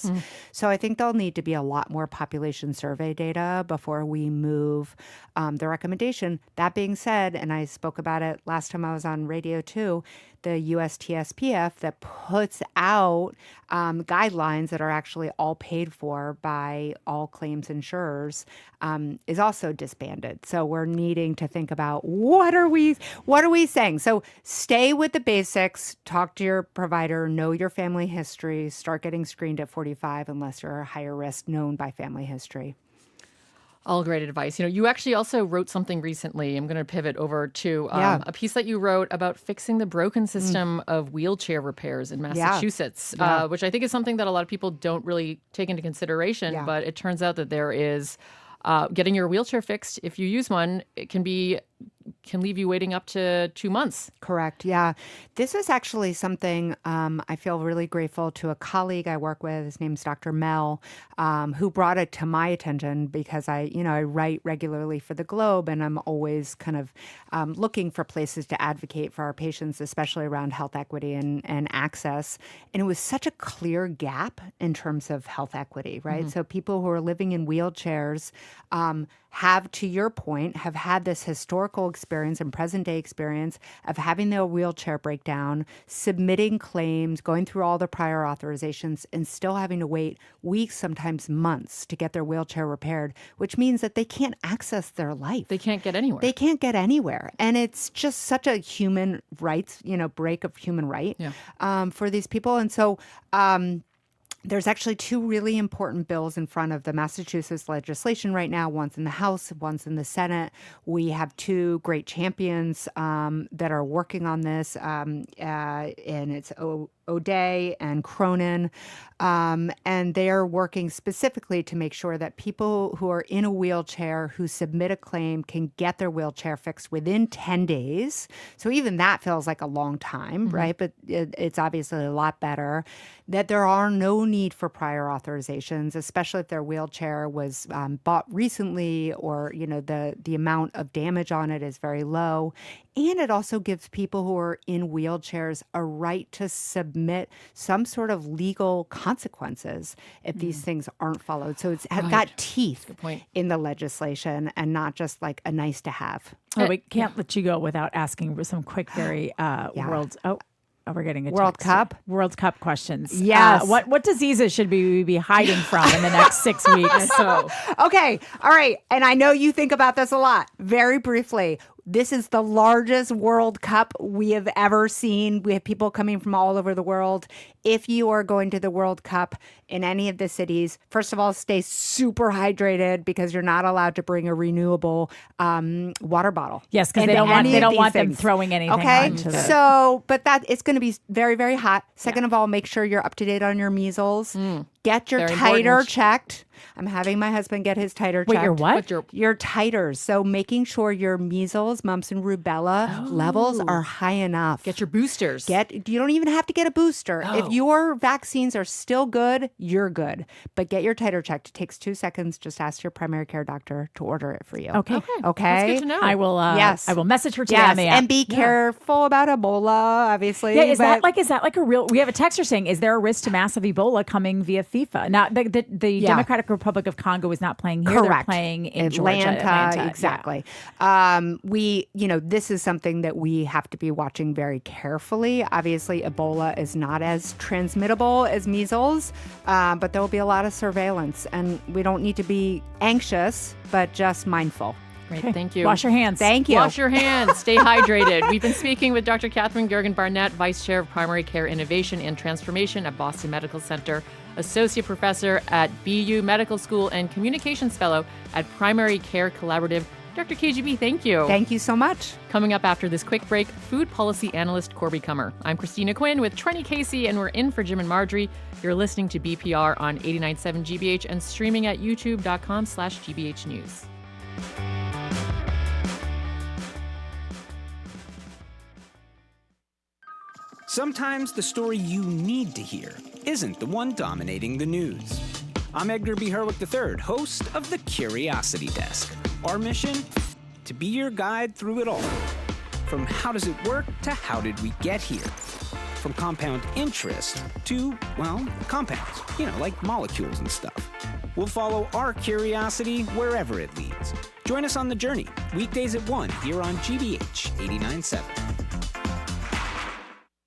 So I think there'll need to be a lot more population survey data before we move the recommendation. That being said, and I spoke about it last time I was on radio too, the USTSPF that puts out guidelines that are actually all paid for by all claims insurers is also disbanded. So we're needing to think about what are we saying? So stay with the basics, talk to your provider, know your family history, start getting screened at 45 unless you're a higher risk known by family history. All great advice. You actually also wrote something recently. I'm going to pivot over to a piece that you wrote about fixing the broken system of wheelchair repairs in Massachusetts, which I think is something that a lot of people don't really take into consideration. Yeah. But it turns out that there is getting your wheelchair fixed, if you use one, it can leave you waiting up to 2 months. Correct. Yeah. This is actually something I feel really grateful to a colleague I work with. His name's Dr. Mel, who brought it to my attention because I write regularly for the Globe, and I'm always kind of looking for places to advocate for our patients, especially around health equity and access. And it was such a clear gap in terms of health equity, right? Mm-hmm. So people who are living in wheelchairs have, to your point, have had this historical experience and present day experience of having their wheelchair break down, submitting claims, going through all the prior authorizations, and still having to wait weeks, sometimes months, to get their wheelchair repaired, which means that they can't access their life. They can't get anywhere. They can't get anywhere. And it's just such a human rights, break of human right for these people. And so there's actually two really important bills in front of the Massachusetts legislation right now. One's in the House, one's in the Senate. We have two great champions that are working on this, and it's O'Day and Cronin, and they are working specifically to make sure that people who are in a wheelchair who submit a claim can get their wheelchair fixed within 10 days. So even that feels like a long time, right? But it's obviously a lot better. That there are no need for prior authorizations, especially if their wheelchair was bought recently, or the amount of damage on it is very low. And it also gives people who are in wheelchairs a right to submit some sort of legal consequences if these things aren't followed. So it's got teeth in the legislation and not just like a nice to have. Oh, we can't let you go without asking some quick, very we're getting a World text. Cup? World Cup questions. Yes. What diseases should we be hiding from in the next 6 weeks? Okay. All right. And I know you think about this a lot. Very briefly, This is the largest World Cup we have ever seen. We have people coming from all over the world. If you are going to the World Cup in any of the cities, first of all, stay super hydrated because you're not allowed to bring a renewable water bottle. Yes, because they don't want them throwing anything onto the... So, but it's going to be very, very hot. Second of all, make sure you're up to date on your measles. Get your titer checked. I'm having my husband get his titer checked. Wait, your what? Your titers. So making sure your measles, mumps, and rubella levels are high enough. Get your boosters. You don't even have to get a booster. If your vaccines are still good, you're good. But get your titer checked. It takes 2 seconds. Just ask your primary care doctor to order it for you. Okay. That's good to know. I will. Yes. I will message her today on the app. And be careful about Ebola, obviously. Yeah. Is that like a real? We have a texter saying, "Is there a risk to massive Ebola coming via FIFA?" Now, the Democratic Republic of Congo is not playing here. Correct. They're playing in Atlanta. Exactly. Yeah. This is something that we have to be watching very carefully. Obviously, Ebola is not as transmittable as measles, but there will be a lot of surveillance, and we don't need to be anxious, but just mindful. Great, thank you. Wash your hands. Thank you. Wash your hands. Stay hydrated. We've been speaking with Dr. Katherine Gergen Barnett, Vice Chair of Primary Care Innovation and Transformation at Boston Medical Center, Associate Professor at BU Medical School, and Communications Fellow at Primary Care Collaborative. Dr. KGB, thank you. Thank you so much. Coming up after this quick break, food policy analyst Corby Kummer. I'm Christina Quinn with Trenny Casey, and we're in for Jim and Marjorie. You're listening to BPR on 89.7 GBH and streaming at youtube.com/GBH News. Sometimes the story you need to hear isn't the one dominating the news. I'm Edgar B. Herwick III, host of The Curiosity Desk. Our mission? To be your guide through it all. From how does it work to how did we get here? From compound interest to, well, compounds, like molecules and stuff. We'll follow our curiosity wherever it leads. Join us on the journey, weekdays at 1 here on GBH 89.7.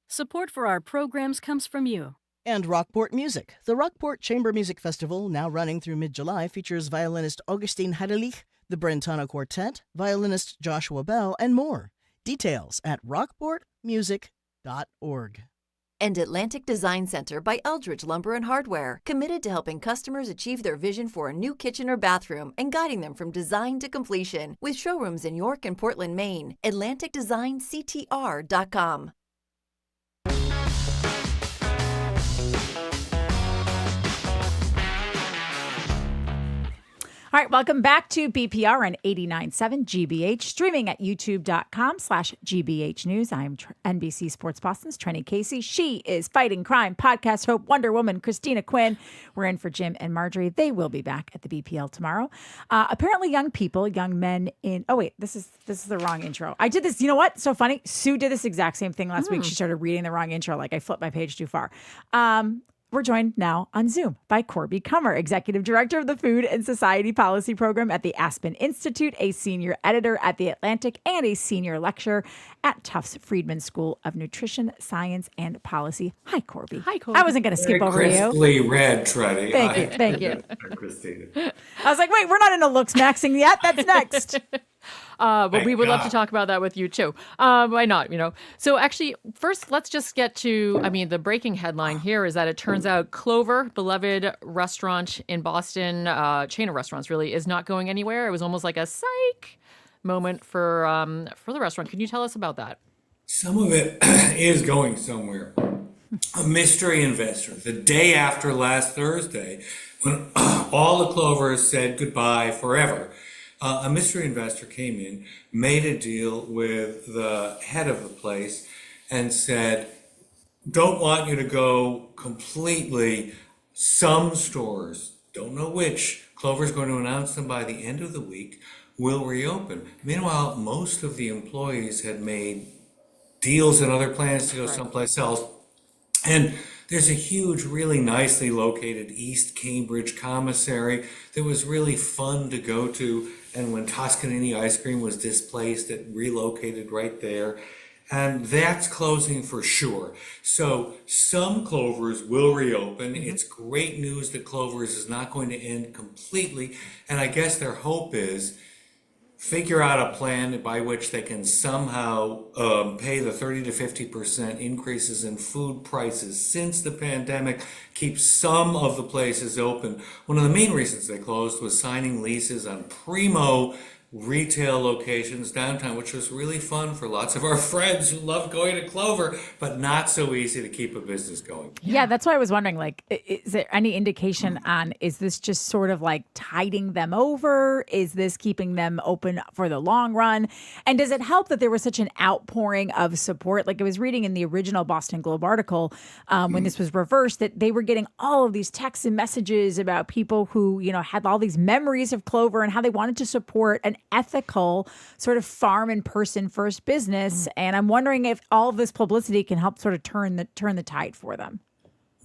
Support for our programs comes from you. And Rockport Music. The Rockport Chamber Music Festival, now running through mid-July, features violinist Augustine Hadelich, the Brentano Quartet, violinist Joshua Bell, and more. Details at rockportmusic.org. And Atlantic Design Center by Eldridge Lumber and Hardware, committed to helping customers achieve their vision for a new kitchen or bathroom and guiding them from design to completion, with showrooms in York and Portland, Maine. AtlanticDesignCTR.com. All right, welcome back to BPR on 89.7 GBH, streaming at youtube.com/GBH News. I'm NBC Sports Boston's Trenny Casey. She is Fighting Crime podcast hope, Wonder Woman, Christina Quinn. We're in for Jim and Marjorie. They will be back at the BPL tomorrow. Apparently young men in... Oh, wait, this is the wrong intro. I did this. You know what? So funny. Sue did this exact same thing last week. She started reading the wrong intro. Like I flipped my page too far. We're joined now on Zoom by Corby Kummer, Executive Director of the Food and Society Policy Program at the Aspen Institute, a senior editor at The Atlantic, and a senior lecturer at Tufts Friedman School of Nutrition, Science, and Policy. Hi, Corby. Hi, Corby. I wasn't going to skip over you. Crisply read, Trenny. Thank you. Christina. I was like, wait, we're not into looks maxing yet. That's next. But we would love to talk about that with you too. Why not? So actually, first, let's just get to, the breaking headline here is that it turns out Clover, beloved restaurant in Boston, chain of restaurants really, is not going anywhere. It was almost like a psych moment for the restaurant. Can you tell us about that? Some of it is going somewhere. A mystery investor, the day after last Thursday, when all the Clovers said goodbye forever, a mystery investor came in, made a deal with the head of the place, and said, don't want you to go completely. Some stores, don't know which, Clover's going to announce them by the end of the week, will reopen. Meanwhile, most of the employees had made deals and other plans to go someplace else. And there's a huge, really nicely located East Cambridge commissary that was really fun to go to. And when Toscanini ice cream was displaced, it relocated right there. And that's closing for sure. So some Clovers will reopen. It's great news that Clovers is not going to end completely. And I guess their hope is figure out a plan by which they can somehow pay the 30 to 50% increases in food prices since the pandemic, keep some of the places open. One of the main reasons they closed was signing leases on primo retail locations downtown, which was really fun for lots of our friends who love going to Clover, but not so easy to keep a business going. Yeah, that's why I was wondering, like, is there any indication on, is this just sort of like tiding them over? Is this keeping them open for the long run? And does it help that there was such an outpouring of support? Like I was reading in the original Boston Globe article when this was reversed, that they were getting all of these texts and messages about people who, you know, had all these memories of Clover and how they wanted to support an ethical sort of farm and person first business. And I'm wondering if all of this publicity can help sort of turn the tide for them.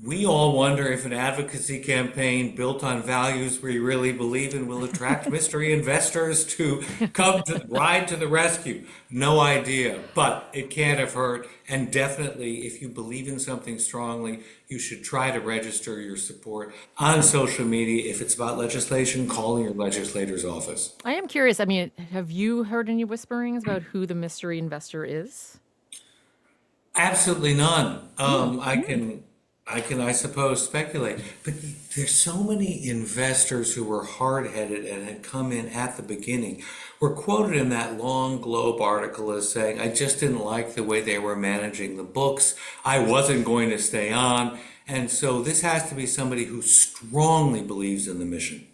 We all wonder if an advocacy campaign built on values we really believe in will attract mystery investors to come to ride to the rescue. No idea, but it can't have hurt. And definitely, if you believe in something strongly, you should try to register your support on social media. If it's about legislation, calling your legislator's office. I am curious. I mean, have you heard any whisperings about who the mystery investor is? Absolutely none. I suppose, speculate. But there's so many investors who were hard-headed and had come in at the beginning. Were quoted in that long Globe article as saying, I just didn't like the way they were managing the books. I wasn't going to stay on. And so this has to be somebody who strongly believes in the mission.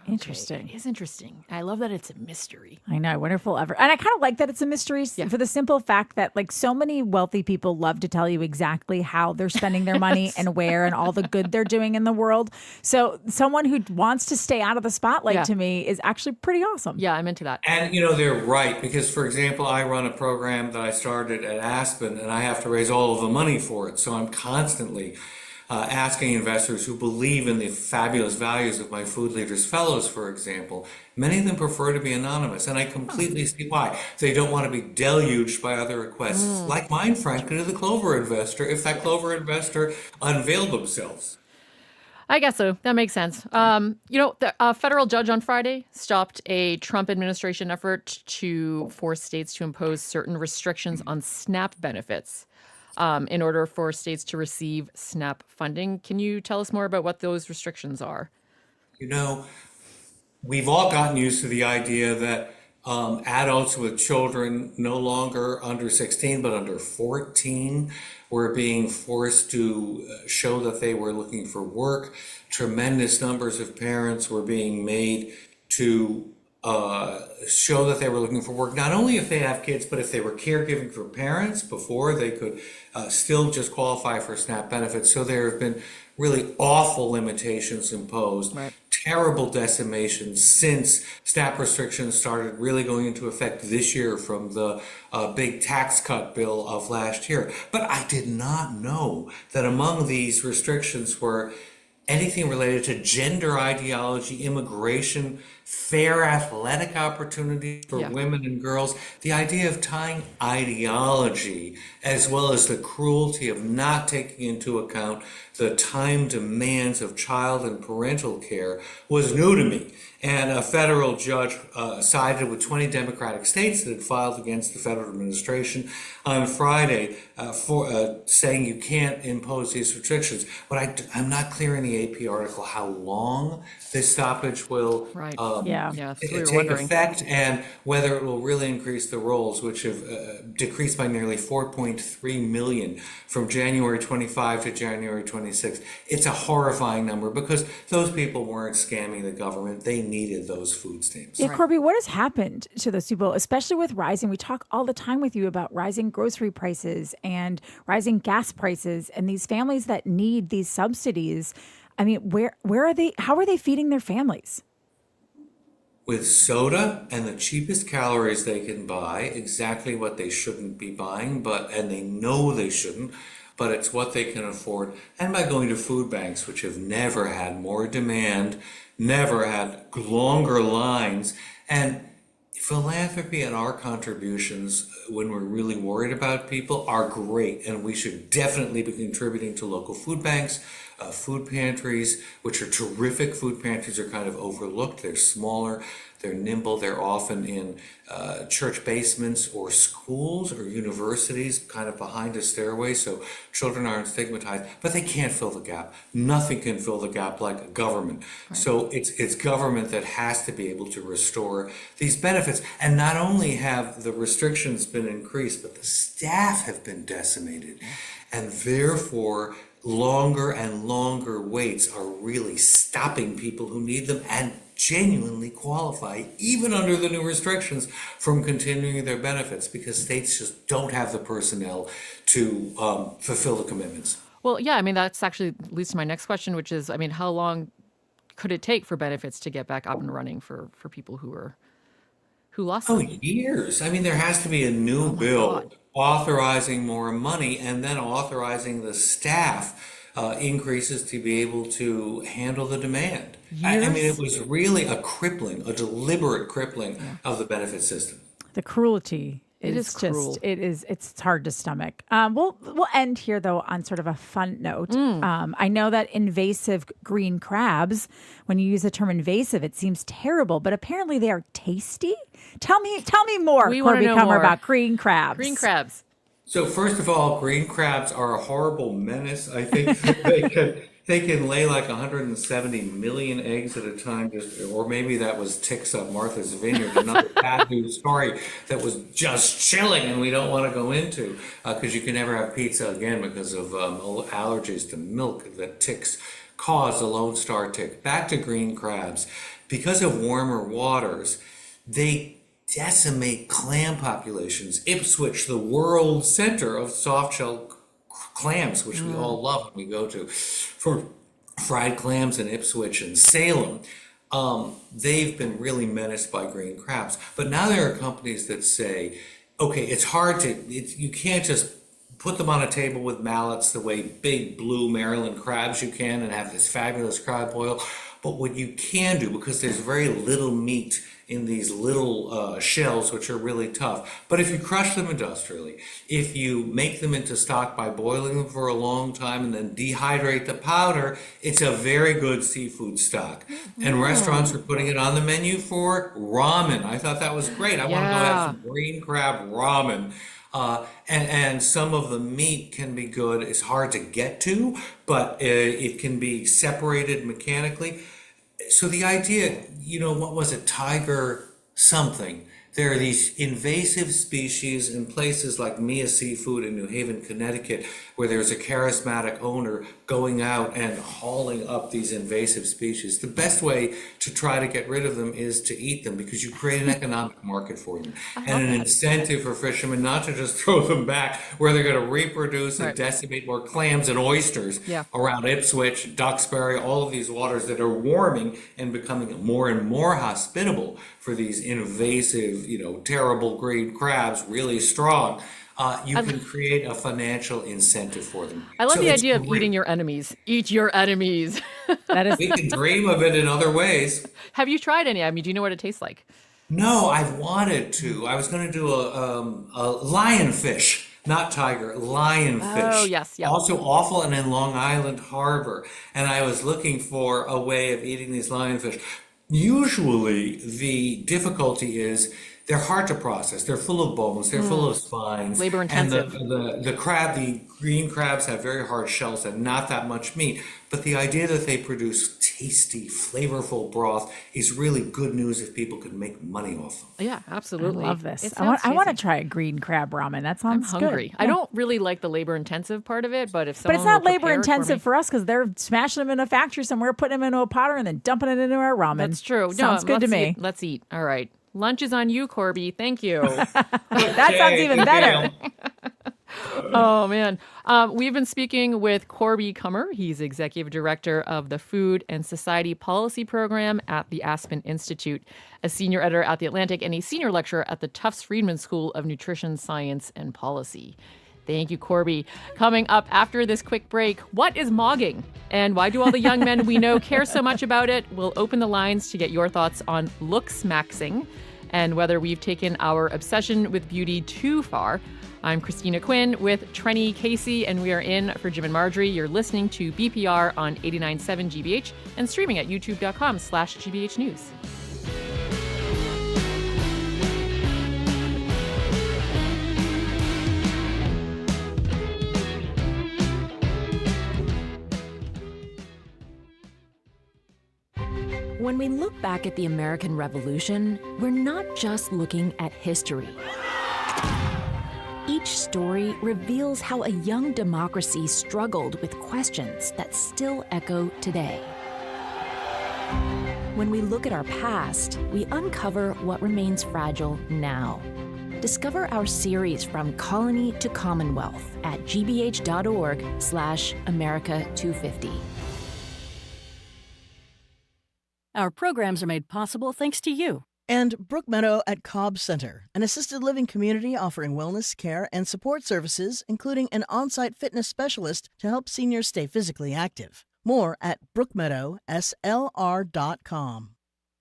Interesting. It is interesting. I love that it's a mystery. I know. Wonderful ever. And I kind of like that it's a mystery for the simple fact that, like, so many wealthy people love to tell you exactly how they're spending their money and where and all the good they're doing in the world. So someone who wants to stay out of the spotlight to me is actually pretty awesome. Yeah, I'm into that. And, you know, they're right. Because, for example, I run a program that I started at Aspen and I have to raise all of the money for it. So I'm constantly asking investors who believe in the fabulous values of my Food Leaders Fellows, for example. Many of them prefer to be anonymous, and I completely see why. They don't want to be deluged by other requests, like mine, frankly, to the Clover investor, if that Clover investor unveiled themselves. I guess so. That makes sense. You know, the federal judge on Friday stopped a Trump administration effort to force states to impose certain restrictions on SNAP benefits in order for states to receive SNAP funding. Can you tell us more about what those restrictions are? You know, we've all gotten used to the idea that adults with children no longer under 16 but under 14 were being forced to show that they were looking for work. Tremendous numbers of parents were being made to show that they were looking for work, not only if they have kids, but if they were caregiving for parents before they could still just qualify for SNAP benefits. So there have been really awful limitations imposed, terrible decimations since SNAP restrictions started really going into effect this year from the big tax cut bill of last year. But I did not know that among these restrictions were anything related to gender ideology, immigration, fair athletic opportunities for women and girls. The idea of tying ideology as well as the cruelty of not taking into account the time demands of child and parental care was new to me. And a federal judge sided with 20 Democratic states that had filed against the federal administration on Friday for saying you can't impose these restrictions. But I'm not clear in the AP article how long this stoppage will take effect and whether it will really increase the rolls, which have decreased by nearly 4.3 million from January 25 to January 26. It's a horrifying number because those people weren't scamming the government. They needed those food stamps. Yeah, Corby, what has happened to the Super Bowl, especially with rising? We talk all the time with you about rising grocery prices and rising gas prices and these families that need these subsidies. I mean, where are they? How are they feeding their families? With soda and the cheapest calories they can buy, exactly what they shouldn't be buying, and they know they shouldn't, but it's what they can afford. And by going to food banks, which have never had more demand, never had longer lines, and philanthropy and our contributions when we're really worried about people are great, and we should definitely be contributing to local food banks, Food pantries, which are terrific food pantries, are kind of overlooked. They're smaller, they're nimble, they're often in church basements or schools or universities, kind of behind a stairway, so children aren't stigmatized, but they can't fill the gap. Nothing can fill the gap like government. Right. So it's government that has to be able to restore these benefits. And not only have the restrictions been increased, but the staff have been decimated. And therefore, longer and longer waits are really stopping people who need them and genuinely qualify, even under the new restrictions, from continuing their benefits, because states just don't have the personnel to fulfill the commitments. Well, yeah, I mean, that's actually leads to my next question, which is, I mean, how long could it take for benefits to get back up and running for people who lost them? Years. I mean, there has to be a new bill authorizing more money and then authorizing the staff increases to be able to handle the demand. I mean, it was really a deliberate crippling of the benefit system. The cruelty is cruel. It's hard to stomach. We'll end here, though, on sort of a fun note. I know that invasive green crabs, when you use the term invasive, it seems terrible, but apparently they are tasty. Tell me more, Corby Kummer, about green crabs. Green crabs. So first of all, green crabs are a horrible menace. I think they can lay like 170 million eggs at a time, or maybe that was ticks up Martha's Vineyard, another bad news story that was just chilling and we don't want to go into, because you can never have pizza again because of allergies to milk that ticks cause, the Lone Star tick. Back to green crabs. Because of warmer waters, they decimate clam populations. Ipswich, the world center of soft-shell clams, which we all love when we go to for fried clams in Ipswich and Salem, they've been really menaced by green crabs. But now there are companies that say, okay, it's hard you can't just put them on a table with mallets the way big blue Maryland crabs you can and have this fabulous crab boil. But what you can do, because there's very little meat in these little shells, which are really tough. But if you crush them industrially, if you make them into stock by boiling them for a long time and then dehydrate the powder, it's a very good seafood stock. And restaurants are putting it on the menu for ramen. I thought that was great. I want to go have some green crab ramen. And some of the meat can be good. It's hard to get to, but it can be separated mechanically. So the idea, what was it, tiger something? There are these invasive species in places like Mia Seafood in New Haven, Connecticut, where there's a charismatic owner going out and hauling up these invasive species. The best way to try to get rid of them is to eat them, because you create an economic market for them and an incentive for fishermen not to just throw them back, where they're going to reproduce and decimate more clams and oysters around Ipswich, Duxbury, all of these waters that are warming and becoming more and more hospitable for these invasive, terrible green crabs, really strong. You can create a financial incentive for them. I love the idea of eating your enemies. Eat your enemies. We can dream of it in other ways. Have you tried any? I mean, do you know what it tastes like? No, I've wanted to. I was going to do a lionfish, not tiger, lionfish. Oh, yes. Also awful, and in Long Island Harbor. And I was looking for a way of eating these lionfish. Usually, the difficulty is they're hard to process. They're full of bones. They're full of spines. Labor intensive. And the green crabs have very hard shells and not that much meat. But the idea that they produce tasty, flavorful broth is really good news if people can make money off them. Yeah, absolutely. I love this. I want to try a green crab ramen. That sounds good. I'm hungry. I don't really like the labor intensive part of it, but if someone But it's not will labor prepare it intensive for us, because they're smashing them in a factory somewhere, putting them into a potter, and then dumping it into our ramen. That's true. Sounds good to me. Let's eat. All right. Lunch is on you, Corby. Thank you. That sounds even better. Oh, man. We've been speaking with Corby Kummer. He's Executive Director of the Food and Society Policy Program at the Aspen Institute, a senior editor at The Atlantic, and a senior lecturer at the Tufts Friedman School of Nutrition Science and Policy. Thank you, Corby. Coming up after this quick break, what is mogging? And why do all the young men we know care so much about it? We'll open the lines to get your thoughts on looks maxing and whether we've taken our obsession with beauty too far. I'm Christina Quinn with Trenny Casey, and we are in for Jim and Marjorie. You're listening to BPR on 89.7 GBH and streaming at youtube.com/GBH News. When we look back at the American Revolution, we're not just looking at history. Each story reveals how a young democracy struggled with questions that still echo today. When we look at our past, we uncover what remains fragile now. Discover our series From Colony to Commonwealth at gbh.org/America250. Our programs are made possible thanks to you. And Brookmeadow at Cobb Center, an assisted living community offering wellness, care, and support services, including an on-site fitness specialist to help seniors stay physically active. More at brookmeadowslr.com.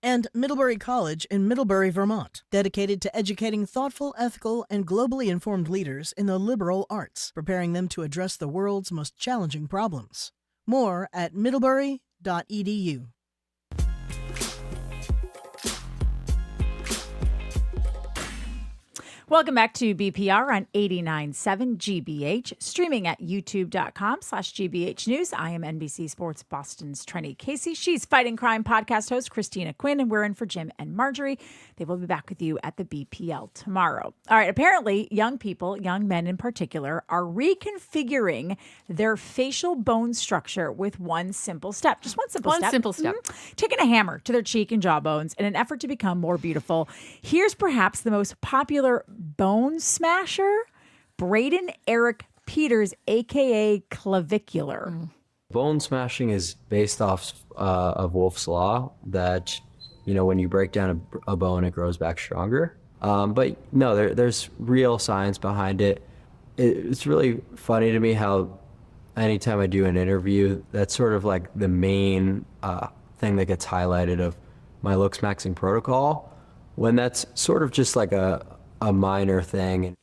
And Middlebury College in Middlebury, Vermont, dedicated to educating thoughtful, ethical, and globally informed leaders in the liberal arts, preparing them to address the world's most challenging problems. More at middlebury.edu. Welcome back to BPR on 89.7 GBH, streaming at youtube.com/GBH News. I am NBC Sports Boston's Trenny Casey. She's Fighting Crime podcast host Christina Quinn, and we're in for Jim and Marjorie. They will be back with you at the BPL tomorrow. All right, apparently young people, young men in particular, are reconfiguring their facial bone structure with one simple step. Just one simple step. One simple step. Taking a hammer to their cheek and jawbones in an effort to become more beautiful. Here's perhaps the most popular bone smasher, Braden Eric Peters, aka Clavicular. Bone smashing is based off of Wolff's Law that, you know, when you break down a bone, it grows back stronger. But no, there's real science behind it. It's really funny to me how anytime I do an interview, that's sort of like the main thing that gets highlighted of my looks maxing protocol, when that's sort of just like a minor thing.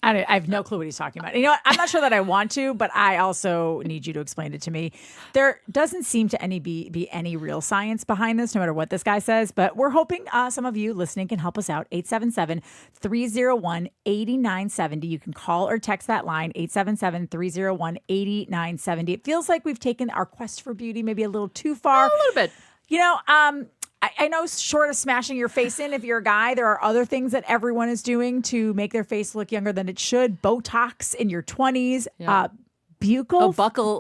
I have no clue what he's talking about. You know what? I'm not sure that I want to, but I also need you to explain it to me. There doesn't seem to be any real science behind this, no matter what this guy says, but we're hoping some of you listening can help us out. 877-301-8970. You can call or text that line, 877-301-8970. It feels like we've taken our quest for beauty maybe a little too far. A little bit. You know, I know short of smashing your face in, if you're a guy, there are other things that everyone is doing to make their face look younger than it should. Botox in your 20s, buccal, buckle.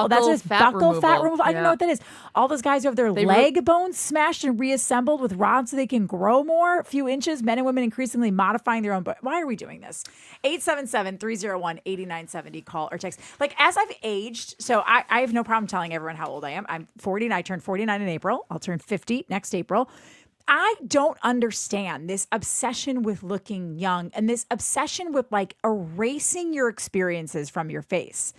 That's just fat buckle fat removal. removal. I don't know what that is. All those guys who have their They leg bones smashed and reassembled with rods so they can grow more, a few inches. Men and women increasingly modifying their own. But why are we doing this? 877-301-8970. Call or text. Like, as I've aged, so I have no problem telling everyone how old I am. I'm 40 and I turned 49 in April. I'll turn 50 next April. I don't understand this obsession with looking young and this obsession with like erasing your experiences from your face.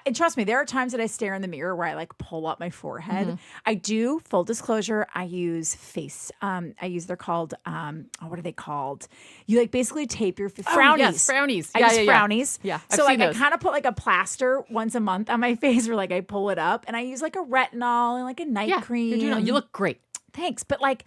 And trust me, there are times that I stare in the mirror where I like pull up my forehead. Mm-hmm. I do, full disclosure, I use they're called, what are they called? You like basically tape your frownies. Yes, frownies. I use frownies. Yeah, so like I kind of put like a plaster once a month on my face where like I pull it up and I use like a retinol and like a night cream. You look great. Thanks. But like,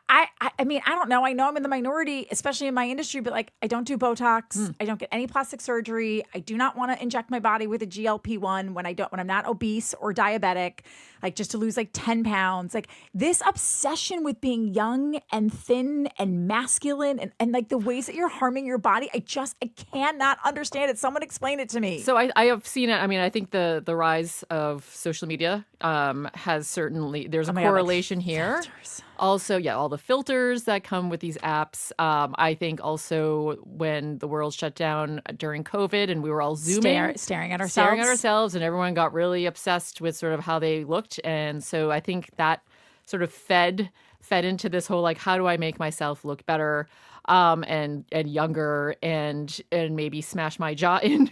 I mean, I don't know. I know I'm in the minority, especially in my industry, but like, I don't do Botox. I don't get any plastic surgery. I do not want to inject my body with a GLP-1 when I'm not obese or diabetic, like just to lose like 10 pounds. Like this obsession with being young and thin and masculine and like the ways that you're harming your body. I cannot understand it. Someone explain it to me. So I have seen it. I mean, I think the rise of social media has certainly, there's a correlation here. Filters. Also, all the filters that come with these apps. I think also when the world shut down during COVID and we were all Zooming. Staring at ourselves. And everyone got really obsessed with sort of how they looked. And so I think that sort of fed into this whole, like, how do I make myself look better and younger and maybe smash my jaw in.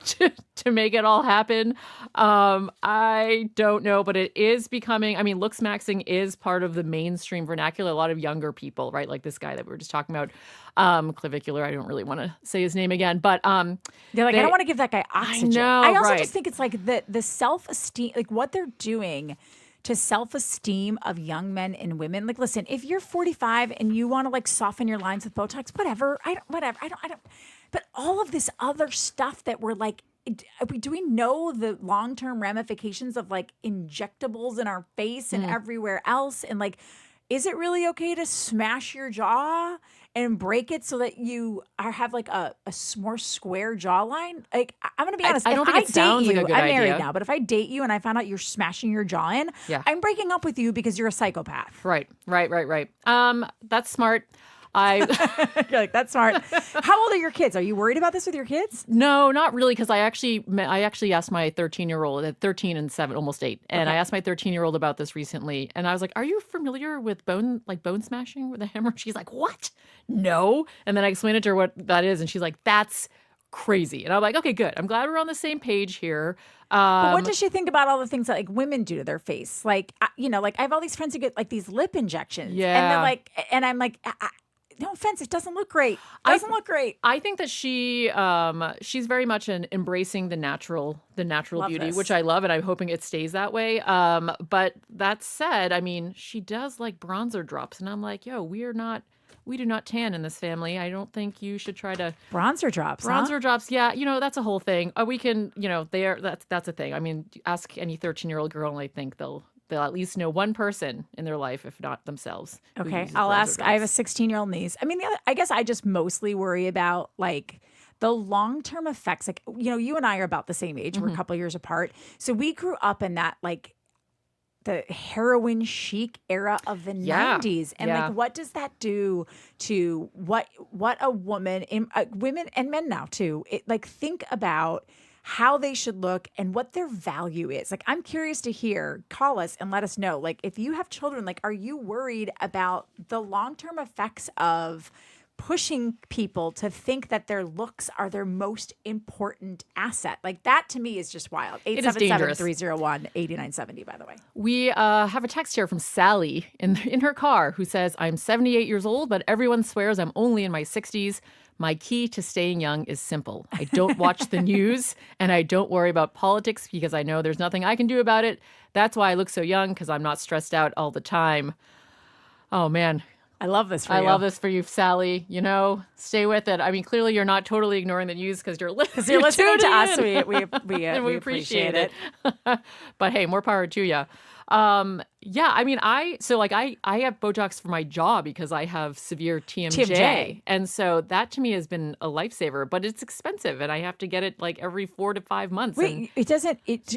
to make it all happen. I don't know, but it is becoming, I mean, looks maxing is part of the mainstream vernacular. A lot of younger people, right? Like this guy that we were just talking about, clavicular. I don't really want to say his name again, but they're like, I don't want to give that guy oxygen. know, I also right. just think it's like the self-esteem, like what they're doing to self-esteem of young men and women. Like, listen, if you're 45 and you want to like soften your lines with Botox, whatever. I don't. But all of this other stuff that we're like, do we know the long-term ramifications of like injectables in our face and everywhere else? And like, is it really okay to smash your jaw and break it so that you have like a more square jawline? Like, I'm going to be honest. I don't think it sounds like a good I'm idea. married now, but if I date you and I found out you're smashing your jaw in, I'm breaking up with you because you're a psychopath. Right. That's smart. You're like, that's smart. How old are your kids? Are you worried about this with your kids? No, not really, because I actually asked my 13-year-old at 13 and 7, almost 8, and I asked my 13-year-old about this recently, and I was like, "Are you familiar with bone smashing with a hammer?" She's like, "What? No." And then I explained it to her what that is, and she's like, "That's crazy." And I'm like, "Okay, good. I'm glad we're on the same page here." But what does she think about all the things that like women do to their face? Like, like I have all these friends who get like these lip injections, and they're like, and I'm like. No offense, it doesn't look great. I think that she's very much embracing the natural beauty, which I love, and I'm hoping it stays that way. But that said, I mean, she does like bronzer drops, and I'm like, yo, we do not tan in this family. I don't think you should try to bronzer drops. Drops, yeah, that's a whole thing. We can, that's a thing. I mean, ask any 13-year-old girl, and I think they'll at least know one person in their life, if not themselves. Okay, I'll ask. I have a 16-year-old niece. I mean, I guess I just mostly worry about like the long-term effects. Like, you and I are about the same age. We're a couple years apart. So we grew up in that like the heroin chic era of the 90s. And like, what does that do to what a woman, women and men now too, think about how they should look and what their value is. Like, I'm curious to hear, call us and let us know, like, if you have children, like, are you worried about the long-term effects of pushing people to think that their looks are their most important asset? Like, that to me is just wild. 877-301-8970, by the way. We have a text here from Sally in her car who says, "I'm 78 years old, but everyone swears I'm only in my 60s. My key to staying young is simple. I don't watch the news and I don't worry about politics because I know there's nothing I can do about it. That's why I look so young, because I'm not stressed out all the time." Oh, man. I love this for you. I love this for you, Sally. Stay with it. I mean, clearly you're not totally ignoring the news because you're listening to us. We appreciate it. But hey, more power to you. Yeah, I mean, I have Botox for my jaw because I have severe TMJ. And so that to me has been a lifesaver, but it's expensive and I have to get it like every 4 to 5 months. Wait,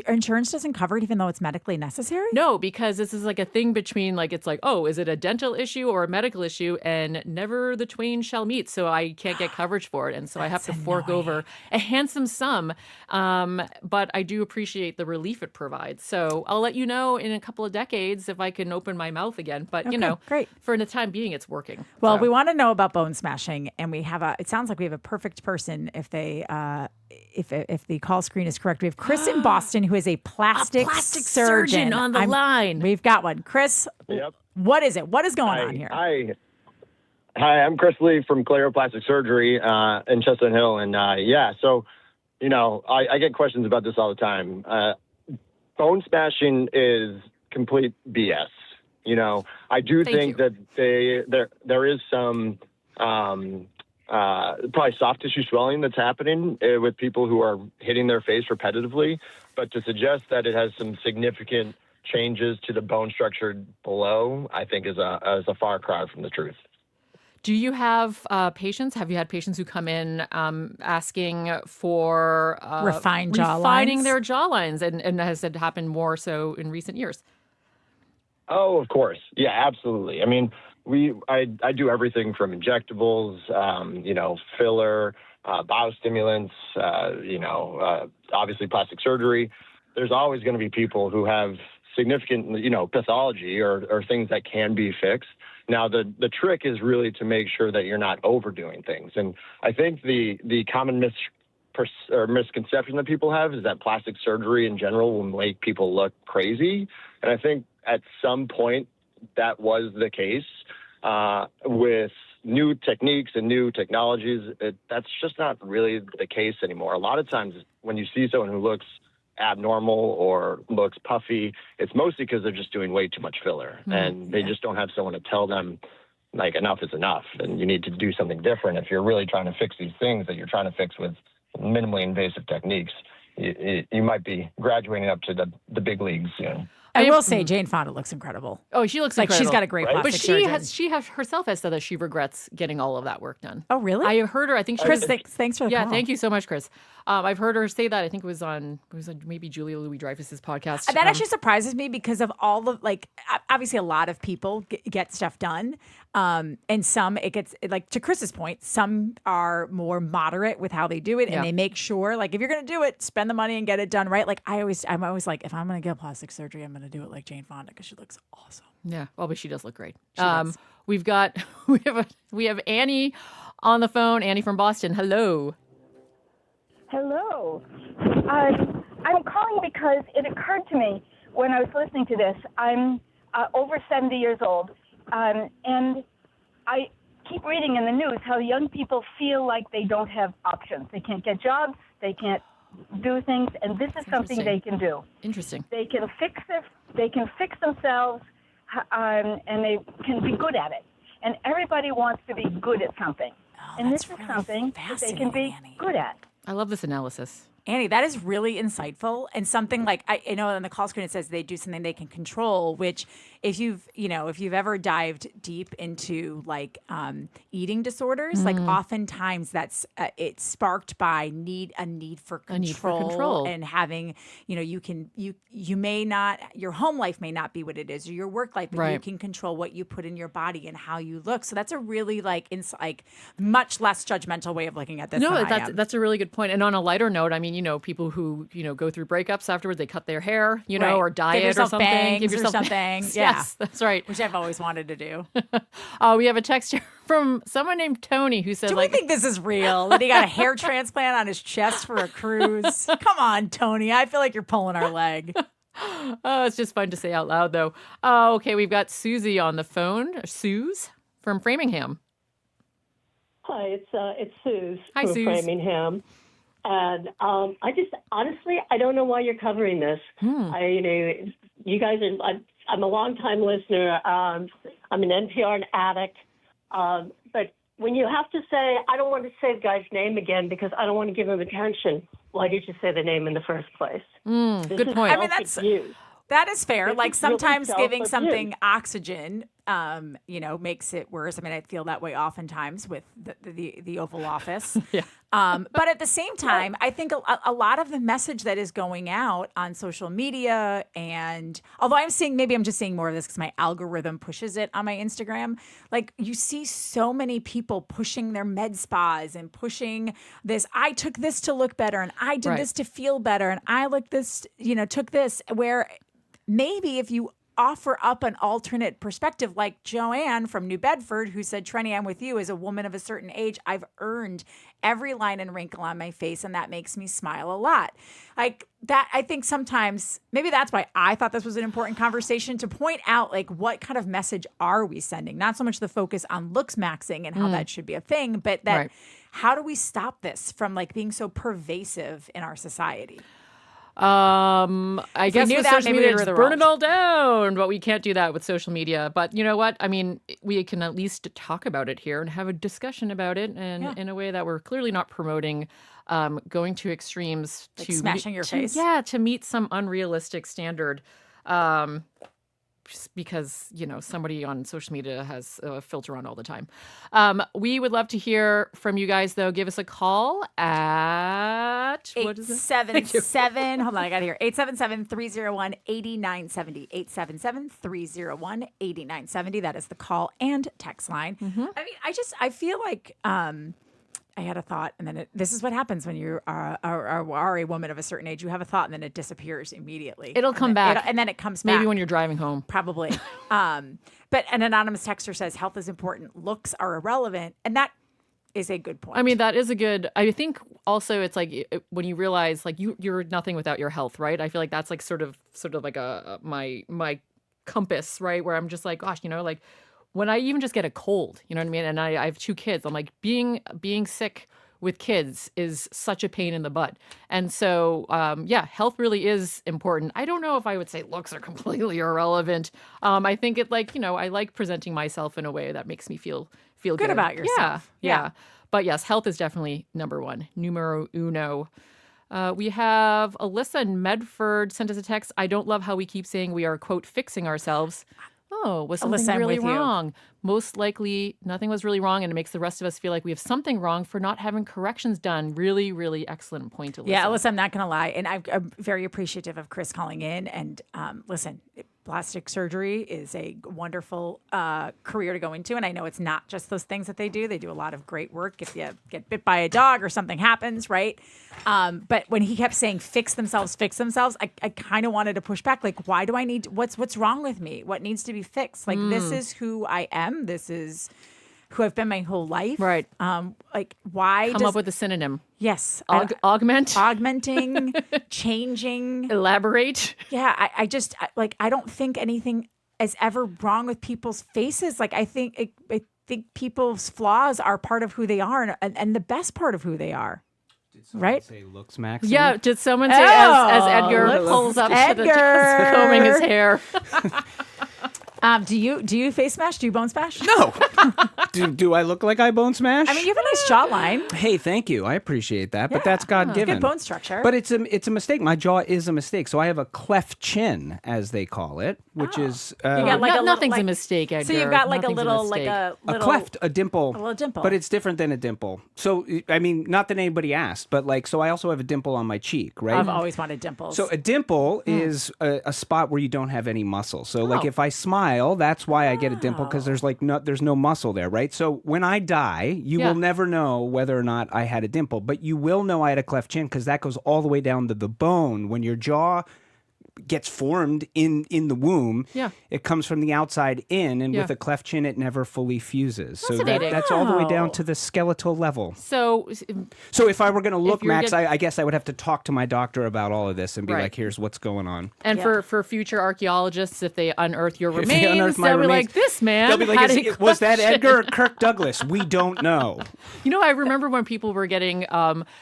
insurance doesn't cover it even though it's medically necessary? No, because this is like a thing between like, it's like, oh, is it a dental issue or a medical issue? And never the twain shall meet. So I can't get coverage for it. And so I have to fork over a handsome sum. But I do appreciate the relief it provides. So I'll let you know in a couple of decades if I can open my mouth again. But, great. For the time being, it's working. Well, we want to know about bone smashing, and it sounds like we have a perfect person if they, if the call screen is correct. We have Chris in Boston, who is a plastic surgeon on the line. We've got one. Chris, Yep. What is it? What is going on here? Hi, I'm Chris Lee from Claro Plastic Surgery in Chestnut Hill. And so, I get questions about this all the time. Bone smashing is complete BS. I do think that there is some probably soft tissue swelling that's happening with people who are hitting their face repetitively, but to suggest that it has some significant changes to the bone structure below, I think is a far cry from the truth. Do you have patients? Have you had patients who come in asking for refining their jawlines? And has it happened more so in recent years? Oh, of course. Yeah, absolutely. I mean, I do everything from injectables, filler, biostimulants, obviously plastic surgery. There's always going to be people who have significant, pathology or things that can be fixed. Now, the trick is really to make sure that you're not overdoing things. And I think the common or misconception that people have is that plastic surgery in general will make people look crazy. And I think at some point that was the case with new techniques and new technologies. That's just not really the case anymore. A lot of times when you see someone who looks abnormal or looks puffy, it's mostly because they're just doing way too much filler and they just don't have someone to tell them, like, enough is enough and you need to do something different. If you're really trying to fix these things that you're trying to fix with minimally invasive techniques, you might be graduating up to the big leagues soon. I will say Jane Fonda looks incredible. Oh, she looks like incredible. she's got a great plastic surgeon. But she herself has said that she regrets getting all of that work done. Oh, really? I heard her. I think she Chris, thanks for the call. Yeah, thank you so much, Chris. I've heard her say that. I think it was on maybe Julia Louis-Dreyfus's podcast. That actually surprises me because of all the, like, obviously a lot of people get stuff done. And some, it gets, like, to Chris's point, some are more moderate with how they do it and they make sure, like, if you're going to do it, spend the money and get it done right. Like, I'm always like, if I'm going to get plastic surgery, I'm going to do it like Jane Fonda because she looks awesome. Yeah, well, but she does look great. She does. We have Annie on the phone. Annie from Boston. Hello. Hello. I'm calling because it occurred to me when I was listening to this. I'm over 70 years old, and I keep reading in the news how young people feel like they don't have options. They can't get jobs. They can't do things, and this is something they can do. Interesting. They can fix themselves, and they can be good at it. And everybody wants to be good at something. And this is something that they can be good at. I love this analysis. Annie, that is really insightful and something like, I know on the call screen it says they do something they can control, which if you've ever dived deep into like eating disorders, like oftentimes that's it's sparked by a need for control and having, you may not, your home life may not be what it is or your work life, but you can control what you put in your body and how you look. So that's a really like much less judgmental way of looking at this. No, that's a really good point. And on a lighter note, I mean, people who, go through breakups afterwards, they cut their hair, or diet or something. Give yourself something. Yeah. Yes, that's right. Which I've always wanted to do. We have a text here from someone named Tony who said, do we think this is real? That he got a hair transplant on his chest for a cruise? Come on, Tony. I feel like you're pulling our leg. Oh, it's just fun to say out loud, though. Oh, okay. We've got Susie on the phone. Suze from Framingham. Hi, it's Suze from Framingham. And I just, honestly, I don't know why you're covering this. You guys are, I'm a long-time listener. I'm an NPR addict. But when you have to say, I don't want to say the guy's name again because I don't want to give him attention, why did you say the name in the first place? Good point. I mean, that is fair. This like is sometimes really giving something self-abuse. oxygen, makes it worse. I mean, I feel that way oftentimes with the Oval Office. But at the same time, I think a lot of the message that is going out on social media, and although maybe I'm just seeing more of this because my algorithm pushes it on my Instagram, like you see so many people pushing their med spas and pushing this, I took this to look better and I did this to feel better and I looked this, took this, where maybe if you offer up an alternate perspective like Joanne from New Bedford, who said, Trenny, I'm with you. As a woman of a certain age, I've earned every line and wrinkle on my face, and that makes me smile a lot. Like that, I think sometimes, maybe that's why I thought this was an important conversation to point out, like, what kind of message are we sending? Not so much the focus on looks maxing and how that should be a thing, but that how do we stop this from like being so pervasive in our society? I guess with social media, just burn it all down, but we can't do that with social media. But you know what? I mean, we can at least talk about it here and have a discussion about it, and in a way that we're clearly not promoting going to extremes, like to smashing your face. Yeah, to meet some unrealistic standard. Just because, somebody on social media has a filter on all the time. We would love to hear from you guys, though. Give us a call at... 877... Hold on, I got it here. 877-301-8970. 877-301-8970. That is the call and text line. I mean, I feel like... I had a thought, and then this is what happens when you are a woman of a certain age. You have a thought, and then it disappears immediately. It'll come back. And then it comes back. Maybe when you're driving home. Probably. But an anonymous texter says, health is important. Looks are irrelevant. And that is a good point. I mean, that is a good. I think also it's like when you realize like you're nothing without your health, right? I feel like that's like sort of like my compass, right? Where I'm just like, gosh, like when I even just get a cold, you know what I mean? And I have 2 kids. I'm like being sick with kids is such a pain in the butt. And so, health really is important. I don't know if I would say looks are completely irrelevant. I think it I like presenting myself in a way that makes me feel good about yourself. Yeah. But yes, health is definitely number one, numero uno. We have Alyssa in Medford sent us a text. I don't love how we keep saying we are, quote, fixing ourselves. Oh, was something Alyssa, I'm really with you. wrong? Most likely nothing was really wrong, and it makes the rest of us feel like we have something wrong for not having corrections done. Really, really excellent point, Alyssa. Yeah, Alyssa, I'm not going to lie. And I'm very appreciative of Chris calling in. And listen, plastic surgery is a wonderful career to go into. And I know it's not just those things that they do. They do a lot of great work. If you get bit by a dog or something happens, right? But when he kept saying fix themselves, I kind of wanted to push back. Like, why do I need, what's wrong with me? What needs to be fixed? Like, this is who I am. This is who I've been my whole life. Right. Why Come up with a synonym. Yes. Augment. Augmenting, changing. Elaborate. Yeah. I don't think anything is ever wrong with people's faces. Like, I think people's flaws are part of who they are and the best part of who they are. Right? Say looks maxing? Yeah. Did someone say as Edgar pulls up to the desk, combing his hair? Do you face smash? Do you bone smash? No. Do I look like I bone smash? I mean, you have a nice jawline. Hey, thank you. I appreciate that, but that's God given. Good bone structure. But it's a mistake. My jaw is a mistake. So I have a cleft chin, as they call it, which is you got nothing's a mistake, Edgar. So you've got like Nothing's a cleft, a dimple. A little dimple. But it's different than a dimple. So I mean, not that anybody asked, but so I also have a dimple on my cheek, right? I've always wanted dimples. So a dimple is a spot where you don't have any muscle. So if I smile, that's why I get a dimple, because there's no muscle there, right? So when I die, you will never know whether or not I had a dimple, but you will know I had a cleft chin because that goes all the way down to the bone. When your jaw gets formed in the womb, it comes from the outside in, and with a cleft chin, it never fully fuses. So that's all the way down to the skeletal level. So if I were going to look, Max, I guess I would have to talk to my doctor about all of this and be like, here's what's going on. And for future archaeologists, if they unearth your If remains, they unearth my they'll be remains, like, this man they'll be like, had a was that cleft Edgar or chin." Kirk Douglas? We don't know. I remember when people were getting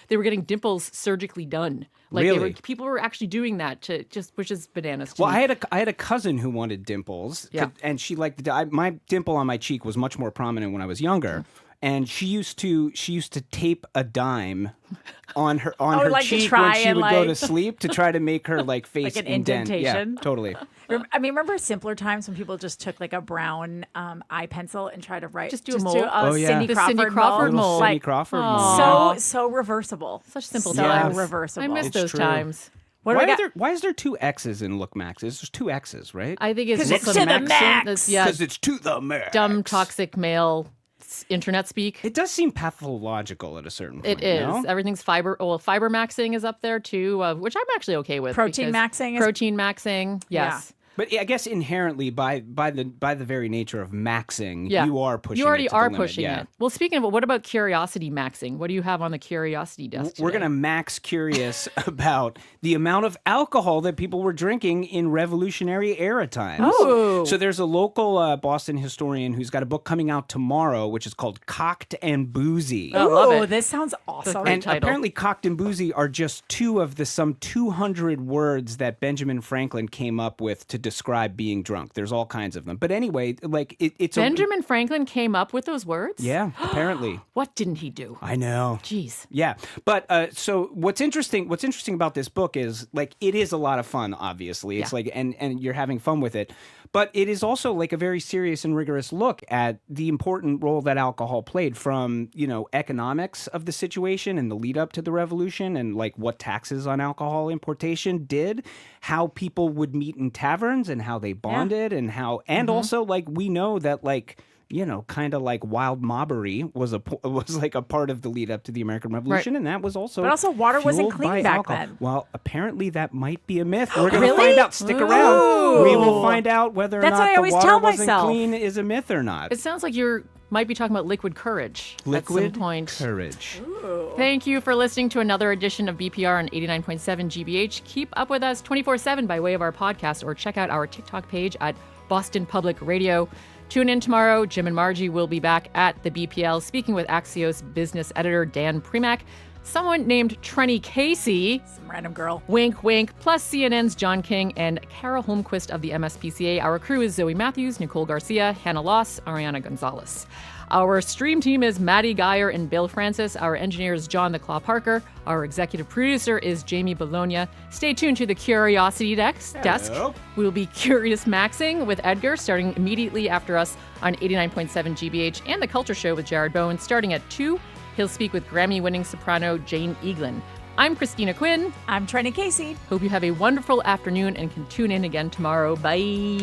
dimples surgically done. Like Really? people were actually doing that which is bananas to Well, me. I had a cousin who wanted dimples, and she liked my dimple on my cheek was much more prominent when I was younger, and she used to tape a dime on her cheek when she would go to sleep to try to make her face like an indent. indentation. Yeah, totally. I mean, remember simpler times when people just took like a brown eye pencil and tried to write, Just do a mold. Cindy The Crawford Cindy Crawford mold. Cindy Crawford mold. So reversible. Such simple so times. reversible. I miss It's those true. times. Why is there 2 X's in Look Max? There's 2 X's, right? I think it's 'Cause just it's a to the max. Because it's to the max. Dumb, toxic male internet speak. It does seem pathological at a certain point. It is. No? Everything's fiber. Well, fiber maxing is up there too, which I'm actually okay with. Protein because maxing is- Protein maxing. Yes. But I guess inherently, by the very nature of maxing, Yeah. you are pushing. You already it to are the limit. pushing Yeah. it. Well, speaking of it, what about curiosity maxing? What do you have on the curiosity desk We're today? going to max curious about the amount of alcohol that people were drinking in Revolutionary era times. Oh. So there's a local Boston historian who's got a book coming out tomorrow, which is called Cocked and Boozy. I love it. This sounds awesome. And title. apparently Cocked and Boozy are just 2 of the some 200 words that Benjamin Franklin came up with to describe being drunk. There's all kinds of them. But anyway, it's Benjamin Franklin came up with those words? Yeah, apparently. What didn't he do? I know. Jeez. Yeah. But so what's interesting about this book is it is a lot of fun, obviously. It's and you're having fun with it. But it is also a very serious and rigorous look at the important role that alcohol played from, economics of the situation and the lead up to the revolution and what taxes on alcohol importation did, how people would meet in taverns and how they bonded and how, and also we know that kind of like wild mobbery was like a part of the lead up to the American Revolution, and that was also. But also, water wasn't fueled by clean back alcohol. then. Well, apparently that might be a myth. We're going to Really? find out. Stick around. We will find out whether or That's what I not always the water tell wasn't myself. clean is a myth or not. It sounds like you might be talking about liquid courage Liquid at some point. courage. Thank you for listening to another edition of BPR on 89.7 GBH. Keep up with us 24/7 by way of our podcast, or check out our TikTok page at Boston Public Radio. Tune in tomorrow. Jim and Margie will be back at the BPL speaking with Axios business editor Dan Primack, someone named Trenny Casey. Some random girl. Wink, wink. Plus CNN's John King and Kara Holmquist of the MSPCA. Our crew is Zoe Matthews, Nicole Garcia, Hannah Loss, Ariana Gonzalez. Our stream team is Maddie Geyer and Bill Francis. Our engineer is John the Claw Parker. Our executive producer is Jamie Bologna. Stay tuned to the Curiosity Desk. We'll be Curious Maxing with Edgar starting immediately after us on 89.7 GBH, and The Culture Show with Jared Bowen starting at 2. He'll speak with Grammy-winning soprano Jane Eaglin. I'm Christina Quinn. I'm Trenny Casey. Hope you have a wonderful afternoon and can tune in again tomorrow. Bye.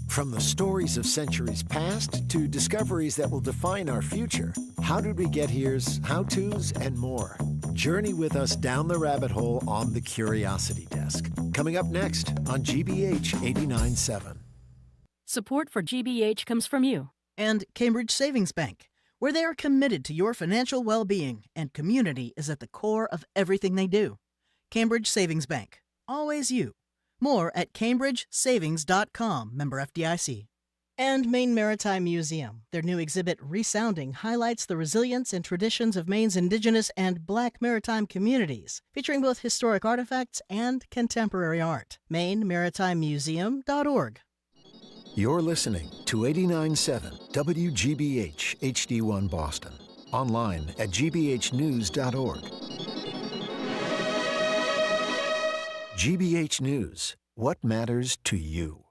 From the stories of centuries past to discoveries that will define our future, How Did We Get Here's, how-tos, and more. Journey with us down the rabbit hole on the Curiosity Desk. Coming up next on GBH 89.7. Support for GBH comes from you. And Cambridge Savings Bank, where they are committed to your financial well-being, and community is at the core of everything they do. Cambridge Savings Bank. Always you. More at cambridgesavings.com, member FDIC. And Maine Maritime Museum. Their new exhibit, Resounding, highlights the resilience and traditions of Maine's Indigenous and Black maritime communities, featuring both historic artifacts and contemporary art. MaineMaritimeMuseum.org. You're listening to 89.7 WGBH HD1 Boston. Online at gbhnews.org. GBH News. What matters to you?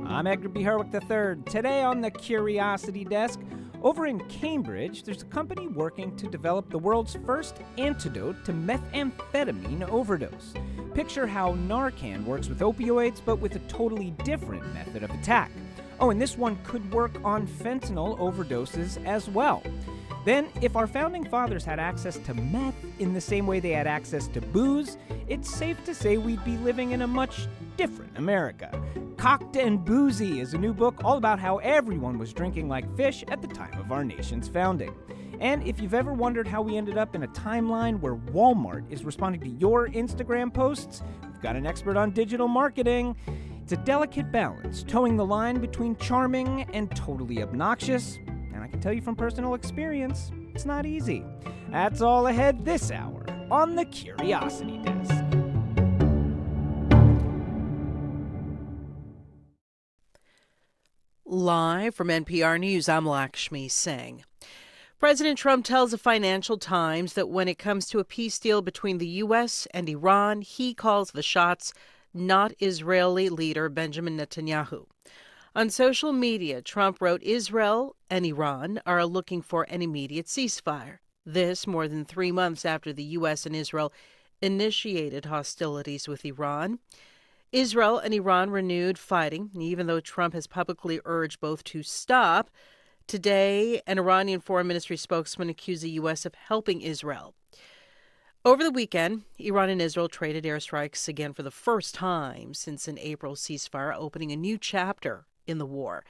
I'm Edgar B. Herwick III. Today on the Curiosity Desk, over in Cambridge, there's a company working to develop the world's first antidote to methamphetamine overdose. Picture how Narcan works with opioids, but with a totally different method of attack. Oh, and this one could work on fentanyl overdoses as well. Then, if our founding fathers had access to meth in the same way they had access to booze, it's safe to say we'd be living in a much different America. Cocked and Boozy is a new book all about how everyone was drinking like fish at the time of our nation's founding. And if you've ever wondered how we ended up in a timeline where Walmart is responding to your Instagram posts, we've got an expert on digital marketing. It's a delicate balance, towing the line between charming and totally obnoxious. And I can tell you from personal experience, it's not easy. That's all ahead this hour on the Curiosity Desk. Live from NPR News, I'm Lakshmi Singh. President Trump tells the Financial Times that when it comes to a peace deal between the U.S. and Iran, he calls the shots, not Israeli leader Benjamin Netanyahu. On social media, Trump wrote Israel and Iran are looking for an immediate ceasefire. This more than 3 months after the U.S. and Israel initiated hostilities with Iran. Israel and Iran renewed fighting, even though Trump has publicly urged both to stop. Today, an Iranian Foreign Ministry spokesman accused the U.S. of helping Israel. Over the weekend, Iran and Israel traded airstrikes again for the first time since an April ceasefire, opening a new chapter in the war.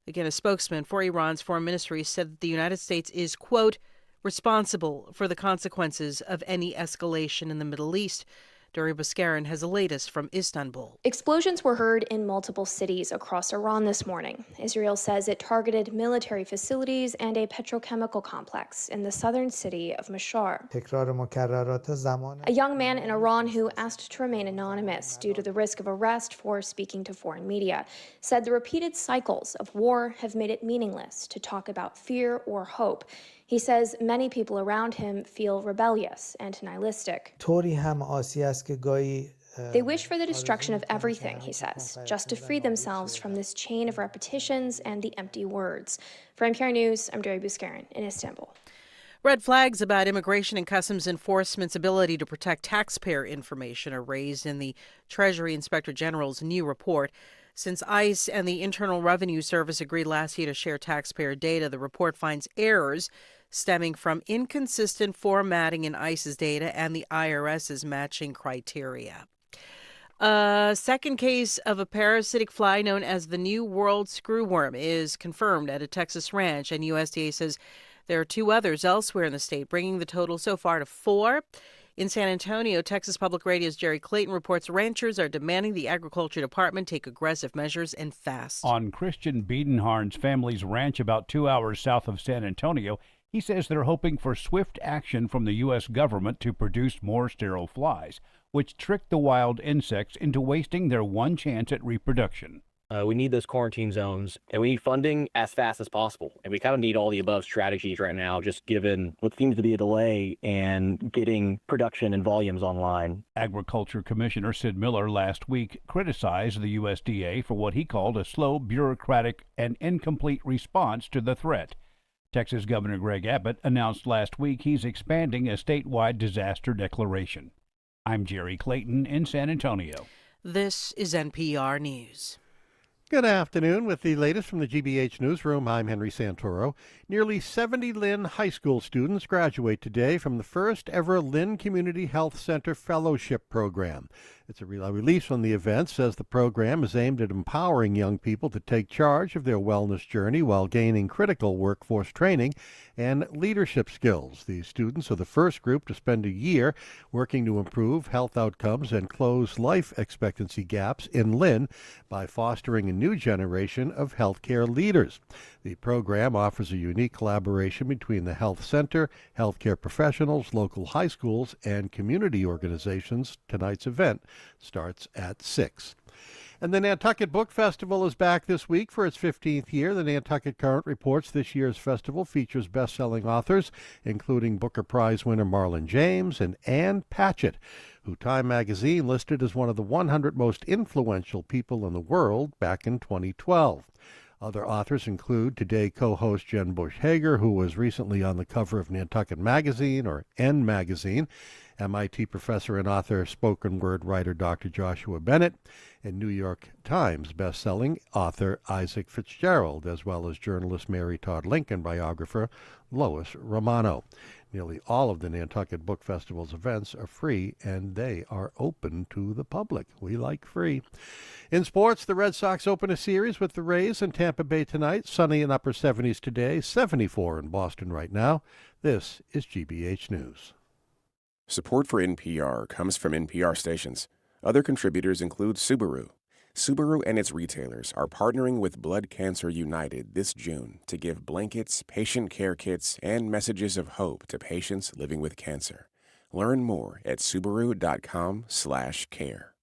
Again, a spokesman for Iran's foreign ministry said that the United States is, quote, responsible for the consequences of any escalation in the Middle East. Duri Buskarin has the latest from Istanbul. Explosions were heard in multiple cities across Iran this morning. Israel says it targeted military facilities and a petrochemical complex in the southern city of Mashhar. A young man in Iran who asked to remain anonymous due to the risk of arrest for speaking to foreign media said the repeated cycles of war have made it meaningless to talk about fear or hope. He says many people around him feel rebellious and nihilistic. They wish for the destruction of everything, he says, just to free themselves from this chain of repetitions and the empty words. For NPR News, I'm Duri Buskarin in Istanbul. Red flags about immigration and customs enforcement's ability to protect taxpayer information are raised in the Treasury Inspector General's new report. Since ICE and the Internal Revenue Service agreed last year to share taxpayer data, the report finds errors stemming from inconsistent formatting in ICE's data and the IRS's matching criteria. A second case of a parasitic fly known as the New World screwworm is confirmed at a Texas ranch, and USDA says there are 2 others elsewhere in the state, bringing the total so far to 4. In San Antonio, Texas Public Radio's Jerry Clayton reports ranchers are demanding the Agriculture Department take aggressive measures and fast. On Christian Biedenharn's family's ranch about 2 hours south of San Antonio, he says they're hoping for swift action from the U.S. government to produce more sterile flies, which trick the wild insects into wasting their one chance at reproduction. We need those quarantine zones, and we need funding as fast as possible. And we kind of need all the above strategies right now, just given what seems to be a delay in getting production and volumes online. Agriculture Commissioner Sid Miller last week criticized the USDA for what he called a slow, bureaucratic, and incomplete response to the threat. Texas Governor Greg Abbott announced last week he's expanding a statewide disaster declaration. I'm Jerry Clayton in San Antonio. This is NPR News. Good afternoon. With the latest from the GBH Newsroom, I'm Henry Santoro. Nearly 70 Lynn High School students graduate today from the first ever Lynn Community Health Center Fellowship Program. It's a release from the event says the program is aimed at empowering young people to take charge of their wellness journey while gaining critical workforce training and leadership skills. The students are the first group to spend a year working to improve health outcomes and close life expectancy gaps in Lynn by fostering a new generation of healthcare leaders. The program offers a unique collaboration between the health center, healthcare professionals, local high schools, and community organizations. Tonight's event starts at 6. And the Nantucket Book Festival is back this week for its 15th year. The Nantucket Current reports this year's festival features best-selling authors, including Booker Prize winner Marlon James and Ann Patchett, who Time magazine listed as one of the 100 most influential people in the world back in 2012. Other authors include Today co-host Jen Bush Hager, who was recently on the cover of Nantucket Magazine, or N Magazine, MIT professor and author, spoken word writer Dr. Joshua Bennett, and New York Times best-selling author Isaac Fitzgerald, as well as journalist Mary Todd Lincoln biographer Lois Romano. Nearly all of the Nantucket Book Festival's events are free, and they are open to the public. We like free. In sports, the Red Sox open a series with the Rays in Tampa Bay tonight. Sunny and upper 70s today, 74 in Boston right now. This is GBH News. Support for NPR comes from NPR stations. Other contributors include Subaru. Subaru and its retailers are partnering with Blood Cancer United this June to give blankets, patient care kits, and messages of hope to patients living with cancer. Learn more at Subaru.com/care.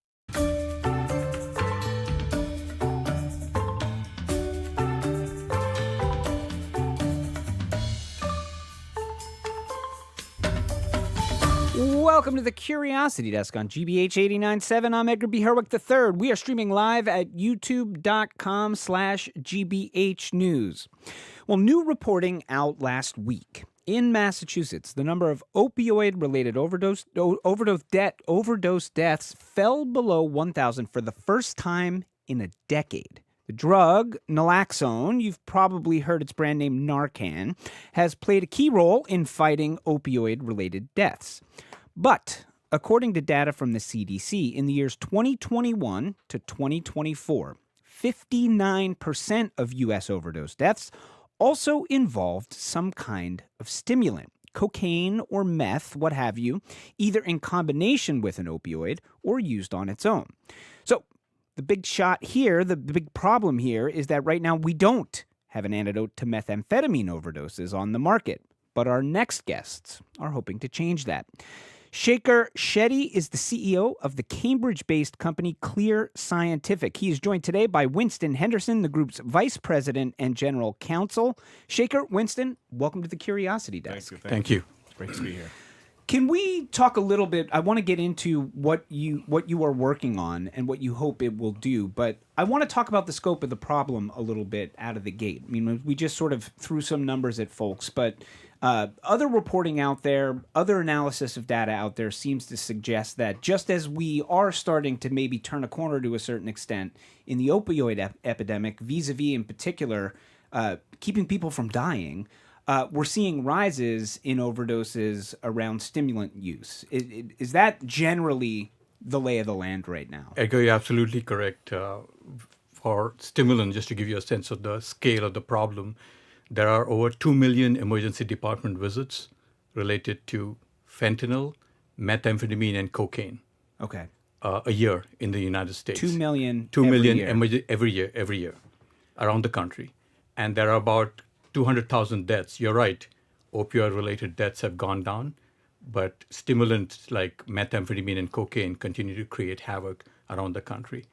Welcome to the Curiosity Desk on GBH 89.7. I'm Edgar B. Herwick III. We are streaming live at youtube.com/GBH News. Well, new reporting out last week. In Massachusetts, the number of opioid-related overdose deaths fell below 1,000 for the first time in a decade. The drug, naloxone, you've probably heard its brand name Narcan, has played a key role in fighting opioid-related deaths. But according to data from the CDC, in the years 2021 to 2024, 59% of U.S. overdose deaths also involved some kind of stimulant. cocaine or meth, what have you, either in combination with an opioid or used on its own. So the big shot here, the big problem here is that right now we don't have an antidote to methamphetamine overdoses on the market. But our next guests are hoping to change that. Shekhar Shetty is the CEO of the Cambridge-based company Clear Scientific. He is joined today by Winston Henderson, the group's vice president and general counsel. Shekhar, Winston, welcome to the Curiosity Desk. Thank you. It's great to be here. Can we talk a little bit? I want to get into what you are working on and what you hope it will do, but I want to talk about the scope of the problem a little bit out of the gate. I mean, we just sort of threw some numbers at folks, but other reporting out there, other analysis of data out there seems to suggest that just as we are starting to maybe turn a corner to a certain extent in the opioid epidemic, vis-a-vis in particular, keeping people from dying, we're seeing rises in overdoses around stimulant use. Is that generally the lay of the land right now? Edgar, you're absolutely correct. For stimulant, just to give you a sense of the scale of the problem, there are over 2 million emergency department visits related to fentanyl, methamphetamine, and cocaine. Okay. A year in the United States. 2 million. 2 million every year around the country. And there are about 200,000 deaths. You're right, opioid-related deaths have gone down, but stimulants like methamphetamine and cocaine continue to create havoc around the country.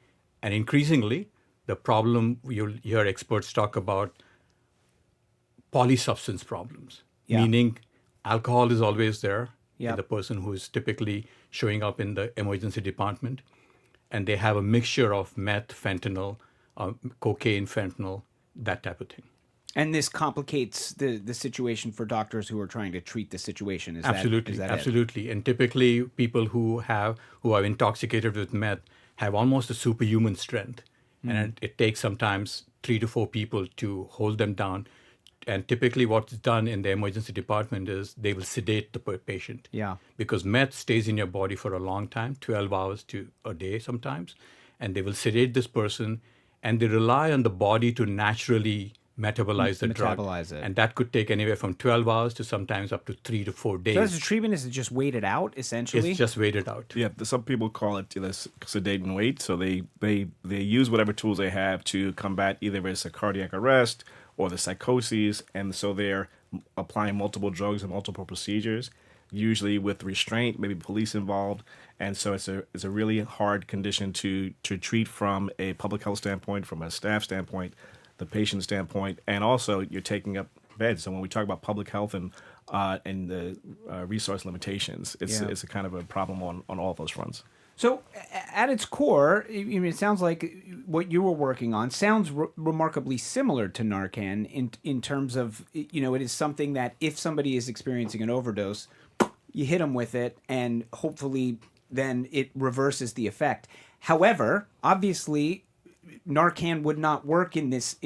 And increasingly, the problem, you'll hear experts talk about polysubstance problems, meaning alcohol is always there in the person who is typically showing up in the emergency department, and they have a mixture of meth, fentanyl, cocaine, fentanyl, that type of thing. And this complicates the situation for doctors who are trying to treat the situation. Absolutely. It? And typically, people who are intoxicated with meth have almost a superhuman strength, and it takes sometimes 3 to 4 people to hold them down. And typically, what's done in the emergency department is they will sedate the patient. Yeah. Because meth stays in your body for a long time, 12 hours to a day sometimes, and they will sedate this person, and they rely on the body to naturally metabolize the drug. And that could take anywhere from 12 hours to sometimes up to 3 to 4 days. So as a treatment, is it just waited out, essentially? It's just waited out. Yeah, some people call it sedate and wait. So they use whatever tools they have to combat either it's a cardiac arrest or the psychoses, and so they're applying multiple drugs and multiple procedures, usually with restraint, maybe police involved. And so it's a really hard condition to treat from a public health standpoint, from a staff standpoint, the patient standpoint, and also you're taking up beds. So when we talk about public health and the resource limitations, it's a kind of a problem on all those fronts. So at its core, it sounds like what you were working on sounds remarkably similar to Narcan in terms of, it is something that if somebody is experiencing an overdose, you hit them with it and hopefully then it reverses the effect. However, obviously, Narcan would not work in this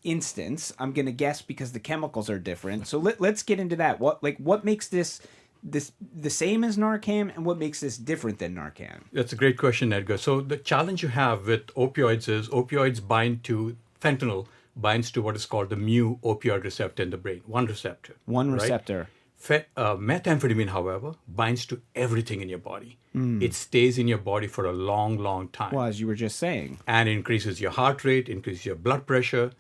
instance. I'm going to guess because the chemicals are different. So let's get into that. What makes this the same as Narcan, and what makes this different than Narcan? That's a great question, Edgar. So the challenge you have with opioids is opioids bind to fentanyl binds to what is called the mu opioid receptor in the brain. One receptor. One receptor. Methamphetamine, however, binds to everything in your body. It stays in your body for a long, long time. Well, as you were just saying. And increases your heart rate, increases your blood pressure,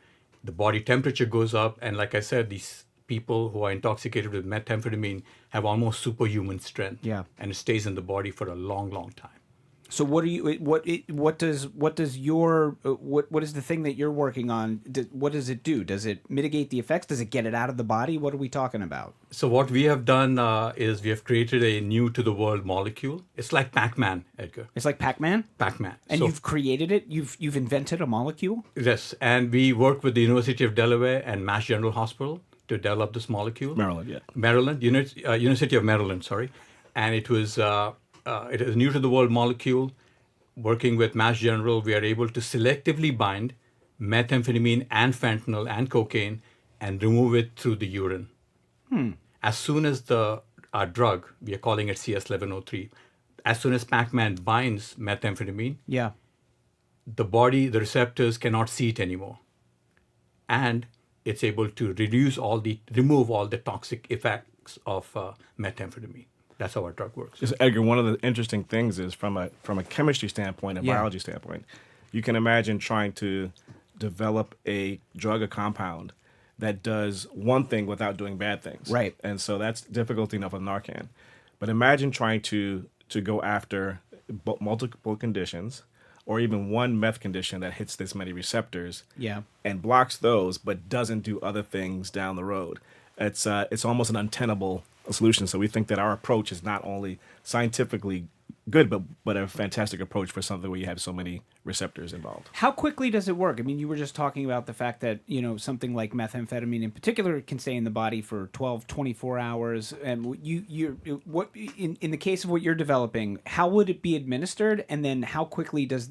the body temperature goes up. And like I said, these people who are intoxicated with methamphetamine have almost superhuman strength. Yeah. And it stays in the body for a long, long time. So what is the thing that you're working on? What does it do? Does it mitigate the effects? Does it get it out of the body? What are we talking about? So what we have done is we have created a new to the world molecule. It's like Pac-Man, Edgar. It's like Pac-Man? Pac-Man. And you've created it? You've invented a molecule? Yes, and we work with the University of Delaware and Mass General Hospital to develop this molecule. University of Maryland, sorry. And it was it is a new to the world molecule. Working with Mass General, we are able to selectively bind methamphetamine and fentanyl and cocaine and remove it through the urine. As soon as our drug, we are calling it CS1103, as soon as Pac-Man binds methamphetamine, the receptors cannot see it anymore. And it's able to remove all the toxic effects effects of methamphetamine. That's how our drug works. Just, Edgar, one of the interesting things is from a chemistry standpoint, a biology standpoint, you can imagine trying to develop a drug, a compound that does one thing without doing bad things. Right. And so that's difficult enough with Narcan. But imagine trying to go after multiple conditions or even one meth condition that hits this many receptors and blocks those but doesn't do other things down the road. It's almost an untenable solution. So we think that our approach is not only scientifically good, but a fantastic approach for something where you have so many receptors involved. How quickly does it work? I mean, you were just talking about the fact that, something like methamphetamine in particular can stay in the body for 12, 24 hours. And what in the case of what you're developing, how would it be administered? And then how quickly does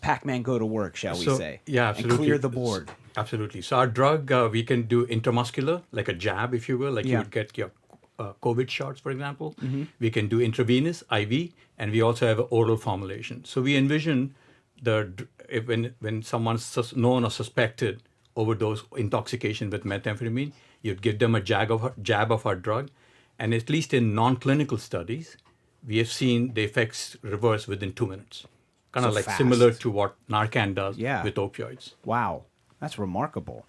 Pac-Man go to work, shall we say? Yeah, absolutely. And clear the board. Absolutely. So our drug, we can do intramuscular, like a jab, if you will, like you would get your COVID shots, for example. Mm-hmm. We can do intravenous, IV, and we also have an oral formulation. So we envision when someone's known or suspected overdose intoxication with methamphetamine, you'd give them a jab of our drug. And at least in non-clinical studies, we have seen the effects reverse within 2 minutes. Kind of like fast. similar to what Narcan does with opioids. Wow, that's remarkable.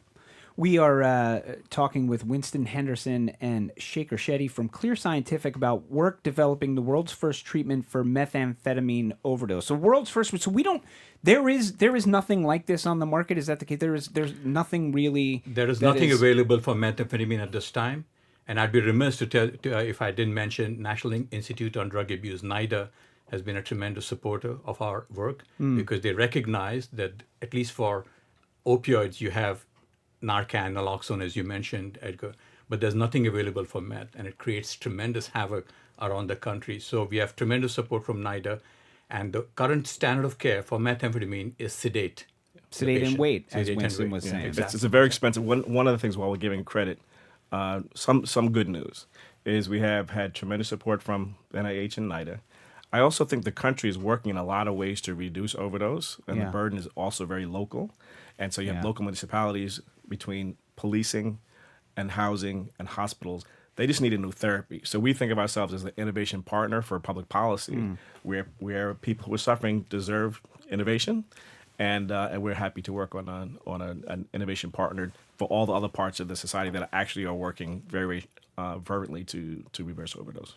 We are talking with Winston Henderson and Shaker Shetty from Clear Scientific about work developing the world's first treatment for methamphetamine overdose. So world's first. So there is nothing like this on the market. Is that the case? There's nothing really. There is nothing available for methamphetamine at this time. And I'd be remiss to tell if I didn't mention National Institute on Drug Abuse, NIDA, has been a tremendous supporter of our work because they recognize that at least for opioids, you have Narcan, naloxone, as you mentioned, Edgar, but there's nothing available for meth, and it creates tremendous havoc around the country. So we have tremendous support from NIDA, and the current standard of care for methamphetamine is sedate. Sedate and wait, as Winston was saying. Exactly. It's a very expensive. One of the things, while we're giving credit, some good news is we have had tremendous support from NIH and NIDA. I also think the country is working in a lot of ways to reduce overdose, and the burden is also very local. And so you have local municipalities between policing and housing and hospitals. They just need a new therapy. So we think of ourselves as the innovation partner for public policy, where people who are suffering deserve innovation, and we're happy to work on an innovation partner for all the other parts of the society that actually are working very fervently to reverse overdose.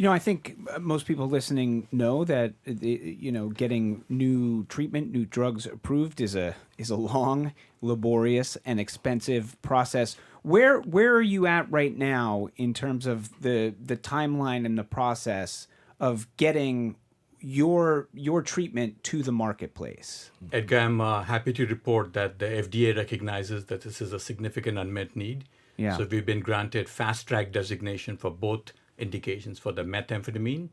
I think most people listening know that getting new treatment, new drugs approved is a long, laborious, and expensive process. Where are you at right now in terms of the timeline and the process of getting your treatment to the marketplace? Edgar, I'm happy to report that the FDA recognizes that this is a significant unmet need. Yeah. So we've been granted fast track designation for both indications, for the methamphetamine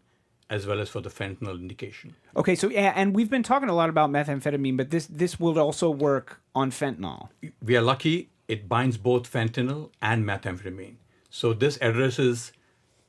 as well as for the fentanyl indication. Okay, so and we've been talking a lot about methamphetamine, but this will also work on fentanyl. We are lucky it binds both fentanyl and methamphetamine. So this addresses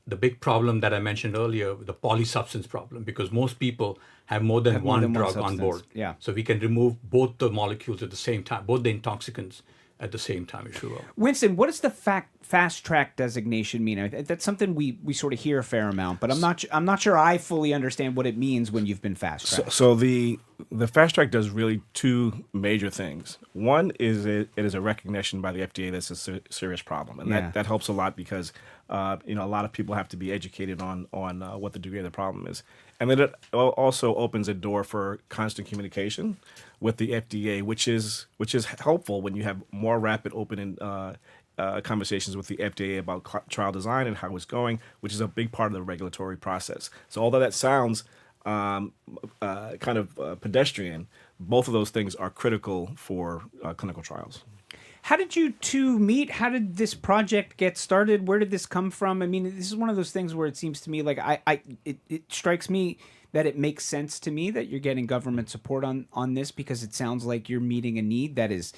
the big problem that I mentioned earlier, the polysubstance problem, because most people have more than one drug on board. Yeah. So we can remove both the molecules at the same time, both the intoxicants at the same time, if you will. Winston, what does the fast track designation mean? That's something we sort of hear a fair amount, but I'm not sure I fully understand what it means when you've been fast tracked. So the fast track does really two major things. One is it is a recognition by the FDA that's a serious problem, and that helps a lot because a lot of people have to be educated on what the degree of the problem is. And then it also opens a door for constant communication with the FDA, which is helpful when you have more rapid, open conversations with the FDA about trial design and how it's going, which is a big part of the regulatory process. So although that sounds kind of pedestrian, both of those things are critical for clinical trials. How did you two meet? How did this project get started? Where did this come from? I mean, this is one of those things where it seems to me like it strikes me that it makes sense to me that you're getting government support on this, because it sounds like you're meeting a need that is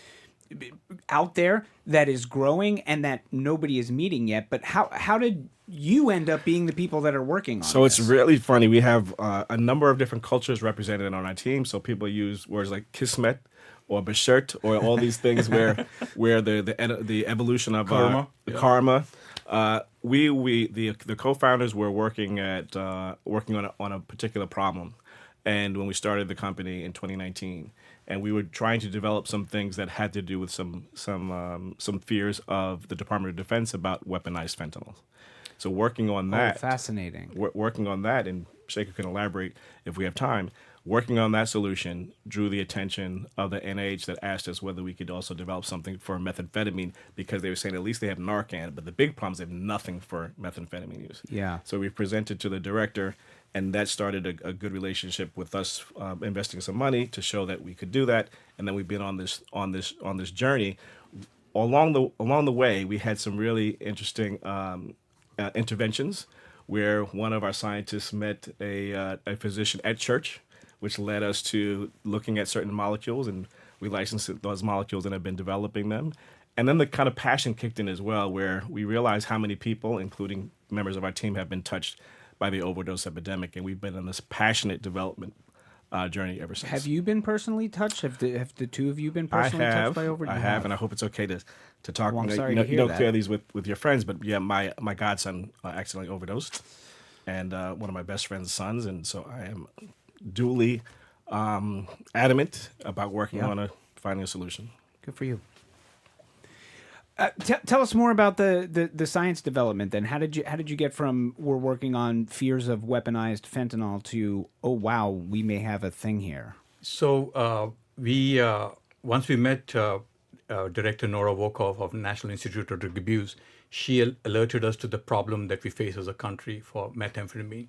out there, that is growing, and that nobody is meeting yet. But how did you end up being the people that are working on this? So it's really funny. We have a number of different cultures represented on our team. So people use words like kismet or beshert or all these things where the evolution of karma, The co-founders were working on a particular problem, and when we started the company in 2019, and we were trying to develop some things that had to do with some fears of the Department of Defense about weaponized fentanyl. So working on that, fascinating. Working on that, and Shaker can elaborate if we have time. Working on that solution drew the attention of the NIH that asked us whether we could also develop something for methamphetamine, because they were saying at least they have Narcan, but the big problem is they have nothing for methamphetamine use. Yeah. So we presented to the director, and that started a good relationship with us investing some money to show that we could do that. And then we've been on this journey. Along the way, we had some really interesting interventions where one of our scientists met a physician at church, which led us to looking at certain molecules, and we licensed those molecules and have been developing them. And then the kind of passion kicked in as well, where we realized how many people, including members of our team, have been touched by the overdose epidemic, and we've been on this passionate development journey ever since. Have you been personally touched? Have the two of you been personally touched by overdose? I have, and I hope it's okay to talk. Well, I'm sorry to hear you don't that. clear these with your friends, but yeah, my godson accidentally overdosed, and one of my best friend's sons, and so I am duly adamant about working on finding a solution. Good for you. Tell us more about the science development then. How did you get from we're working on fears of weaponized fentanyl to, oh wow, we may have a thing here? So we once we met Director Nora Volkov of National Institute of Drug Abuse, she alerted us to the problem that we face as a country for methamphetamine.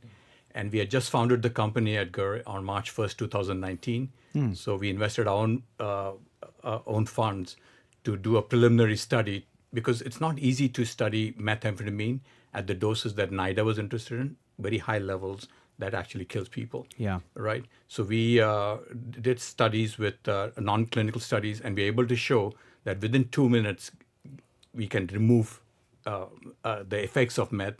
And we had just founded the company at GER on March 1st, 2019. So we invested our own funds to do a preliminary study, because it's not easy to study methamphetamine at the doses that NIDA was interested in, very high levels that actually kills people. Yeah. Right? So we did studies with non-clinical studies, and we're able to show that within 2 minutes, we can remove the effects of meth.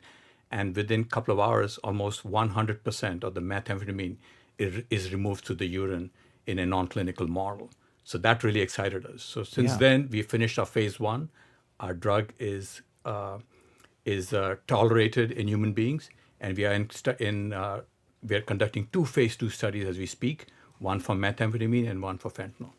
And within a couple of hours, almost 100% of the methamphetamine is removed through the urine in a non-clinical model. So that really excited us. So since then, we finished our phase 1. Our drug is tolerated in human beings, and we are we are conducting 2 phase 2 studies as we speak, one for methamphetamine and one for fentanyl.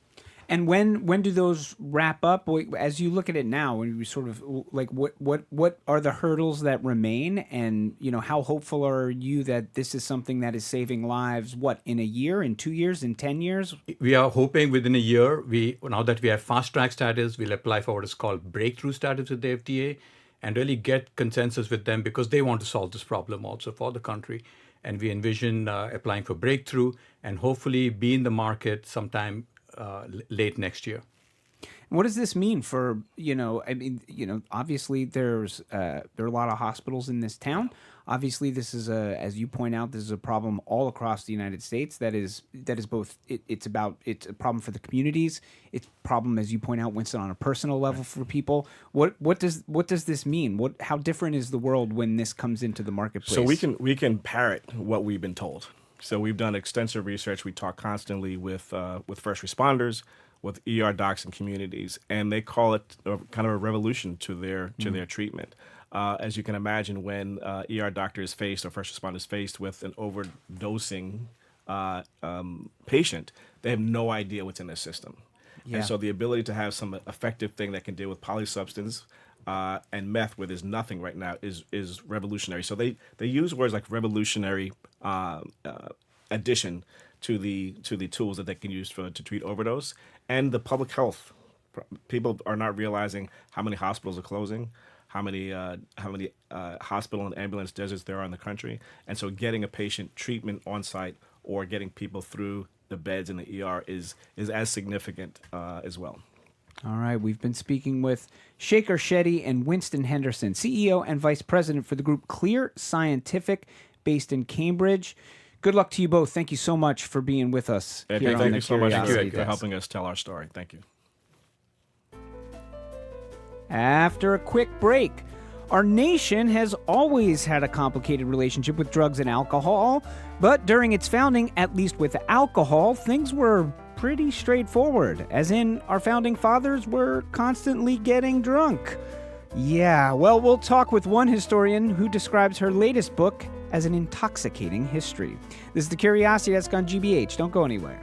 And when do those wrap up? As you look at it now, when you sort of like what are the hurdles that remain, and how hopeful are you that this is something that is saving lives? What, in a year, in 2 years, in 10 years? We are hoping within a year. Now that we have fast track status, we'll apply for what is called breakthrough status with the FDA, and really get consensus with them, because they want to solve this problem also for the country. And we envision applying for breakthrough and hopefully be in the market sometime late next year. What does this mean for, obviously there are a lot of hospitals in this town. Obviously, this is as you point out, this is a problem all across the United States. That is both. It's a problem for the communities. It's a problem, as you point out, Winston, on a personal level for people. What does this mean? How different is the world when this comes into the marketplace? So we can parrot what we've been told. So we've done extensive research. We talk constantly with first responders, with ER docs and communities, and they call it kind of a revolution to their treatment. As you can imagine, when ER doctors faced or first responders faced with an overdosing patient, they have no idea what's in their system. Yeah. And so the ability to have some effective thing that can deal with polysubstance and meth, where there's nothing right now, is revolutionary. So they use words like revolutionary addition to the tools that they can use to treat overdose. And the public health, people are not realizing how many hospitals are closing, how many hospital and ambulance deserts there are in the country. And so getting a patient treatment on site or getting people through the beds in the ER is as significant as well. All right, we've been speaking with Shaker Shetty and Winston Henderson, CEO and Vice President for the group Clear Scientific, based in Cambridge. Good luck to you both. Thank you so much for being with us. Thank you so much for helping us tell our story. Thank you. After a quick break, our nation has always had a complicated relationship with drugs and alcohol, but during its founding, at least with alcohol, things were pretty straightforward, as in our founding fathers were constantly getting drunk. Yeah, well, we'll talk with one historian who describes her latest book as an intoxicating history. This is The Curiosity Desk on GBH. Don't go anywhere.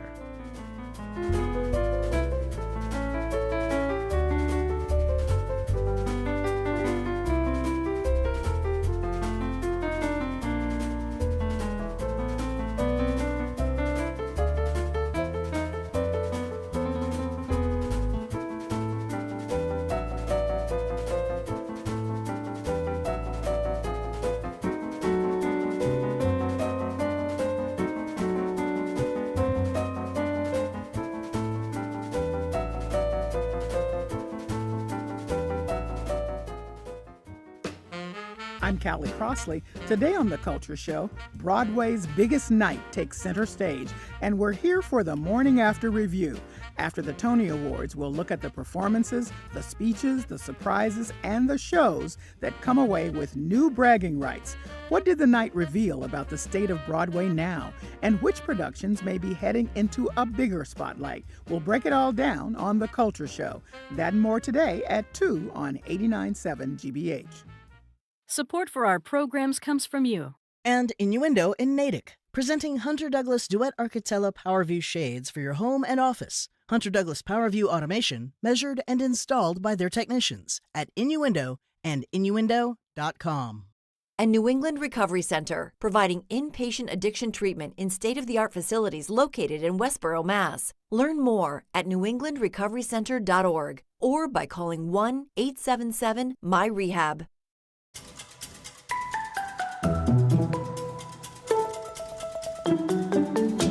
I'm Callie Crossley. Today on The Culture Show, Broadway's biggest night takes center stage, and we're here for the morning after review. After the Tony Awards, we'll look at the performances, the speeches, the surprises, and the shows that come away with new bragging rights. What did the night reveal about the state of Broadway now, and which productions may be heading into a bigger spotlight? We'll break it all down on The Culture Show. That and more today at 2 on 89.7 GBH. Support for our programs comes from you. And Innuendo in Natick, presenting Hunter Douglas Duet Architella PowerView shades for your home and office. Hunter Douglas PowerView automation, measured and installed by their technicians at Innuendo and innuendo.com. And New England Recovery Center, providing inpatient addiction treatment in state-of-the-art facilities located in Westboro, Mass. Learn more at newenglandrecoverycenter.org or by calling 1-877-MY-REHAB.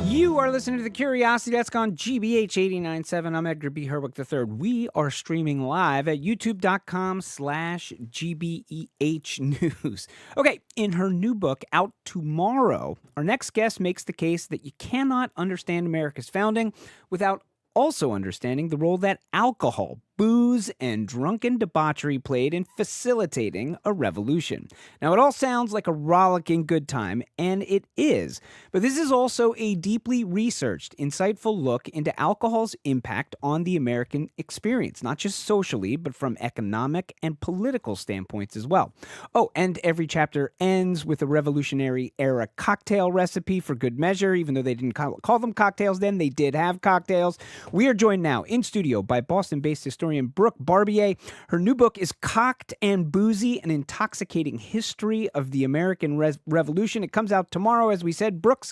You are listening to The Curiosity Desk on GBH 89.7. I'm Edgar B. Herwick III. We are streaming live at youtube.com/GBEH News. Okay, in her new book, out tomorrow, our next guest makes the case that you cannot understand America's founding without also understanding the role that alcohol, booze, and drunken debauchery played in facilitating a revolution. Now, it all sounds like a rollicking good time, and it is, but this is also a deeply researched, insightful look into alcohol's impact on the American experience, not just socially, but from economic and political standpoints as well. Oh, and every chapter ends with a revolutionary-era cocktail recipe for good measure. Even though they didn't call them cocktails then, they did have cocktails. We are joined now in studio by Boston-based historian Brooke Barbier. Her new book is Cocked and Boozy, An Intoxicating History of the American Revolution. It comes out tomorrow, as we said. Brooke,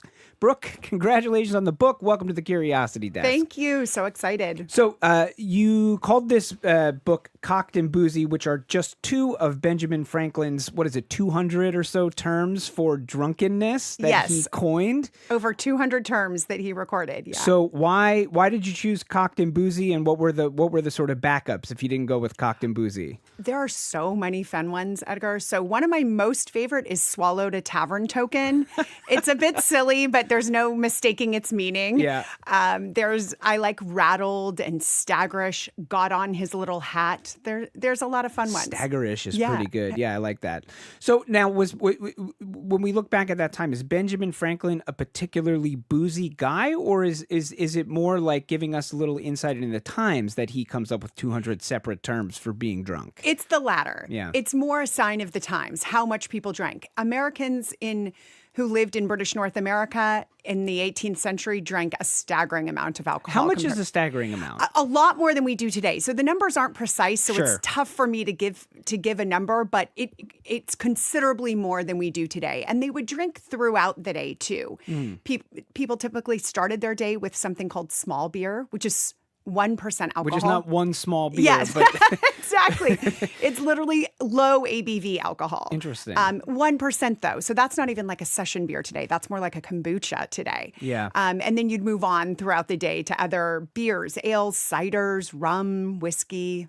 congratulations on the book. Welcome to The Curiosity Desk. Thank you. So excited. So you called this book Cocked and Boozy, which are just two of Benjamin Franklin's, 200 or so terms for drunkenness that he coined? Over 200 terms that he recorded, yeah. So why did you choose Cocked and Boozy, and what were the sort of backups if you didn't go with Cocked and Boozy? There are so many fun ones, Edgar. So one of my most favorite is Swallowed a Tavern Token. It's a bit silly, but there's no mistaking its meaning. Yeah. I like Rattled and Staggerish, Got on His Little Hat. There's a lot of fun ones. Staggerish is pretty good. Yeah, I like that. So now, when we look back at that time, is Benjamin Franklin a particularly boozy guy, or is it more like giving us a little insight into the times that he comes up with 200 separate terms for being drunk? It's the latter. Yeah. It's more a sign of the times, how much people drank. Americans who lived in British North America in the 18th century drank a staggering amount of alcohol. How much is a staggering amount? A lot more than we do today. So the numbers aren't precise, so it's tough for me to give a number, but it's considerably more than we do today. And they would drink throughout the day too. People typically started their day with something called small beer, which is 1% alcohol. Which is not one small beer. Yes, but exactly. It's literally low ABV alcohol. Interesting. 1% though. So that's not even like a session beer today. That's more like a kombucha today. Yeah. And then you'd move on throughout the day to other beers, ales, ciders, rum, whiskey.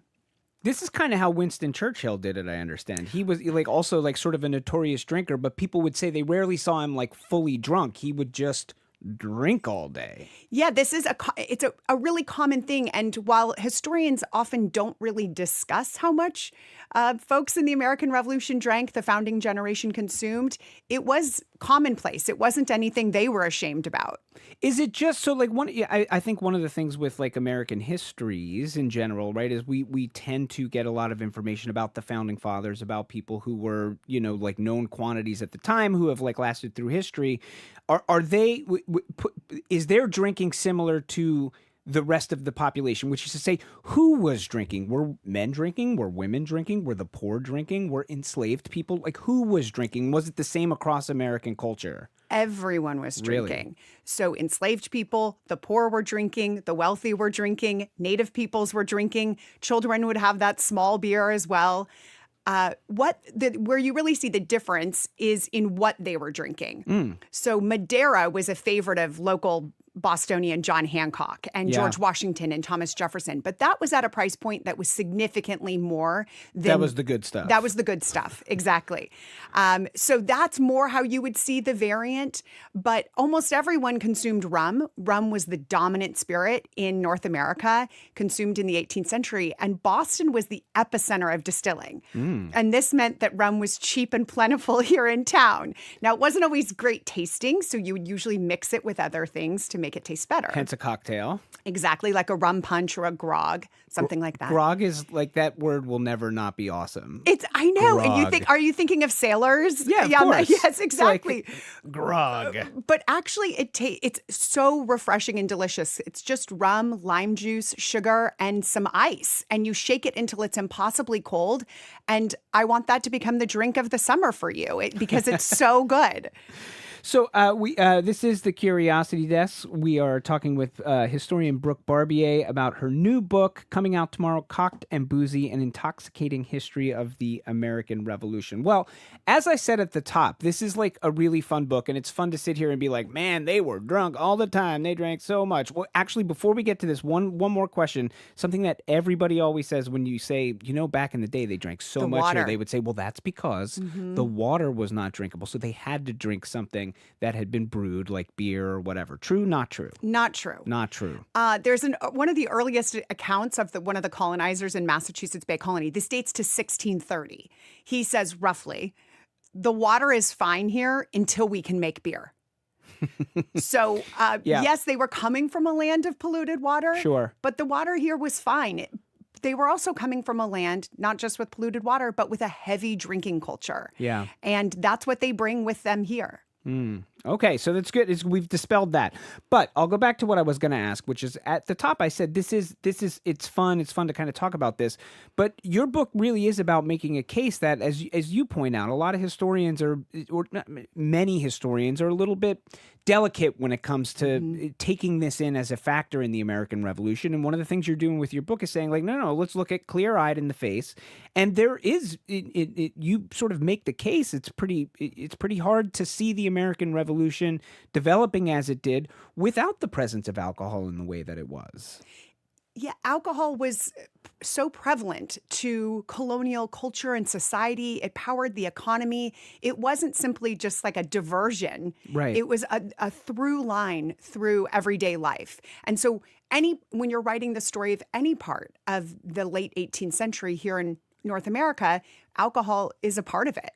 This is kind of how Winston Churchill did it, I understand. He was also sort of a notorious drinker, but people would say they rarely saw him fully drunk. He would just drink all day. Yeah, this is it's a really common thing. And while historians often don't really discuss how much folks in the American Revolution drank, the founding generation consumed, it was commonplace. It wasn't anything they were ashamed about. Is it just so like I think one of the things with like American histories in general, right, is we tend to get a lot of information about the founding fathers, about people who were, like known quantities at the time who have like lasted through history. Are they, is their drinking similar to the rest of the population, which is to say, who was drinking? Were men drinking? Were women drinking? Were the poor drinking? Were enslaved people? Like, who was drinking? Was it the same across American culture? Everyone was drinking. Really? So enslaved people, the poor were drinking, the wealthy were drinking, native peoples were drinking, children would have that small beer as well. Where you really see the difference is in what they were drinking. So Madeira was a favorite of local Bostonian John Hancock and George Washington and Thomas Jefferson. But that was at a price point that was significantly more than... That was the good stuff. That was the good stuff, exactly. So that's more how you would see the variant. But almost everyone consumed rum. Rum was the dominant spirit in North America, consumed in the 18th century. And Boston was the epicenter of distilling. And this meant that rum was cheap and plentiful here in town. Now, it wasn't always great tasting, so you would usually mix it with other things to make it taste better. Hence a cocktail. Exactly, like a rum punch or a grog, something like that. Grog is like, that word will never not be awesome. I know. Grog. And you think, are you thinking of sailors? Yeah, of course. Yes, exactly. Like, grog. But actually, it's so refreshing and delicious. It's just rum, lime juice, sugar, and some ice. And you shake it until it's impossibly cold. And I want that to become the drink of the summer for you because it's so good. So this is the Curiosity Desk. We are talking with historian Brooke Barbier about her new book coming out tomorrow, Cocked and Boozy, An Intoxicating History of the American Revolution. Well, as I said at the top, this is like a really fun book, and it's fun to sit here and be like, man, they were drunk all the time. They drank so much. Well, actually, before we get to this, one more question, something that everybody always says when you say, back in the day, they drank so much here. They would say, well, that's because the water was not drinkable, so they had to drink something that had been brewed, like beer or whatever. True, not true? Not true. Not true. There's one of the earliest accounts of one of the colonizers in Massachusetts Bay Colony. This dates to 1630. He says, roughly, the water is fine here until we can make beer. So, yes, they were coming from a land of polluted water. Sure. But the water here was fine. They were also coming from a land, not just with polluted water, but with a heavy drinking culture. Yeah. And that's what they bring with them here. Okay, so that's good. We've dispelled that. But I'll go back to what I was going to ask, which is at the top I said it's fun. It's fun to kind of talk about this. But your book really is about making a case that, as you point out, a lot of historians many historians are a little bit delicate when it comes to taking this in as a factor in the American Revolution. And one of the things you're doing with your book is saying, like, no, let's look at clear-eyed in the face. And there is, you sort of make the case. It's pretty hard to see the American Revolution developing as it did without the presence of alcohol in the way that it was. Yeah, alcohol was so prevalent to colonial culture and society. It powered the economy. It wasn't simply just like a diversion. Right. It was a through line through everyday life. And so when you're writing the story of any part of the late 18th century here in North America, alcohol is a part of it.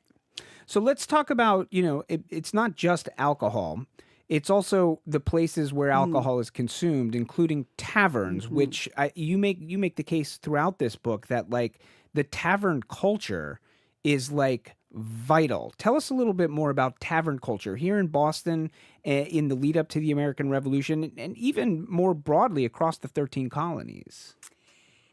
So let's talk about, it's not just alcohol. It's also the places where alcohol is consumed, including taverns, which you make the case throughout this book that like the tavern culture is like vital. Tell us a little bit more about tavern culture here in Boston in the lead up to the American Revolution and even more broadly across the 13 colonies.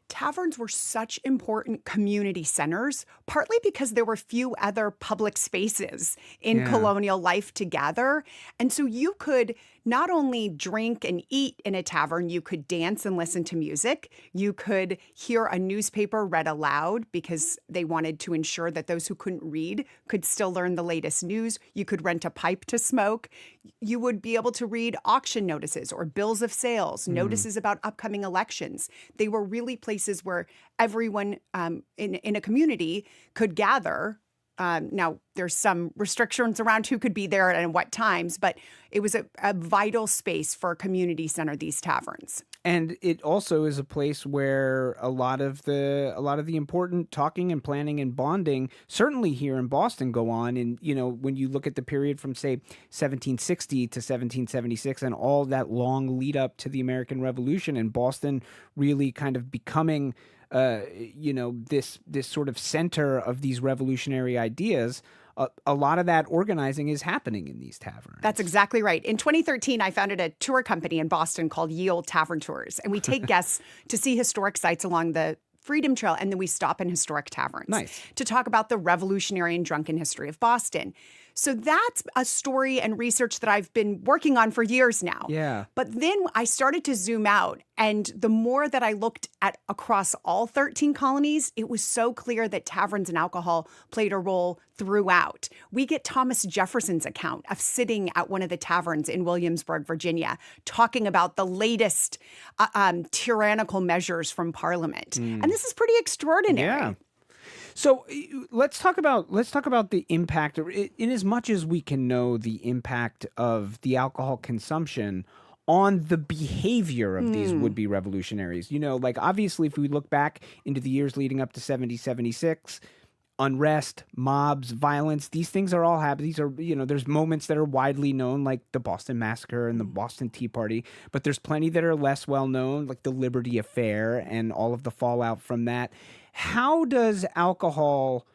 Taverns were such important community centers, partly because there were few other public spaces in colonial life to gather. And so you could not only drink and eat in a tavern, you could dance and listen to music. You could hear a newspaper read aloud because they wanted to ensure that those who couldn't read could still learn the latest news. You could rent a pipe to smoke. You would be able to read auction notices or bills of sales, notices about upcoming elections. They were really places where everyone in a community could gather Now, there's some restrictions around who could be there and what times, but it was a vital space for a community center, these taverns. And it also is a place where a lot of the important talking and planning and bonding, certainly here in Boston, go on. And when you look at the period from say 1760 to 1776 and all that long lead up to the American Revolution, and Boston really kind of becoming this sort of center of these revolutionary ideas. A lot of that organizing is happening in these taverns. That's exactly right. In 2013, I founded a tour company in Boston called Ye Olde Tavern Tours, and we take guests to see historic sites along the Freedom Trail, and then we stop in historic taverns to talk about the revolutionary and drunken history of Boston. So that's a story and research that I've been working on for years now. Yeah. But then I started to zoom out, and the more that I looked at across all 13 colonies, it was so clear that taverns and alcohol played a role throughout. We get Thomas Jefferson's account of sitting at one of the taverns in Williamsburg, Virginia, talking about the latest tyrannical measures from Parliament. And this is pretty extraordinary. Yeah. So let's talk about the impact, in as much as we can know the impact of the alcohol consumption on the behavior of these would-be revolutionaries. Obviously, if we look back into the years leading up to 1776, unrest, mobs, violence, these things are all happening. These are, there's moments that are widely known, like the Boston Massacre and the Boston Tea Party, but there's plenty that are less well known, like the Liberty Affair and all of the fallout from that. How does alcohol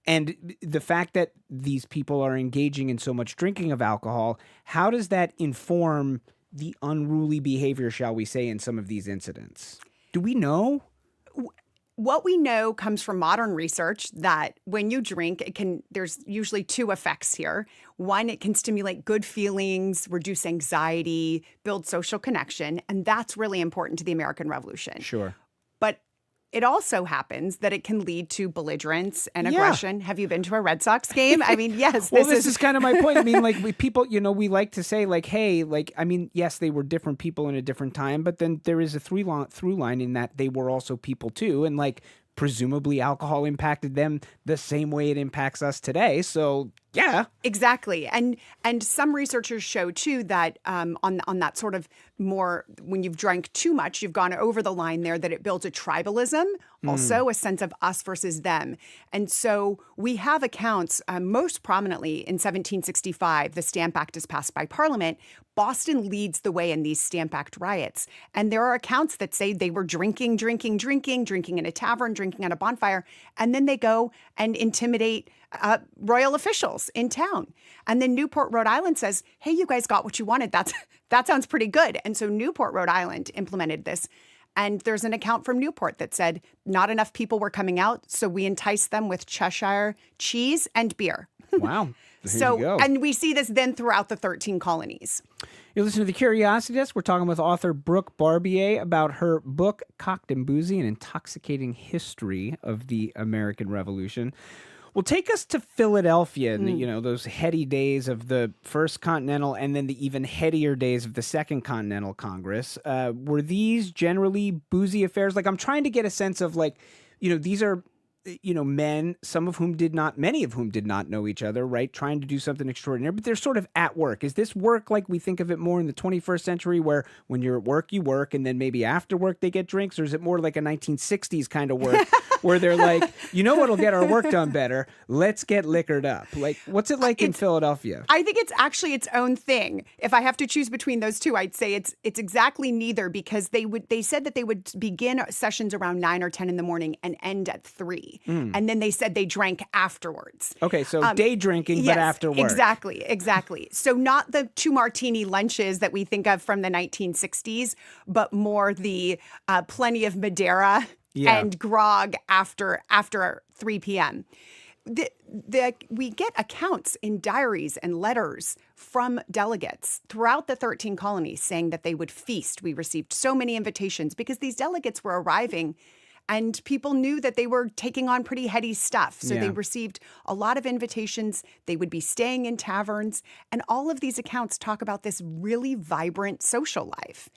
and the fact that these people are engaging in so much drinking of alcohol, how does that inform the unruly behavior, shall we say, in some of these incidents? Do we know? What we know comes from modern research that when you drink, there's usually two effects here. One, it can stimulate good feelings, reduce anxiety, build social connection, and that's really important to the American Revolution. Sure. But it also happens that it can lead to belligerence and aggression. Have you been to a Red Sox game? I mean, yes. Well, this is kind of my point. I mean, we like to say, hey, yes, they were different people in a different time, but then there is a through line in that they were also people too, and presumably alcohol impacted them the same way it impacts us today. So yeah, exactly. And some researchers show too that on that sort of more, when you've drank too much, you've gone over the line there, that it builds a tribalism, also a sense of us versus them. And so we have accounts, most prominently in 1765, the Stamp Act is passed by Parliament. Boston leads the way in these Stamp Act riots. And there are accounts that say they were drinking in a tavern, drinking at a bonfire, and then they go and intimidate royal officials in town. And then Newport, Rhode Island says, hey, you guys got what you wanted. That sounds pretty good. And so Newport, Rhode Island implemented this. And there's an account from Newport that said not enough people were coming out, so we enticed them with Cheshire cheese and beer. Wow. There you go. And we see this then throughout the 13 colonies. You're listening to The Curiosity Desk. We're talking with author Brooke Barbier about her book, Cocked and Boozy, An Intoxicating History of the American Revolution. Well, take us to Philadelphia and, those heady days of the First Continental and then the even headier days of the Second Continental Congress. Were these generally boozy affairs? I'm trying to get a sense of these are, men, many of whom did not know each other, right? Trying to do something extraordinary, but they're sort of at work. Is this work like we think of it more in the 21st century where when you're at work, you work, and then maybe after work they get drinks? Or is it more like a 1960s kind of work where they're like, what'll get our work done better? Let's get liquored up. What's it like in Philadelphia? I think it's actually its own thing. If I have to choose between those two, I'd say it's exactly neither, because they said that they would begin sessions around 9 or 10 in the morning and end at 3. And then they said they drank afterwards. Okay, so day drinking, but after work. Exactly. So not the 2 martini lunches that we think of from the 1960s, but more the plenty of Madeira and grog after 3 p.m. We get accounts in diaries and letters from delegates throughout the 13 colonies saying that they would feast. We received so many invitations because these delegates were arriving and people knew that they were taking on pretty heady stuff. So they received a lot of invitations. They would be staying in taverns. And all of these accounts talk about this really vibrant social life.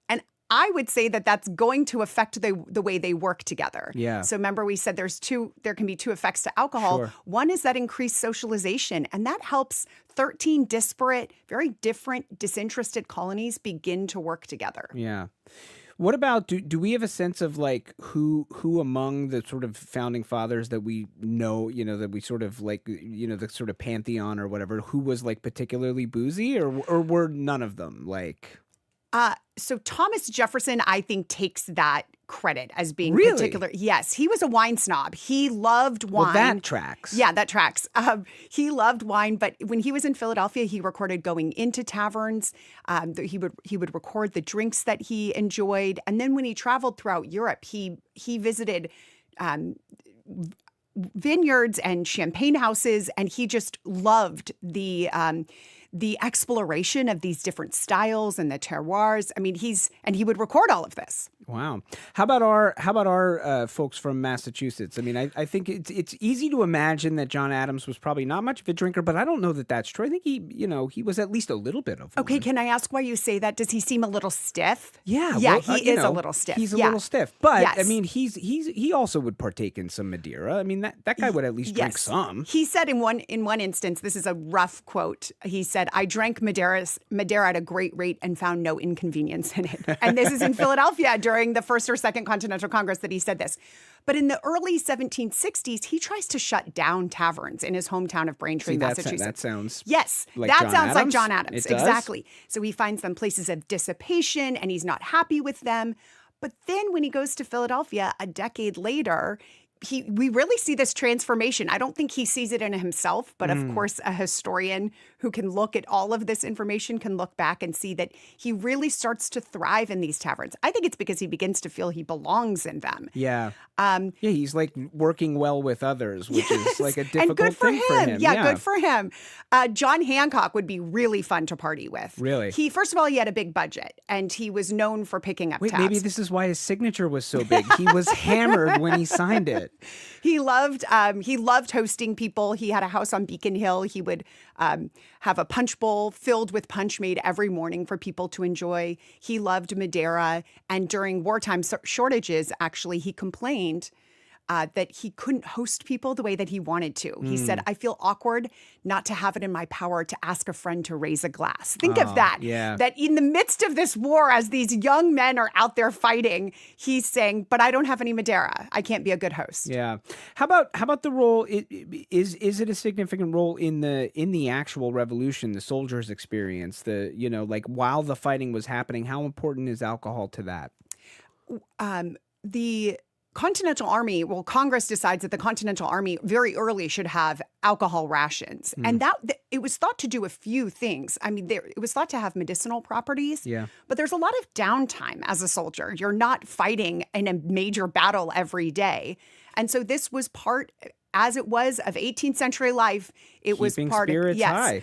And I would say that that's going to affect the way they work together. Yeah. So remember we said there can be two effects to alcohol. Sure. One is that increased socialization, and that helps 13 disparate, very different, disinterested colonies begin to work together. Yeah. What about, do we have a sense of like who among the sort of founding fathers that we know, that we sort of like, the sort of pantheon or whatever, who was like particularly boozy, or were none of them like? So Thomas Jefferson, I think, takes that credit as being Really? particular. Yes, he was a wine snob. He loved wine. Well, that tracks. Yeah, that tracks. He loved wine, but when he was in Philadelphia, he recorded going into taverns. He would record the drinks that he enjoyed, and then when he traveled throughout Europe, he visited vineyards and champagne houses, and he just loved the exploration of these different styles and the terroirs. I mean, he would record all of this. Wow. How about our folks from Massachusetts? I mean, I think it's easy to imagine that John Adams was probably not much of a drinker, but I don't know that that's true. I think he was at least a little bit of one. Okay, can I ask why you say that? Does he seem a little stiff? Yeah. Yeah, well, he is a little stiff. He's a little stiff. But I mean, he also would partake in some Madeira. I mean, that guy would at least drink some. He said in one instance, this is a rough quote, he said, "I drank Madeira at a great rate and found no inconvenience in it." And this is in Philadelphia during the First or Second Continental Congress that he said this. But in the early 1760s, he tries to shut down taverns in his hometown of Braintree, Massachusetts. That sounds like John Adams. Exactly. So he finds them places of dissipation and he's not happy with them. But then when he goes to Philadelphia a decade later, we really see this transformation. I don't think he sees it in himself, but of course, a historian who can look at all of this information can look back and see that he really starts to thrive in these taverns. I think it's because he begins to feel he belongs in them. Yeah. He's like working well with others, which is like a difficult and good for thing him. for him. Yeah, good for him. John Hancock would be really fun to party with. Really? First of all, he had a big budget, and he was known for picking up tabs. Maybe this is why his signature was so big. He was hammered when he signed it. He loved hosting people. He had a house on Beacon Hill. He would have a punch bowl filled with punch made every morning for people to enjoy. He loved Madeira. And during wartime shortages, actually, he complained that he couldn't host people the way that he wanted to. He said, "I feel awkward not to have it in my power to ask a friend to raise a glass." Think of that. Yeah. That in the midst of this war, as these young men are out there fighting, he's saying, "But I don't have any Madeira. I can't be a good host." Yeah. How about the role? Is it a significant role in the actual revolution, the soldiers' experience? Like while the fighting was happening, how important is alcohol to that? The Continental Army, Congress decides that the Continental Army very early should have alcohol rations. And it was thought to do a few things. I mean, it was thought to have medicinal properties. Yeah. But there's a lot of downtime as a soldier. You're not fighting in a major battle every day. And so this was part, as it was, of 18th century life. It was part Keeping spirits high.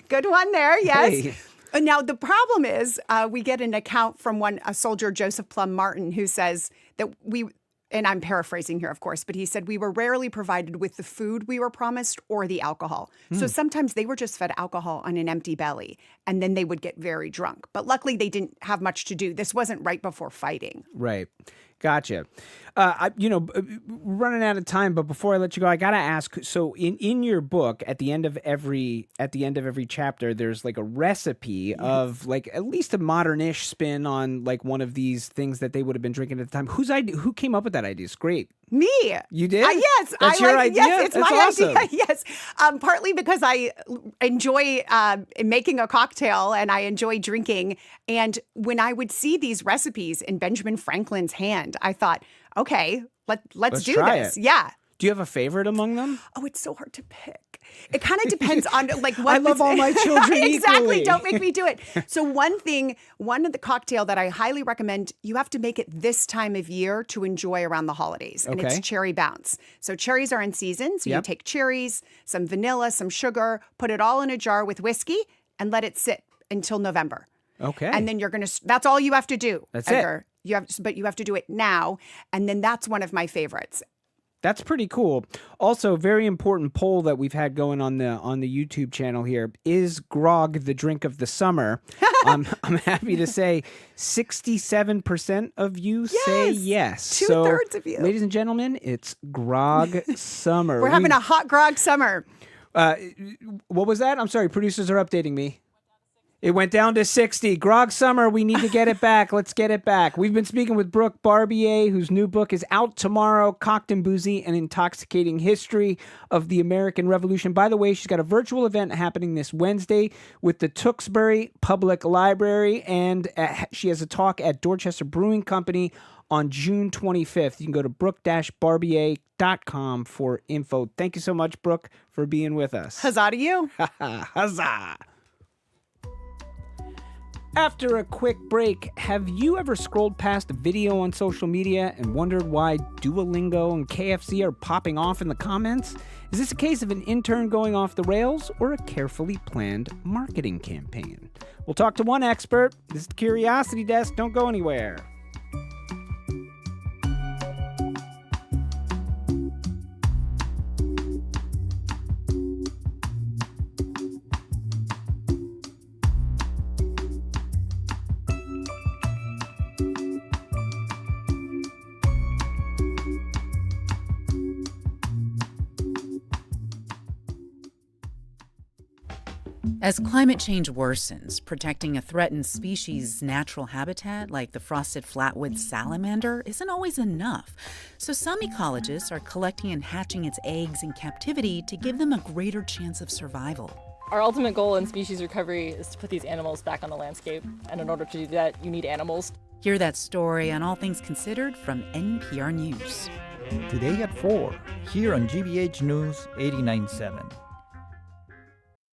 Good one there, yes. Hey. Now, the problem is we get an account from a soldier, Joseph Plum Martin, who says that and I'm paraphrasing here, of course, but he said, "We were rarely provided with the food we were promised or the alcohol." So sometimes they were just fed alcohol on an empty belly, and then they would get very drunk. But luckily, they didn't have much to do. This wasn't right before fighting. Right. Gotcha. Running out of time, but before I let you go, I gotta ask. So, in your book, at the end of every chapter, there's like a recipe of like at least a modern-ish spin on like one of these things that they would have been drinking at the time. Who came up with that idea? It's great. Me. You did? Yes. That's your idea? Yes, it's That's my awesome. idea. Yes. Partly because I enjoy making a cocktail and I enjoy drinking. And when I would see these recipes in Benjamin Franklin's hand, I thought, okay, let's do this. Yeah. Do you have a favorite among them? Oh, it's so hard to pick. It kind of depends on like what I love all my children exactly. equally. Don't make me do it. So one of the cocktail that I highly recommend, you have to make it this time of year to enjoy around the holidays. And Okay. it's cherry bounce. So cherries are in season. So you Yep. take cherries, some vanilla, some sugar, put it all in a jar with whiskey and let it sit until November. Okay. And then that's all you have to do. That's it. Edgar. But you have to do it now. And then that's one of my favorites. That's pretty cool. Also, very important poll that we've had going on the YouTube channel here. Is grog the drink of the summer? I'm happy to say 67% of you say yes. Two-thirds of you. Ladies and gentlemen, it's Grog Summer. We're having a hot grog summer. What was that? I'm sorry, producers are updating me. It went down to 60. Grog Summer, we need to get it back. Let's get it back. We've been speaking with Brooke Barbier, whose new book is out tomorrow, Cocked and Boozy, An Intoxicating History of the American Revolution. By the way, she's got a virtual event happening this Wednesday with the Tewksbury Public Library, and she has a talk at Dorchester Brewing Company on June 25th. You can go to brooke-barbier.com for info. Thank you so much, Brooke, for being with us. Huzzah to you. Huzzah. After a quick break, have you ever scrolled past a video on social media and wondered why Duolingo and KFC are popping off in the comments? Is this a case of an intern going off the rails or a carefully planned marketing campaign? We'll talk to one expert. This is the Curiosity Desk. Don't go anywhere. As climate change worsens, protecting a threatened species' natural habitat, like the frosted flatwood salamander, isn't always enough. So some ecologists are collecting and hatching its eggs in captivity to give them a greater chance of survival. Our ultimate goal in species recovery is to put these animals back on the landscape, and in order to do that, you need animals. Hear that story on All Things Considered from NPR News. Today at 4, here on GBH News 89.7.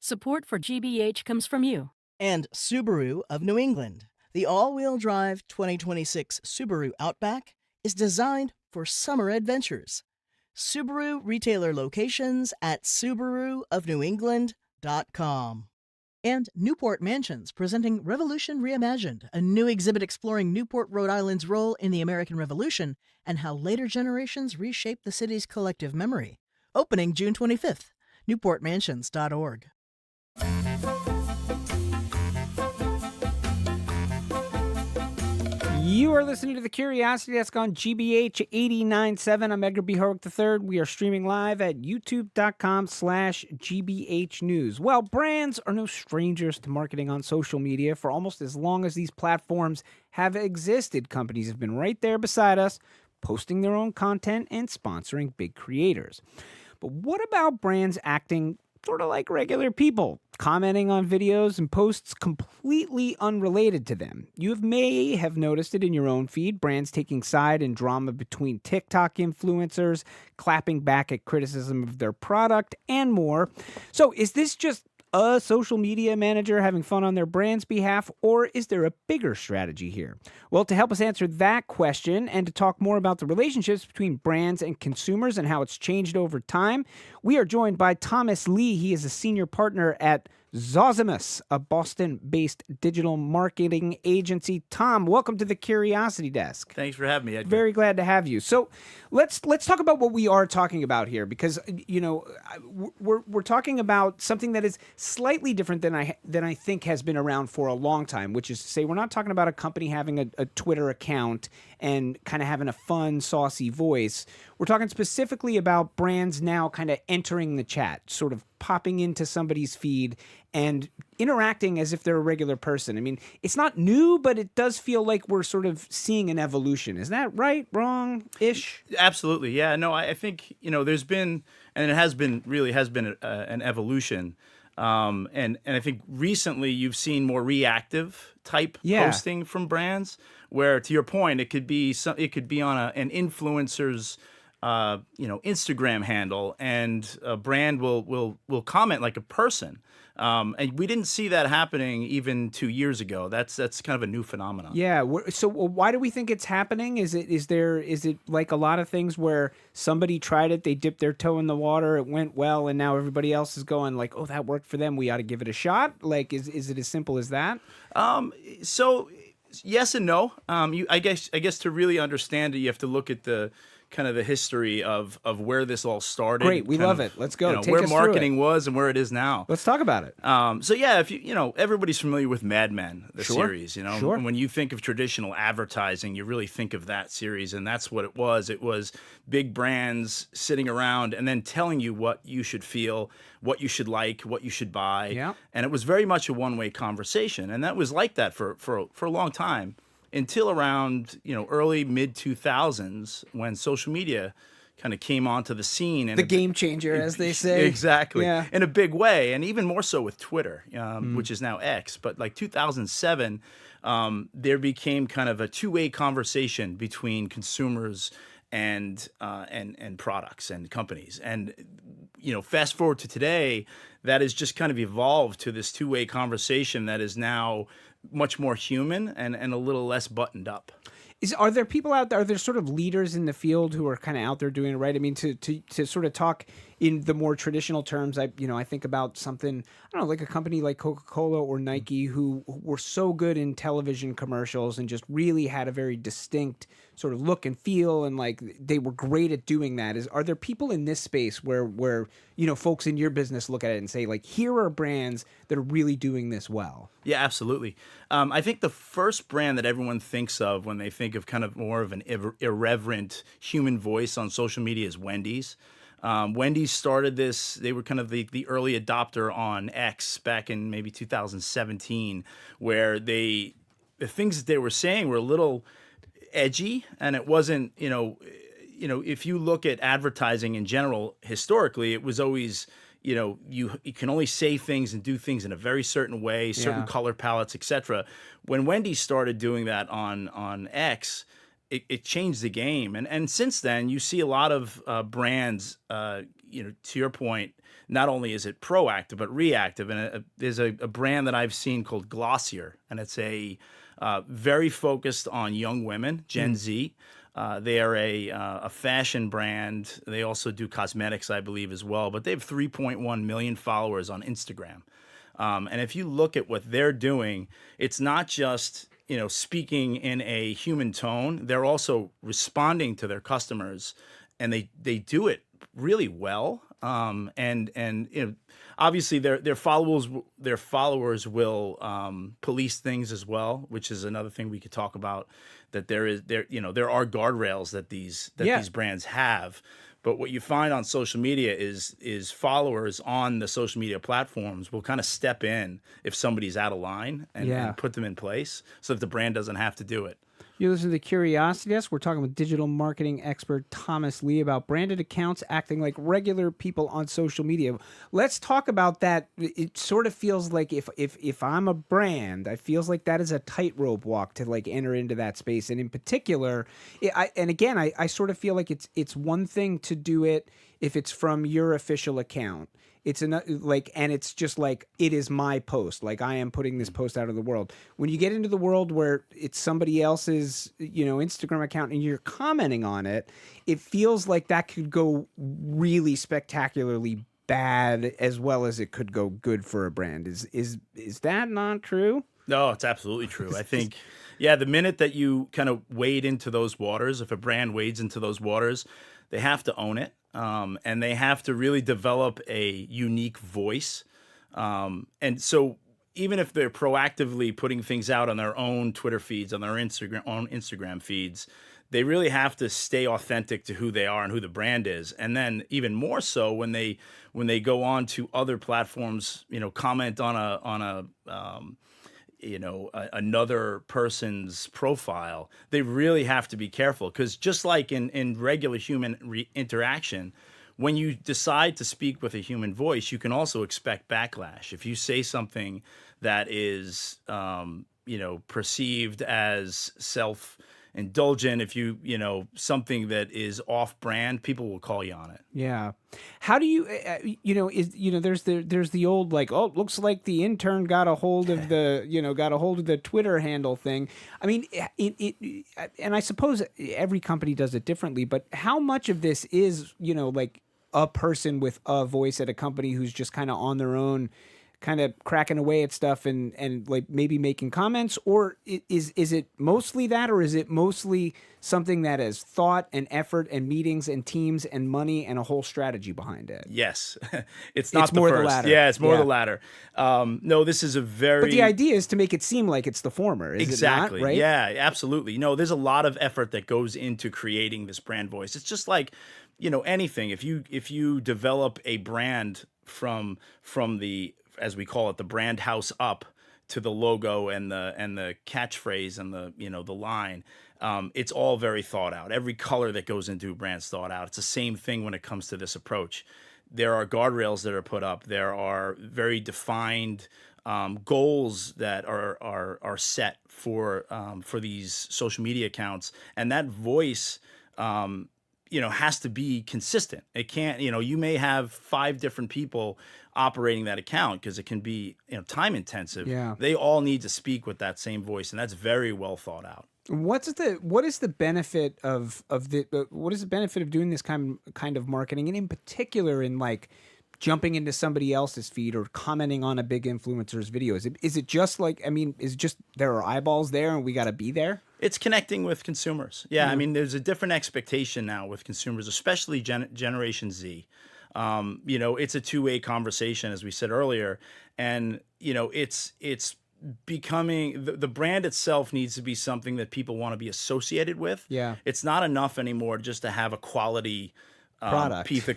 Support for GBH comes from you. And Subaru of New England. The all-wheel drive 2026 Subaru Outback is designed for summer adventures. Subaru retailer locations at SubaruofNewEngland.com. And Newport Mansions presenting Revolution Reimagined, a new exhibit exploring Newport, Rhode Island's role in the American Revolution and how later generations reshaped the city's collective memory. Opening June 25th. NewportMansions.org. You are listening to the Curiosity Desk on GBH 89.7. I'm Edgar B. Horwick III. We are streaming live at youtube.com/GBH News. Well, brands are no strangers to marketing on social media. For almost as long as these platforms have existed, companies have been right there beside us, posting their own content and sponsoring big creators. But what about brands acting sort of like regular people, commenting on videos and posts completely unrelated to them? You may have noticed it in your own feed, brands taking side in drama between TikTok influencers, clapping back at criticism of their product, and more. So is this just a social media manager having fun on their brand's behalf, or is there a bigger strategy here? Well, to help us answer that question and to talk more about the relationships between brands and consumers and how it's changed over time, we are joined by Thomas Lee. He is a senior partner at Zosimus, a Boston-based digital marketing agency. Tom, welcome to the Curiosity Desk. Thanks for having me, Edgar. Very glad to have you. So let's talk about what we are talking about here, because we're talking about something that is slightly different than I think has been around for a long time, which is to say we're not talking about a company having a Twitter account and kind of having a fun, saucy voice. We're talking specifically about brands now kind of entering the chat, sort of popping into somebody's feed and interacting as if they're a regular person. I mean, it's not new, but it does feel like we're sort of seeing an evolution. Is that right? Wrong-ish? Absolutely. Yeah. No, I think, there's been, and it has been an evolution. And I think recently you've seen more reactive type posting from brands, where, to your point, it could be on an influencer's Instagram handle, and a brand will comment like a person. And we didn't see that happening even 2 years ago. That's kind of a new phenomenon. Yeah. So why do we think it's happening? Is it like a lot of things where somebody tried it, they dipped their toe in the water, it went well, and now everybody else is going like, oh, that worked for them, we ought to give it a shot? Like, is it as simple as that? So yes and no. I guess to really understand it, you have to look at the kind of the history of where this all started. Great, we love it. Let's go. Take where us through marketing it. was and where it is now. Let's talk about it. So yeah, if everybody's familiar with Mad Men, the Sure. series. Sure. And when you think of traditional advertising, you really think of that series, and that's what it was. It was big brands sitting around and then telling you what you should feel, what you should like, what you should buy. Yeah. And it was very much a one-way conversation, and that was like that for a long time. Until around early mid 2000s, when social media kind of came onto the scene, and The game changer, as they say. exactly, Yeah. in a big way, and even more so with Twitter, which is now X. But like 2007, there became kind of a two-way conversation between consumers and products and companies. And fast forward to today, that has just kind of evolved to this two-way conversation that is now much more human and a little less buttoned up. Are there people out there? Are there sort of leaders in the field who are kind of out there doing it right? I mean, to sort of talk in the more traditional terms, I think about something, I don't know, like a company like Coca-Cola or Nike who were so good in television commercials and just really had a very distinct sort of look and feel, and like they were great at doing that. Are there people in this space where folks in your business look at it and say, like, here are brands that are really doing this well? Yeah, absolutely. I think the first brand that everyone thinks of when they think of kind of more of an irreverent human voice on social media is Wendy's. Wendy's started this. They were kind of the early adopter on X back in maybe 2017, where the things that they were saying were a little edgy, and it wasn't, if you look at advertising in general, historically, it was always, you can only say things and do things in a very certain way, certain color palettes, etc. When Wendy started doing that on X, it changed the game. And since then, you see a lot of brands, to your point, not only is it proactive, but reactive. And there's a brand that I've seen called Glossier, and it's very focused on young women, Gen Z. They are a fashion brand. They also do cosmetics, I believe, as well. But they have 3.1 million followers on Instagram. And if you look at what they're doing, it's not just speaking in a human tone. They're also responding to their customers, and they do it really well. And obviously their followers will police things as well, which is another thing we could talk about. That there are guardrails that these brands have. But what you find on social media is followers on the social media platforms will kind of step in if somebody's out of line and put them in place so that the brand doesn't have to do it. You listen to the Curiosity Desk. We're talking with digital marketing expert Thomas Lee about branded accounts acting like regular people on social media. Let's talk about that. It sort of feels like if I'm a brand, it feels like that is a tightrope walk to like enter into that space. And in particular, I sort of feel like it's one thing to do it if it's from your official account. It's and it's just like, it is my post. Like, I am putting this post out of the world. When you get into the world where it's somebody else's, Instagram account and you're commenting on it, it feels like that could go really spectacularly bad as well as it could go good for a brand. Is that not true? No, it's absolutely true. I think, the minute that you kind of wade into those waters, if a brand wades into those waters, they have to own it. And they have to really develop a unique voice. And so even if they're proactively putting things out on their own Twitter feeds, on their Instagram feeds, they really have to stay authentic to who they are and who the brand is. And then even more so when they go on to other platforms, comment on another person's profile, they really have to be careful, because just like in regular human interaction, when you decide to speak with a human voice, you can also expect backlash. If you say something that is, perceived as self-indulgent, if something that is off-brand, people will call you on it. Yeah. How do you, there's the old, like, oh, it looks like the intern got a hold of the Twitter handle thing. I mean, and I suppose every company does it differently, but how much of this is, like a person with a voice at a company who's just kind of on their own, kind of cracking away at stuff and like maybe making comments, or is it mostly that, or is it mostly something that has thought and effort and meetings and teams and money and a whole strategy behind it? Yes. It's not more the first. the latter. Yeah, it's more the latter. No, this is a very... But the idea is to make it seem like it's the former, is exactly. it not, right? Yeah, absolutely. No, there's a lot of effort that goes into creating this brand voice. It's just like, anything. If you develop a brand from the, as we call it, the brand house up to the logo and the catchphrase and the line, it's all very thought out. Every color that goes into a brand's thought out. It's the same thing when it comes to this approach. There are guardrails that are put up. There are very defined goals that are set for these social media accounts, and that voice has to be consistent. It can't, you may have 5 different people operating that account because it can be time intensive. Yeah. They all need to speak with that same voice, and that's very well thought out. What is the benefit of doing this kind of marketing, and in particular in like jumping into somebody else's feed or commenting on a big influencer's video? Is it just like, is it just there are eyeballs there and we got to be there? It's connecting with consumers. Yeah, there's a different expectation now with consumers, especially Generation Z. It's a two-way conversation, as we said earlier, and it's becoming the brand itself needs to be something that people want to be associated with. Yeah, it's not enough anymore just to have a quality product, piece of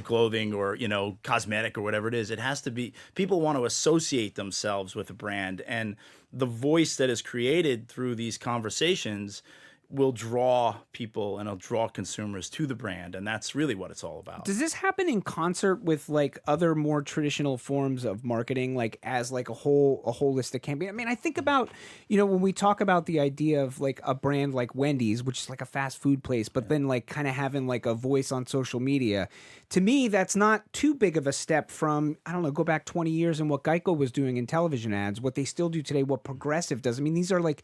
clothing, or cosmetic or whatever it is. It has to be, people want to associate themselves with a brand, and the voice that is created through these conversations will draw people and it'll draw consumers to the brand, and that's really what it's all about. Does this happen in concert with like other more traditional forms of marketing, like as like a holistic campaign? I think about, when we talk about the idea of like a brand like Wendy's, which is like a fast food place, but then like kind of having like a voice on social media. To me, that's not too big of a step from, I don't know, go back 20 years and what Geico was doing in television ads, what they still do today, what Progressive does. These are like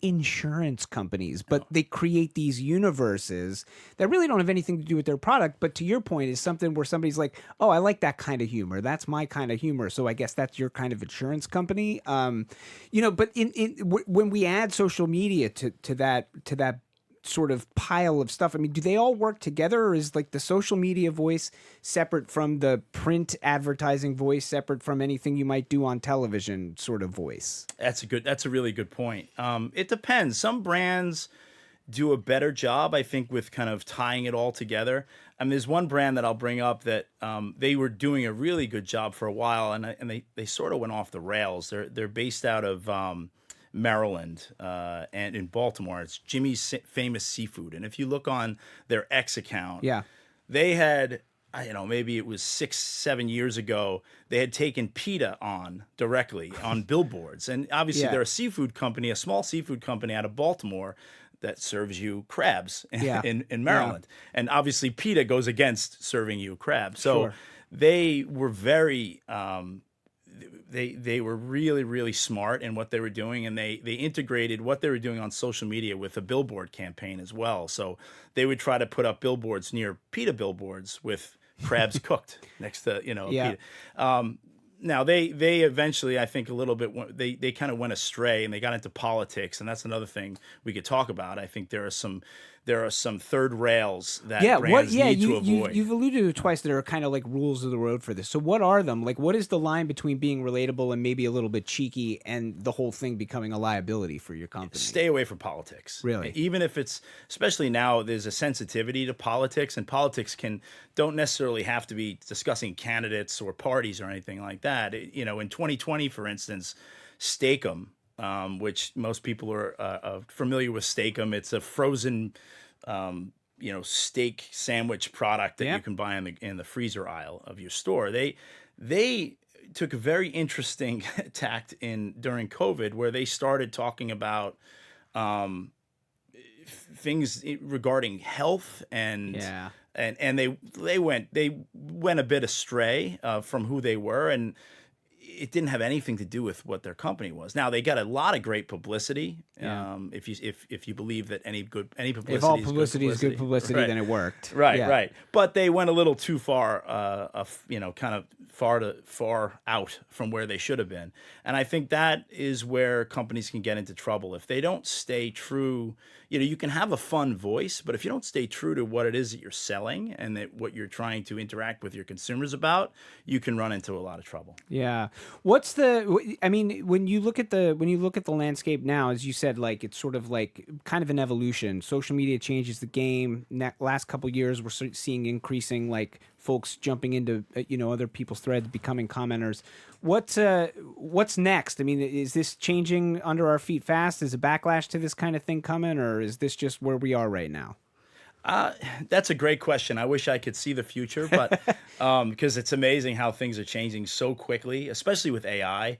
insurance companies, but they create these universes that really don't have anything to do with their product, but to your point is something where somebody's like, oh, I like that kind of humor, that's my kind of humor, so I guess that's your kind of insurance company. But when we add social media to that sort of pile of stuff, do they all work together, or is like the social media voice separate from the print advertising voice, separate from anything you might do on television sort of voice? That's a really good point. It depends. Some brands do a better job, I think, with kind of tying it all together. There's one brand that I'll bring up that they were doing a really good job for a while, and they sort of went off the rails. They're based out of Maryland and in Baltimore. It's Jimmy's Famous Seafood, and if you look on their X account, they had, maybe it was 6-7 years ago, they had taken PETA on directly on billboards, and obviously they're a seafood company, a small seafood company out of Baltimore that serves you crabs in Maryland, and obviously PETA goes against serving you crabs, so they were very they were really, really smart in what they were doing, and they integrated what they were doing on social media with a billboard campaign as well. So they would try to put up billboards near PETA billboards with crabs cooked next to PETA. Now they eventually, I think, a little bit they kind of went astray and they got into politics, and that's another thing we could talk about. I think there are some third rails that brands need to avoid. You've alluded to it twice. There are kind of like rules of the road for this. So what are them? Like, what is the line between being relatable and maybe a little bit cheeky and the whole thing becoming a liability for your company? Stay away from politics. Really? Even if it's, especially now, there's a sensitivity to politics, and politics don't necessarily have to be discussing candidates or parties or anything like that. In 2020, for instance, Steak-umm, which most people are familiar with Steak-umm. It's a frozen, steak sandwich product that you can buy in the freezer aisle of your store. They took a very interesting tact during COVID, where they started talking about things regarding health and they went a bit astray from who they were, and it didn't have anything to do with what their company was. Now they got a lot of great publicity. If you believe that any publicity, if all publicity is good publicity, right. then it worked. Right. But they went a little too far, kind of far out from where they should have been. And I think that is where companies can get into trouble if they don't stay true. You can have a fun voice, but if you don't stay true to what it is that you're selling and that what you're trying to interact with your consumers about, you can run into a lot of trouble. Yeah. When you look at the landscape now, as you said, like it's sort of like kind of an evolution. Social media changes the game. Last couple of years, we're seeing increasing like folks jumping into other people's threads, becoming commenters. What's next? I mean, is this changing under our feet fast? Is a backlash to this kind of thing coming, or is this just where we are right now? That's a great question. I wish I could see the future, but because it's amazing how things are changing so quickly, especially with AI.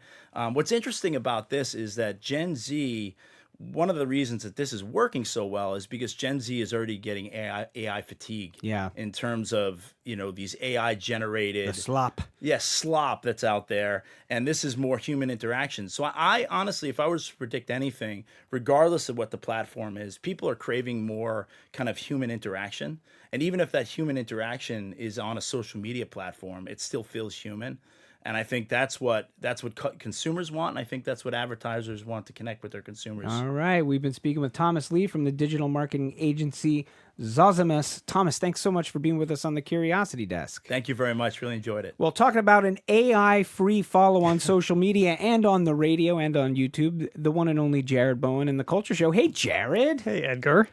What's interesting about this is that Gen Z, one of the reasons that this is working so well is because Gen Z is already getting AI fatigue. Yeah. In terms of, these AI generated slop. Yes, slop that's out there. And this is more human interaction. So I honestly, if I was to predict anything, regardless of what the platform is, people are craving more kind of human interaction. And even if that human interaction is on a social media platform, it still feels human. And I think that's what consumers want, and I think that's what advertisers want to connect with their consumers. All right. We've been speaking with Thomas Lee from the digital marketing agency Zozimus. Thomas, thanks so much for being with us on the Curiosity Desk. Thank you very much. Really enjoyed it. Well, talking about an AI-free follow on social media and on the radio and on YouTube, the one and only Jared Bowen in The Culture Show. Hey, Jared. Hey, Edgar.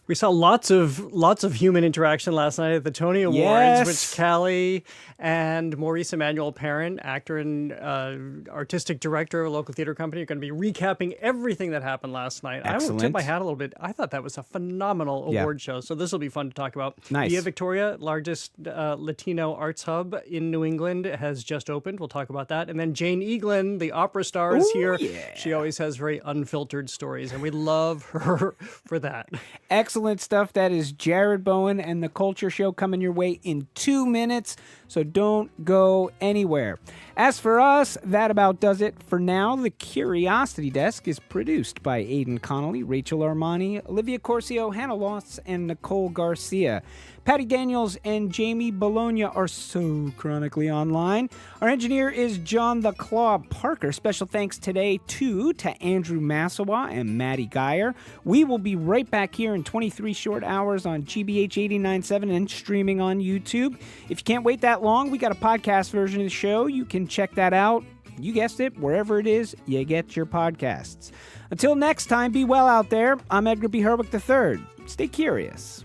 We saw lots of human interaction last night at the Tony Awards, yes. which Callie and Maurice Emmanuel-Parent, actor and artistic director of a local theater company, are going to be recapping everything that happened last night. Excellent. I will tip my hat a little bit. I thought that was a phenomenal award show, so this will be fun to talk about. Nice. Via Victoria, largest Latino arts hub in New England, has just opened. We'll talk about that. And then Jane Eaglin, the opera star, is here. Yeah. She always has very unfiltered stories, and we love her for that. Excellent stuff. That is Jared Bowen and The Culture Show coming your way in 2 minutes, so don't go anywhere. As for us, that about does it for now. The Curiosity Desk is produced by Aidan Connolly, Rachel Armani, Olivia Corcio, Hannah Loss, and Nicole Garcia. Patty Daniels and Jamie Bologna are so chronically online. Our engineer is John the Claw Parker. Special thanks today to Andrew Massawa and Maddie Geyer. We will be right back here in 23 short hours on GBH 89.7 and streaming on YouTube. If you can't wait that long, we got a podcast version of the show. You can check that out. You guessed it, wherever it is you get your podcasts. Until next time, be well out there. I'm Edgar B. Herwick III. Stay curious.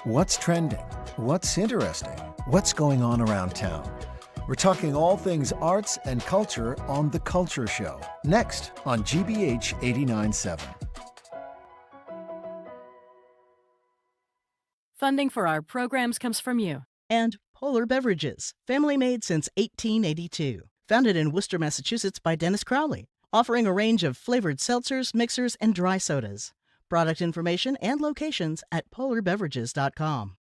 What's trending? What's interesting? What's going on around town? We're talking all things arts and culture on The Culture Show, next on GBH 89.7. Funding for our programs comes from you. And Polar Beverages, family made since 1882. Founded in Worcester, Massachusetts by Dennis Crowley, offering a range of flavored seltzers, mixers, and dry sodas. Product information and locations at polarbeverages.com.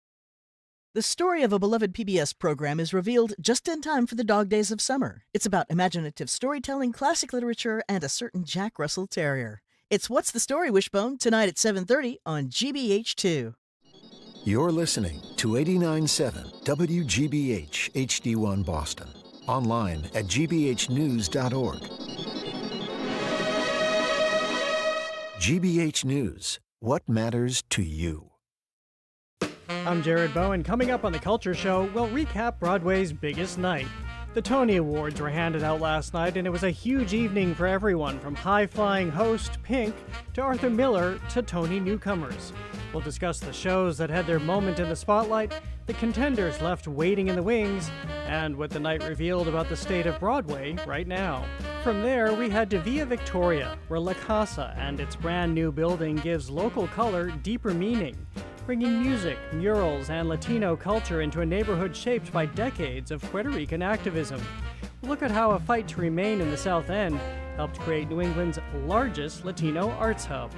The story of a beloved PBS program is revealed just in time for the dog days of summer. It's about imaginative storytelling, classic literature, and a certain Jack Russell Terrier. It's What's the Story, Wishbone, tonight at 7:30 on GBH2. You're listening to 89.7 WGBH HD1 Boston. Online at gbhnews.org. GBH News. What matters to you? I'm Jared Bowen. Coming up on The Culture Show, we'll recap Broadway's biggest night. The Tony Awards were handed out last night, and it was a huge evening for everyone, from high-flying host Pink to Arthur Miller to Tony newcomers. We'll discuss the shows that had their moment in the spotlight, the contenders left waiting in the wings, and what the night revealed about the state of Broadway right now. From there, we head to Via Victoria, where La Casa and its brand new building gives local color deeper meaning, bringing music, murals, and Latino culture into a neighborhood shaped by decades of Puerto Rican activism. Look at how a fight to remain in the South End helped create New England's largest Latino arts hub.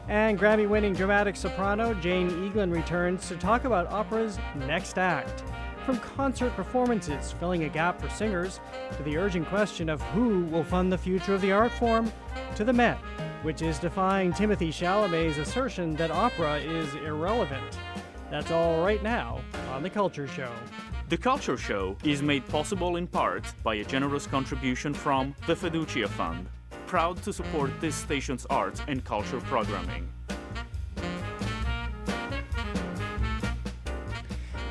And Grammy-winning dramatic soprano Jane Eaglin returns to talk about opera's next act. From concert performances filling a gap for singers, to the urgent question of who will fund the future of the art form, to the Met, which is defying Timothée Chalamet's assertion that opera is irrelevant. That's all right now on The Culture Show. The Culture Show is made possible in part by a generous contribution from the Fiducia Fund, proud to support this station's arts and culture programming.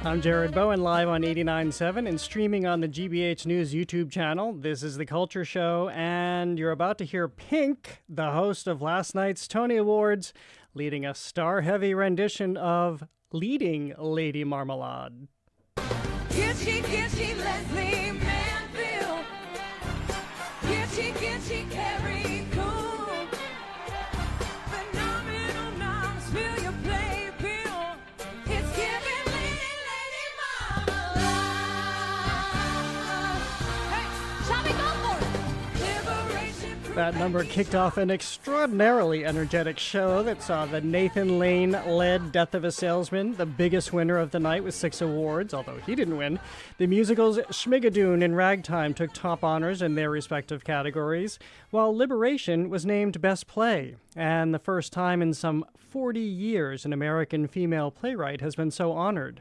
I'm Jared Bowen, live on 89.7 and streaming on the GBH News YouTube channel. This is The Culture Show, and you're about to hear Pink, the host of last night's Tony Awards, leading a star-heavy rendition of Leading Lady Marmalade. Gitchy, Leslie Manville. Gitchy, Carrie Coon. Phenomenal noms, feel your play pill. It's giving Lady Marmalade. Hey, shall we go for it? Liberation. That number kicked off an extraordinarily energetic show that saw the Nathan Lane-led Death of a Salesman, the biggest winner of the night with 6 awards, although he didn't win. The musicals Schmigadoon and Ragtime took top honors in their respective categories, while Liberation was named Best Play, and the first time in some 40 years an American female playwright has been so honored.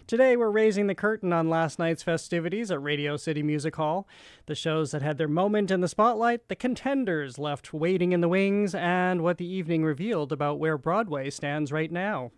Today, we're raising the curtain on last night's festivities at Radio City Music Hall. The shows that had their moment in the spotlight, the contenders left waiting in the wings, and what the evening revealed about where Broadway stands right now.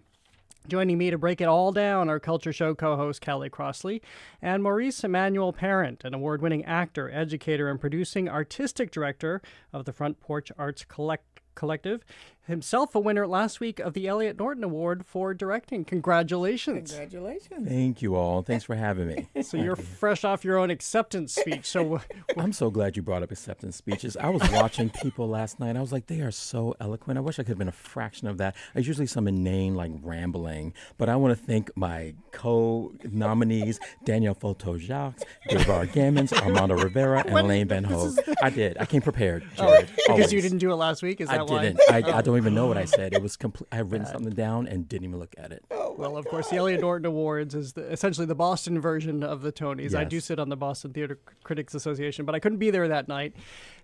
Joining me to break it all down are Culture Show co-host Callie Crossley and Maurice Emmanuel Parent, an award-winning actor, educator, and producing artistic director of the Front Porch Arts Collective, himself a winner last week of the Elliot Norton Award for directing. Congratulations. Congratulations. Thank you all. Thanks for having me. So you're fresh off your own acceptance speech. So I'm so glad you brought up acceptance speeches. I was watching people last night. I was like, they are so eloquent. I wish I could have been a fraction of that. It's usually some inane, like rambling. But I want to thank my co-nominees, Danielle Foto-Jacques, Devar Gammons, Armando Rivera, and Elaine Van Hogue. I did. I came prepared, Jared. Because you didn't do it last week? Is that why? I didn't. I don't even know what I said. It was complete. I had written something down and didn't even look at it. Well, of course, the Elliot Norton Awards is essentially the Boston version of the Tonys. Yes. I do sit on the Boston Theater Critics Association, but I couldn't be there that night.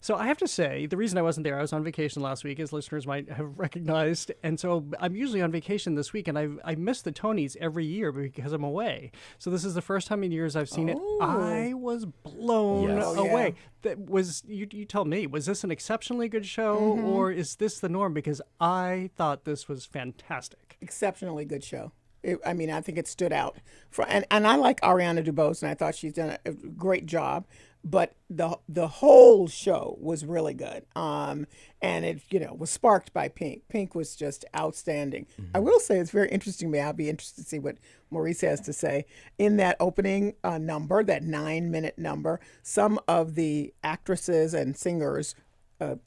So I have to say, the reason I wasn't there, I was on vacation last week, as listeners might have recognized. And so I'm usually on vacation this week, and I miss the Tonys every year because I'm away. So this is the first time in years I've seen it. I was blown away. That was you tell me, was this an exceptionally good show, or is this the norm? Because I thought this was fantastic. Exceptionally good show. I think it stood out. And I like Ariana DeBose, and I thought she's done a great job. But the whole show was really good. And it was sparked by Pink. Pink was just outstanding. I will say it's very interesting to me. I'll be interested to see what Maurice has to say. In that opening number, that 9-minute number, some of the actresses and singers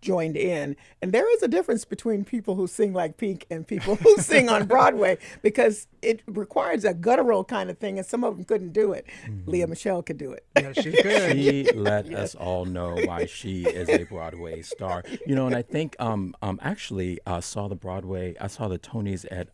joined in. And there is a difference between people who sing like Pink and people who sing on Broadway, because it requires a guttural kind of thing, and some of them couldn't do it. Leah Michelle could do it. Yeah, she could. She let us all know why she is a Broadway star. And I think actually saw the Tonys at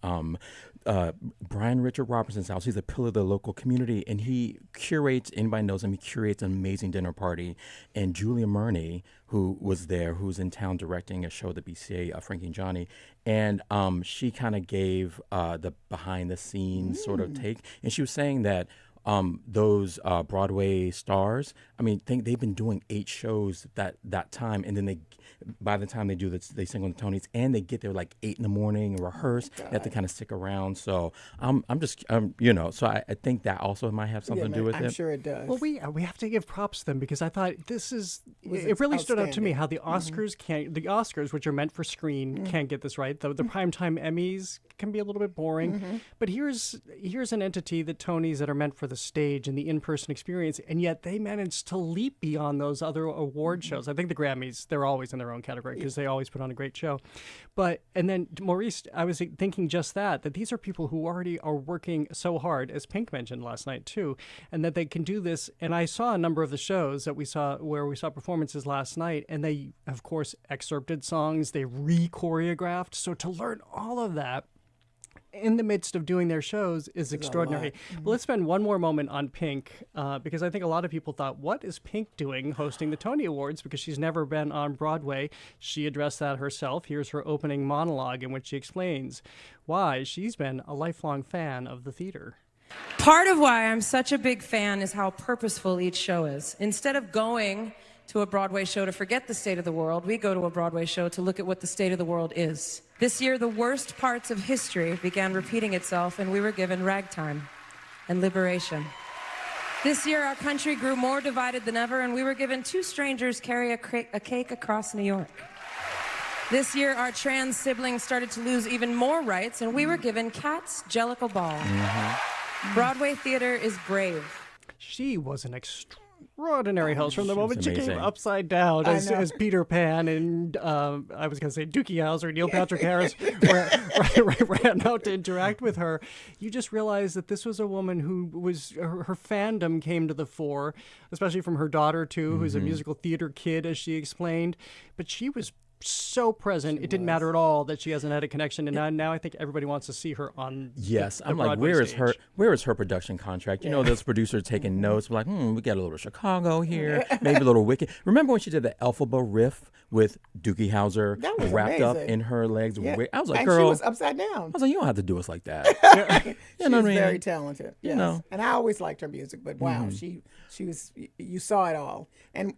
Brian Richard Robertson's house. He's a pillar of the local community, and he curates, anybody knows him, he curates an amazing dinner party. And Julia Murney, who was there, who's in town directing a show at the BCA, Frankie and Johnny, and she kind of gave the behind-the-scenes sort of take. And she was saying that those Broadway stars, they've been doing 8 shows that time, and then by the time they sing on the Tonys, and they get there like 8 in the morning and rehearse. They have to kind of stick around. So so I think that also might have something to do with it. I'm sure it does. Well, we have to give props to them, because I thought it really stood out to me how the Oscars, which are meant for screen, can't get this right. The primetime Emmys can be a little bit boring, but here's an entity, the Tonys, that are meant for the stage and the in-person experience, and yet they managed to leap beyond those other award shows. I think the Grammys, they're always in their own category because they always put on a great show. And then, Maurice, I was thinking just that these are people who already are working so hard, as Pink mentioned last night too, and that they can do this. And I saw a number of the shows that we saw where we saw performances last night, and they, of course, excerpted songs, they re-choreographed. So to learn all of that in the midst of doing their shows is extraordinary. But let's spend one more moment on Pink, because I think a lot of people thought, what is Pink doing hosting the Tony Awards? Because she's never been on Broadway. She addressed that herself. Here's her opening monologue in which she explains why she's been a lifelong fan of the theater. Part of why I'm such a big fan is how purposeful each show is. Instead of going to a Broadway show to forget the state of the world, we go to a Broadway show to look at what the state of the world is. This year, the worst parts of history began repeating itself, and we were given ragtime and liberation. This year, our country grew more divided than ever, and we were given two strangers carry a cake across New York. This year, our trans siblings started to lose even more rights, and we were given Cat's Jellicle Ball. Broadway theater is brave. She was an extraordinary host from the moment she came amazing. upside down as Peter Pan, and I was going to say Dookie Howser, Neil Patrick Harris ran out to interact with her. You just realize that this was a woman who was, her fandom came to the fore, especially from her daughter too, who's a musical theater kid, as she explained, but she was so present. It didn't matter at all that she hasn't had a connection, and now I think everybody wants to see her on I'm like, Broadway stage. where is her production contract? You know, those producers taking notes, like, we got a little Chicago here, maybe a little Wicked. Remember when she did the Elphaba riff with Dookie Howser wrapped up in her legs? Yeah. I was like, and girl, she was upside down. I was like, you don't have to do us like that. She's very talented. Yes. You know. And I always liked her music, but wow, she was, you saw it all. And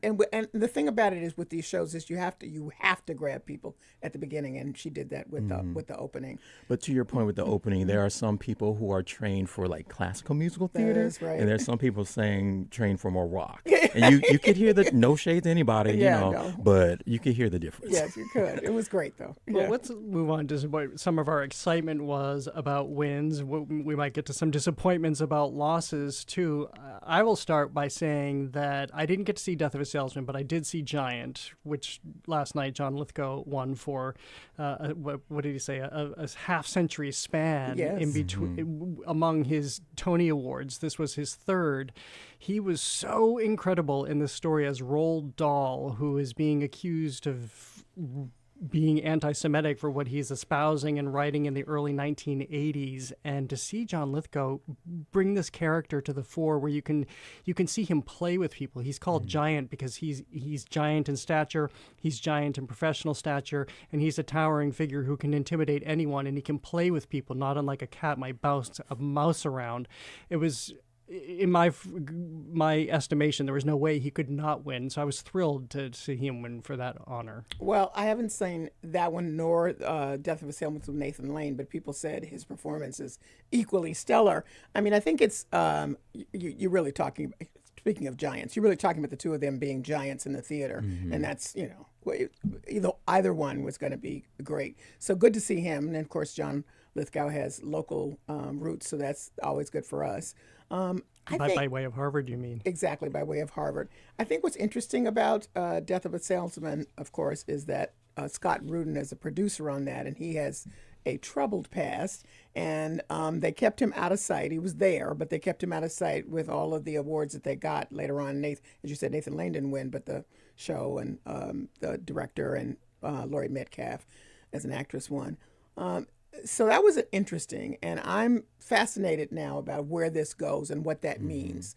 the thing about it is with these shows is you have to grab people at the beginning, and she did that with the opening. But to your point with the opening, there are some people who are trained for like classical musical theater, That's right. and there's some people trained for more rock. And you could hear the no shade to anybody, but you could hear the difference. Yes, you could. It was great though. Well, let's move on to what some of our excitement was about wins. We might get to some disappointments about losses too. I will start by saying that I didn't get to see Death of a Salesman, but I did see Giant, which last night John Lithgow won for what did he say? A half-century span in between among his Tony Awards. This was his third. He was so incredible in this story as Roald Dahl, who is being accused of being anti-Semitic for what he's espousing and writing in the early 1980s, and to see John Lithgow bring this character to the fore where you can see him play with people. He's called Giant because he's giant in stature, he's giant in professional stature, and he's a towering figure who can intimidate anyone, and he can play with people, not unlike a cat might bounce a mouse around. It was, in my estimation, there was no way he could not win. So I was thrilled to see him win for that honor. Well, I haven't seen that one nor Death of a Salesman with Nathan Lane, but people said his performance is equally stellar. I mean, I think it's you're really talking. Speaking of giants, you're really talking about the two of them being giants in the theater, and that's either one was going to be great. So good to see him, and of course John Lithgow has local roots, so that's always good for us. By way of Harvard, you mean? Exactly, by way of Harvard. I think what's interesting about Death of a Salesman, of course, is that Scott Rudin is a producer on that, and he has a troubled past, and they kept him out of sight. He was there, but they kept him out of sight with all of the awards that they got later on. As you said, Nathan Lane didn't win, but the show and the director and Laurie Metcalf as an actress won. So that was interesting, and I'm fascinated now about where this goes and what that means.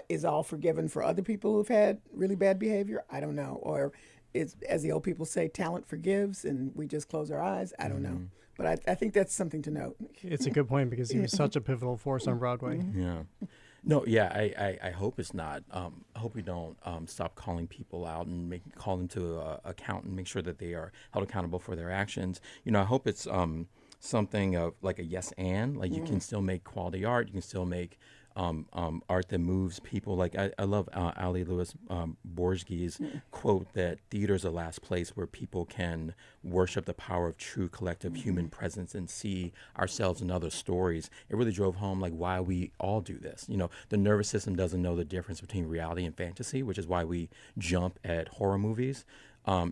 Is all forgiven for other people who've had really bad behavior? I don't know. Or is, as the old people say, talent forgives, and we just close our eyes? I don't know. But I think that's something to note. It's a good point because he was such a pivotal force on Broadway. Yeah. No, yeah, I hope it's not. I hope we don't stop calling people out and call them to account and make sure that they are held accountable for their actions. I hope it's something of like a yes and, like you can still make quality art, you can still make art that moves people. Like I love Ali Louis Borges' quote that theater is the last place where people can worship the power of true collective human presence and see ourselves in other stories. It really drove home like why we all do this. You know, the nervous system doesn't know the difference between reality and fantasy, which is why we jump at horror movies.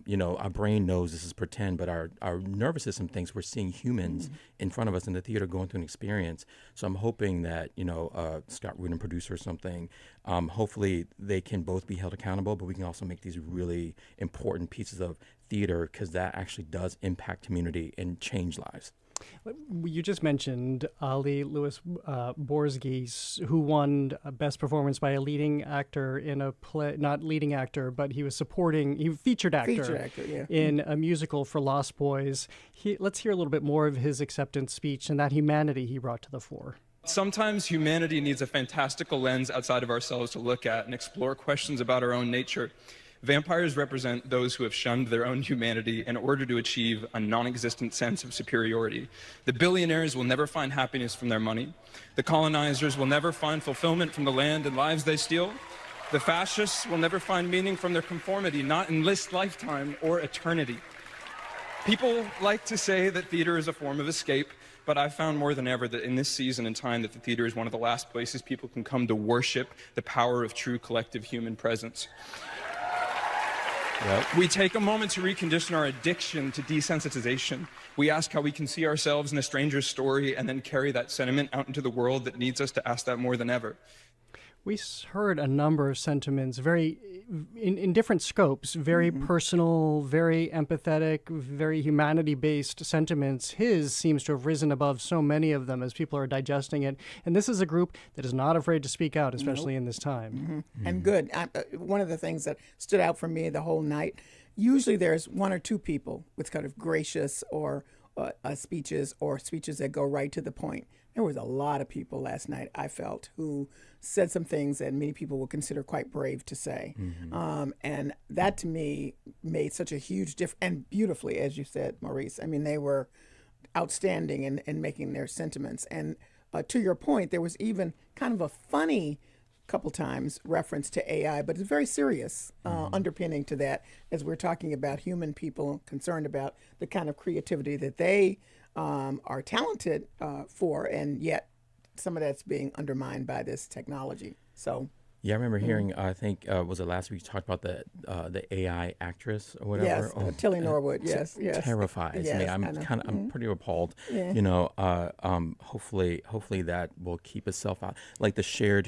You know, our brain knows this is pretend, but our nervous system thinks we're seeing humans in front of us in the theater going through an experience. So I'm hoping that, you know, Scott Rudin, producer or something, hopefully they can both be held accountable, but we can also make these really important pieces of theater because that actually does impact community and change lives. You just mentioned Ali Louis Borges, who won Best Performance by a Leading Actor in a play, not leading actor, but he was featured actor yeah. in a musical for Lost Boys. Let's hear a little bit more of his acceptance speech and that humanity he brought to the fore. Sometimes humanity needs a fantastical lens outside of ourselves to look at and explore questions about our own nature. Vampires represent those who have shunned their own humanity in order to achieve a non-existent sense of superiority. The billionaires will never find happiness from their money. The colonizers will never find fulfillment from the land and lives they steal. The fascists will never find meaning from their conformity, not in this lifetime or eternity. People like to say that theater is a form of escape, but I've found more than ever that in this season and time that the theater is one of the last places people can come to worship the power of true collective human presence. Yep. We take a moment to recondition our addiction to desensitization. We ask how we can see ourselves in a stranger's story and then carry that sentiment out into the world that needs us to ask that more than ever. We heard a number of sentiments, very in different scopes, very personal, very empathetic, very humanity-based sentiments. His seems to have risen above so many of them as people are digesting it. And this is a group that is not afraid to speak out, especially in this time. And good. One of the things that stood out for me the whole night, usually there's one or two people with kind of gracious or speeches that go right to the point. There was a lot of people last night, I felt, who said some things that many people would consider quite brave to say. And that, to me, made such a huge difference. And beautifully, as you said, Maurice. I mean, they were outstanding in making their sentiments. And to your point, there was even kind of a funny couple times reference to AI, but it's very serious underpinning to that as we're talking about human people concerned about the kind of creativity that they are talented for, and yet some of that's being undermined by this technology. So yeah, I remember hearing. I think was it last week? You talked about the AI actress or whatever. Yes, Tilly Norwood. Yes, terrifies me. I'm pretty appalled. Yeah. You know, hopefully that will keep itself out. Like the shared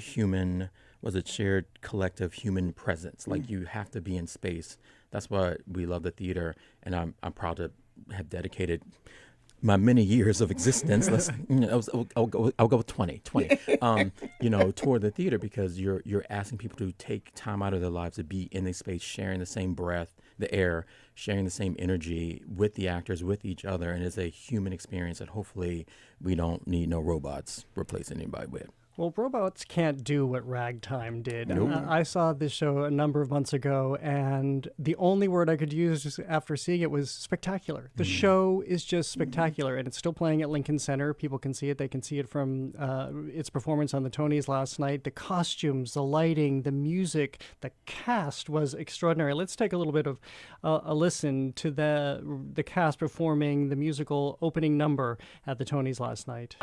collective human presence. Like you have to be in space. That's why we love the theater, and I'm proud to have dedicated my many years of existence, I'll go with 20, you know, toward the theater, because you're asking people to take time out of their lives to be in the space, sharing the same breath, the air, sharing the same energy with the actors, with each other, and it's a human experience that hopefully we don't need no robots replacing anybody with. Well, robots can't do what Ragtime did. Nope. I saw this show a number of months ago, and the only word I could use after seeing it was spectacular. The show is just spectacular, and it's still playing at Lincoln Center. People can see it. They can see it from its performance on the Tonys last night. The costumes, the lighting, the music, the cast was extraordinary. Let's take a little bit of a listen to the cast performing the musical opening number at the Tonys last night.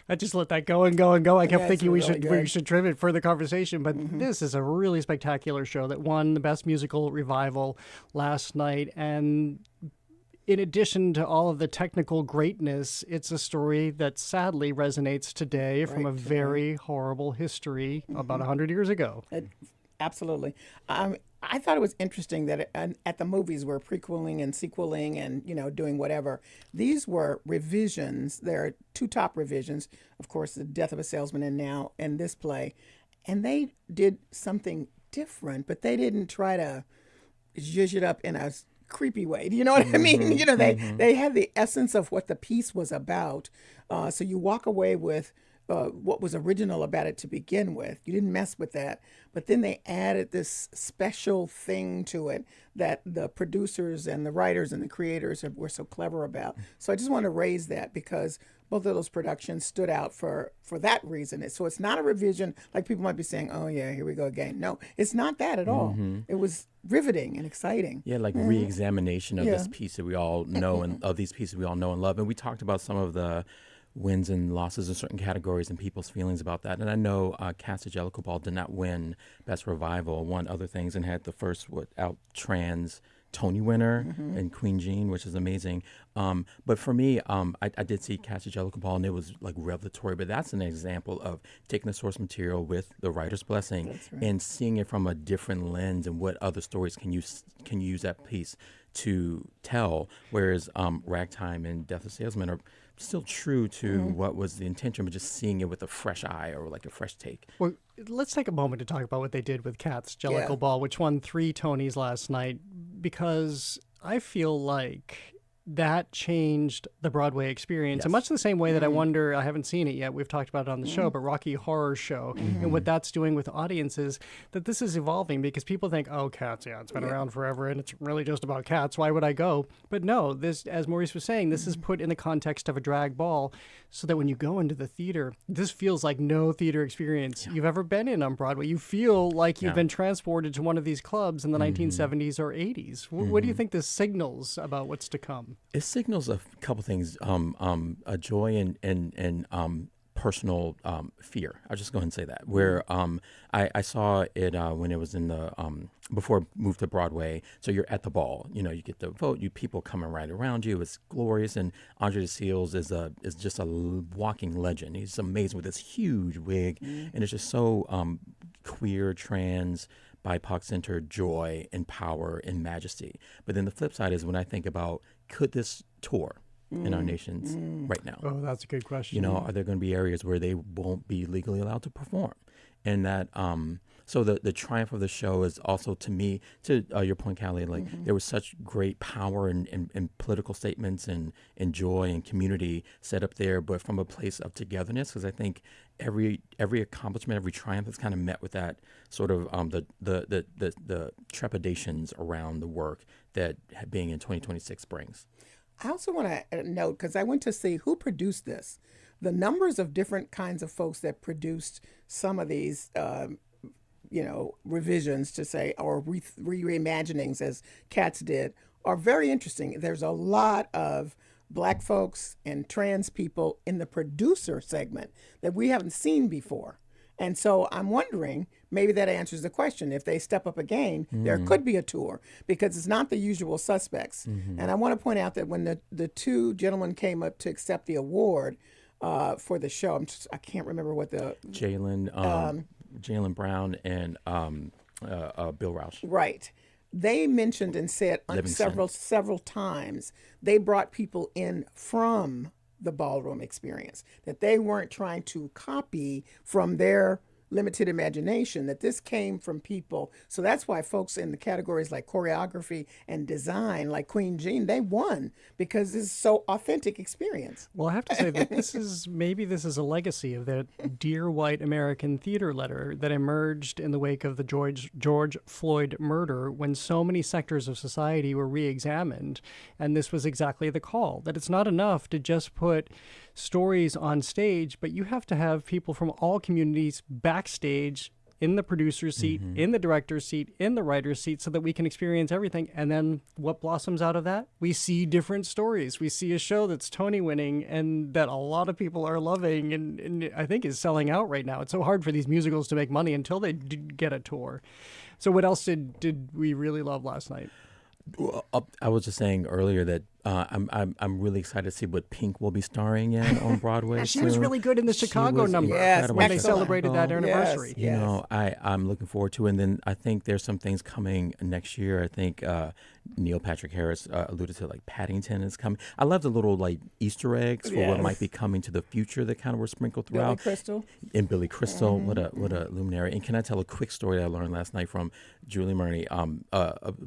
I just let that go and go and go. I kept thinking we should trim it for the conversation, but this is a really spectacular show that won the Best Musical Revival last night. And in addition to all of the technical greatness, it's a story that sadly resonates today from a very horrible history about 100 years ago. Absolutely. I thought it was interesting that at the movies we're prequeling and sequeling and, you know, doing whatever. These were revisions. There are two top revisions, of course, The Death of a Salesman and this play. And they did something different, but they didn't try to zhuzh it up in a creepy way. Do you know what I mean? You know, they had the essence of what the piece was about. So you walk away with what was original about it to begin with. You didn't mess with that. But then they added this special thing to it that the producers and the writers and the creators were so clever about. So I just want to raise that because both of those productions stood out for that reason. So it's not a revision like people might be saying, oh, yeah, here we go again. No, it's not that at all. It was riveting and exciting. Yeah, like re-examination of this piece that we all know and of these pieces we all know and love. And we talked about some of the wins and losses in certain categories and people's feelings about that. And I know Katz Ball did not win Best Revival, won other things, and had the first out trans Tony winner in Queen Jean, which is amazing. But for me, I did see Katz Ball, and it was like revelatory. But that's an example of taking the source material with the writer's blessing and seeing it from a different lens and what other stories can use that piece to tell. Whereas Ragtime and Death of Salesman are still true to what was the intention, but just seeing it with a fresh eye or like a fresh take. Well, let's take a moment to talk about what they did with Katz Ball, which won 3 Tonys last night, because I feel like that changed the Broadway experience in much the same way that I wonder, I haven't seen it yet, we've talked about it on the show, but Rocky Horror Show and what that's doing with audiences, that this is evolving because people think, oh, Cats, it's been around forever and it's really just about cats, why would I go? But no, this, as Maurice was saying, this is put in the context of a drag ball so that when you go into the theater, this feels like no theater experience you've ever been in on Broadway. You feel like you've been transported to one of these clubs in the 1970s or 80s. What do you think this signals about what's to come? It signals a couple things, a joy and personal fear. I'll just go ahead and say that. Where I saw it when it was in the before it moved to Broadway. So you're at the ball, you get the vote. You people coming right around you. It's glorious. And Andre DeSales is just a walking legend. He's amazing with this huge wig, and it's just so queer, trans, BIPOC-centered joy and power and majesty. But then the flip side is when I think about, could this tour in our nations right now? Oh, that's a good question. Are there going to be areas where they won't be legally allowed to perform? And that, so the triumph of the show is also, to me, to your point, Callie, like there was such great power and political statements and joy and community set up there, but from a place of togetherness, because I think every accomplishment, every triumph is kind of met with that sort of the trepidations around the work that being in 2026 brings. I also want to note, because I went to see who produced this, the numbers of different kinds of folks that produced some of these, revisions to say, or reimaginings as Katz did, are very interesting. There's a lot of Black folks and trans people in the producer segment that we haven't seen before. And so I'm wondering, maybe that answers the question. If they step up again, there could be a tour, because it's not the usual suspects. And I want to point out that when the 2 gentlemen came up to accept the award for the show, I can't remember what the... Jaylen Brown and Bill Rausch. Right. They mentioned and said several times they brought people in from the ballroom experience, that they weren't trying to copy from their limited imagination, that this came from people. So that's why folks in the categories like choreography and design, like Queen Jean, they won because this is so authentic experience. Well, I have to say that this is a legacy of that Dear White American Theater letter that emerged in the wake of the George Floyd murder, when so many sectors of society were re-examined. And this was exactly the call, that it's not enough to just put stories on stage, but you have to have people from all communities backstage, in the producer's seat, in the director's seat, in the writer's seat, so that we can experience everything. And then what blossoms out of that? We see different stories. We see a show that's Tony winning and that a lot of people are loving and I think is selling out right now. It's so hard for these musicals to make money until they get a tour. So what else did we really love last night? I was just saying earlier that I'm really excited to see what Pink will be starring in on Broadway. She was really good in the Chicago number when they celebrated that anniversary. I'm looking forward to it. And then I think there's some things coming next year. I think Neil Patrick Harris alluded to, like Paddington is coming. I love the little like Easter eggs for what might be coming to the future that kind of were sprinkled throughout. Billy Crystal, what a luminary. And can I tell a quick story that I learned last night from Julie Murney,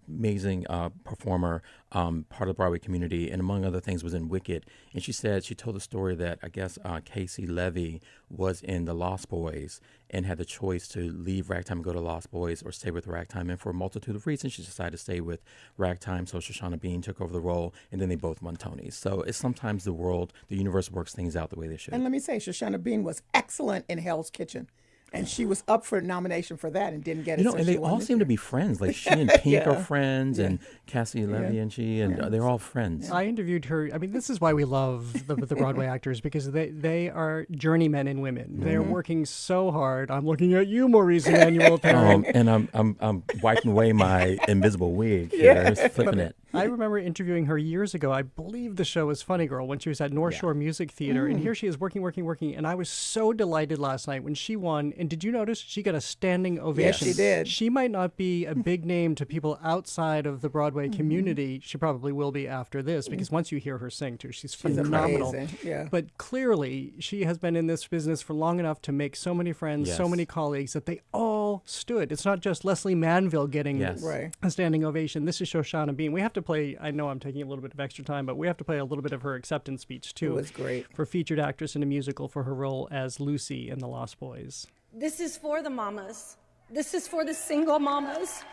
amazing performer, part of the Broadway community. community, and among other things was in Wicked. And she told the story that I guess Casey Levy was in the Lost Boys and had the choice to leave Ragtime and go to Lost Boys or stay with Ragtime. And for a multitude of reasons, she decided to stay with Ragtime. So Shoshana Bean took over the role, and then they both won Tonys. So it's sometimes the universe works things out the way they should. And let me say, Shoshana Bean was excellent in Hell's Kitchen. And she was up for nomination for that and didn't get it. And they all seem to be friends. Like she and Pink are friends, and Cassie Levy and she, and they're all friends. I interviewed her. I mean, this is why we love the Broadway actors, because they are journeymen and women. They're working so hard. I'm looking at you, Maurice Emmanuel. And I'm wiping away my invisible wig here, flipping it. I remember interviewing her years ago. I believe the show was Funny Girl when she was at North Shore Music Theater. And here she is working. And I was so delighted last night when she won. And did you notice she got a standing ovation? Yes, she did. She might not be a big name to people outside of the Broadway community. She probably will be after this, because once you hear her sing too, she's phenomenal. Amazing. Yeah. But clearly she has been in this business for long enough to make so many friends, so many colleagues, that they all stood. It's not just Leslie Manville getting a standing ovation. This is Shoshana Bean. We have to play, I know I'm taking a little bit of extra time, but we have to play a little bit of her acceptance speech too. It was great. For featured actress in a musical for her role as Lucy in The Lost Boys. This is for the mamas. This is for the single mamas.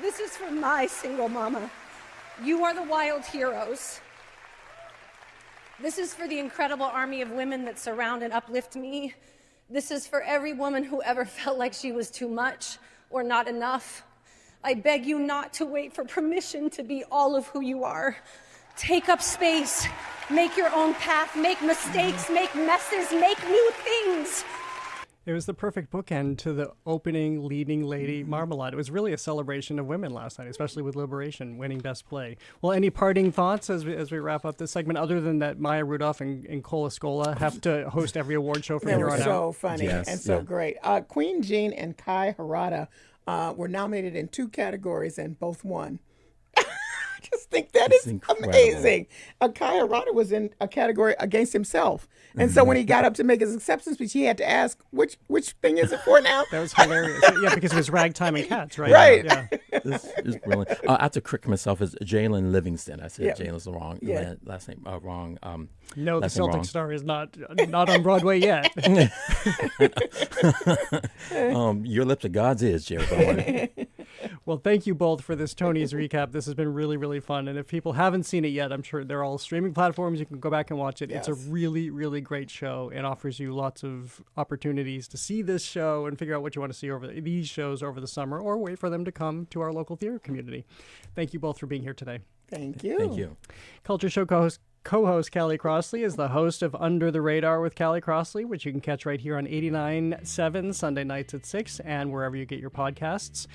This is for my single mama. You are the wild heroes. This is for the incredible army of women that surround and uplift me. This is for every woman who ever felt like she was too much or not enough. I beg you not to wait for permission to be all of who you are. Take up space, make your own path, make mistakes, make messes, make new things. It was the perfect bookend to the opening leading lady Marmalade. It was really a celebration of women last night, especially with Liberation winning Best Play. Well, any parting thoughts as we wrap up this segment, other than that Maya Rudolph and Cole Escola have to host every award show from here on out? They were so funny and so great. Queen Jean and Kai Harada were nominated in 2 categories and both won. I just think that is amazing. Kai Harada was in a category against himself. And so when he got up to make his acceptance speech, he had to ask, which thing is it for now? That was hilarious. Yeah, because it was Ragtime and Cats, right? Right. Yeah. This is brilliant. I have to correct myself as Jalen Livingston. I said Jalen's the wrong last name. Wrong. No, the Celtic Star is not on Broadway yet. Your Lips of God's is, Jared. Well, thank you both for this Tony's recap. This has been really, really fun. And if people haven't seen it yet, I'm sure they're all streaming platforms. You can go back and watch it. Yes. It's a really, really great show and offers you lots of opportunities to see this show and figure out what you want to see over these shows over the summer, or wait for them to come to our local theater community. Thank you both for being here today. Thank you. Thank you. Culture Show co-host Callie Crossley is the host of Under the Radar with Callie Crossley, which you can catch right here on 89.7 Sunday nights at 6 and wherever you get your podcasts.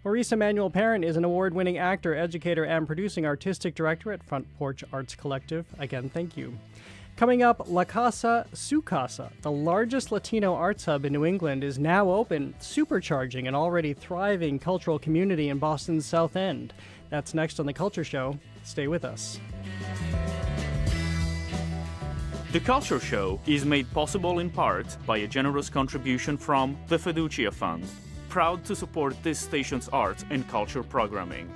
Maurice Emmanuel Parent is an award-winning actor, educator, and producing artistic director at Front Porch Arts Collective. Again, thank you. Coming up, La Casa Su Casa, the largest Latino arts hub in New England, is now open, supercharging an already thriving cultural community in Boston's South End. That's next on The Culture Show. Stay with us. The Culture Show is made possible in part by a generous contribution from the Fiducia Fund, proud to support this station's arts and culture programming.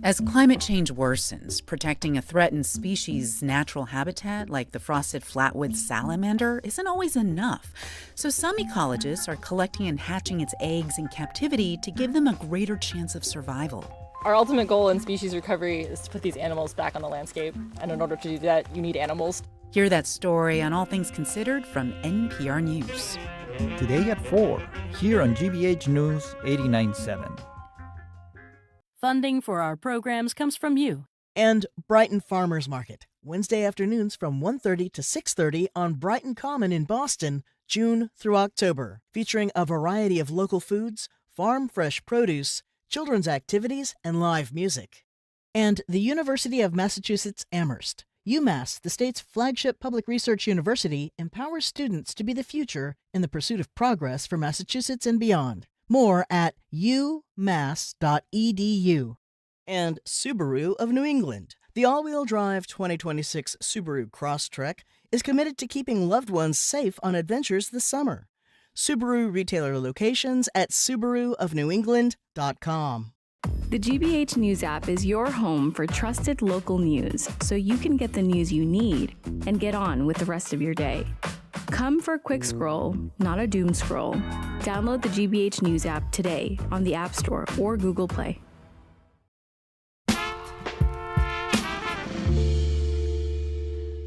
As climate change worsens, protecting a threatened species' natural habitat, like the frosted flatwood salamander, isn't always enough. So some ecologists are collecting and hatching its eggs in captivity to give them a greater chance of survival. Our ultimate goal in species recovery is to put these animals back on the landscape. And in order to do that, you need animals. Hear that story on All Things Considered from NPR News. Today at 4, here on GBH News 89.7. Funding for our programs comes from you. And Brighton Farmers Market, Wednesday afternoons from 1:30 to 6:30 on Brighton Common in Boston, June through October, featuring a variety of local foods, farm fresh produce, children's activities, and live music. And the University of Massachusetts Amherst. UMass, the state's flagship public research university, empowers students to be the future in the pursuit of progress for Massachusetts and beyond. More at umass.edu. And Subaru of New England, The all-wheel drive 2026 Subaru Crosstrek is committed to keeping loved ones safe on adventures this summer. Subaru retailer locations at SubaruofNewEngland.com. The GBH News app is your home for trusted local news, so you can get the news you need and get on with the rest of your day. Come for a quick scroll, not a doom scroll. Download the GBH News app today on the App Store or Google Play.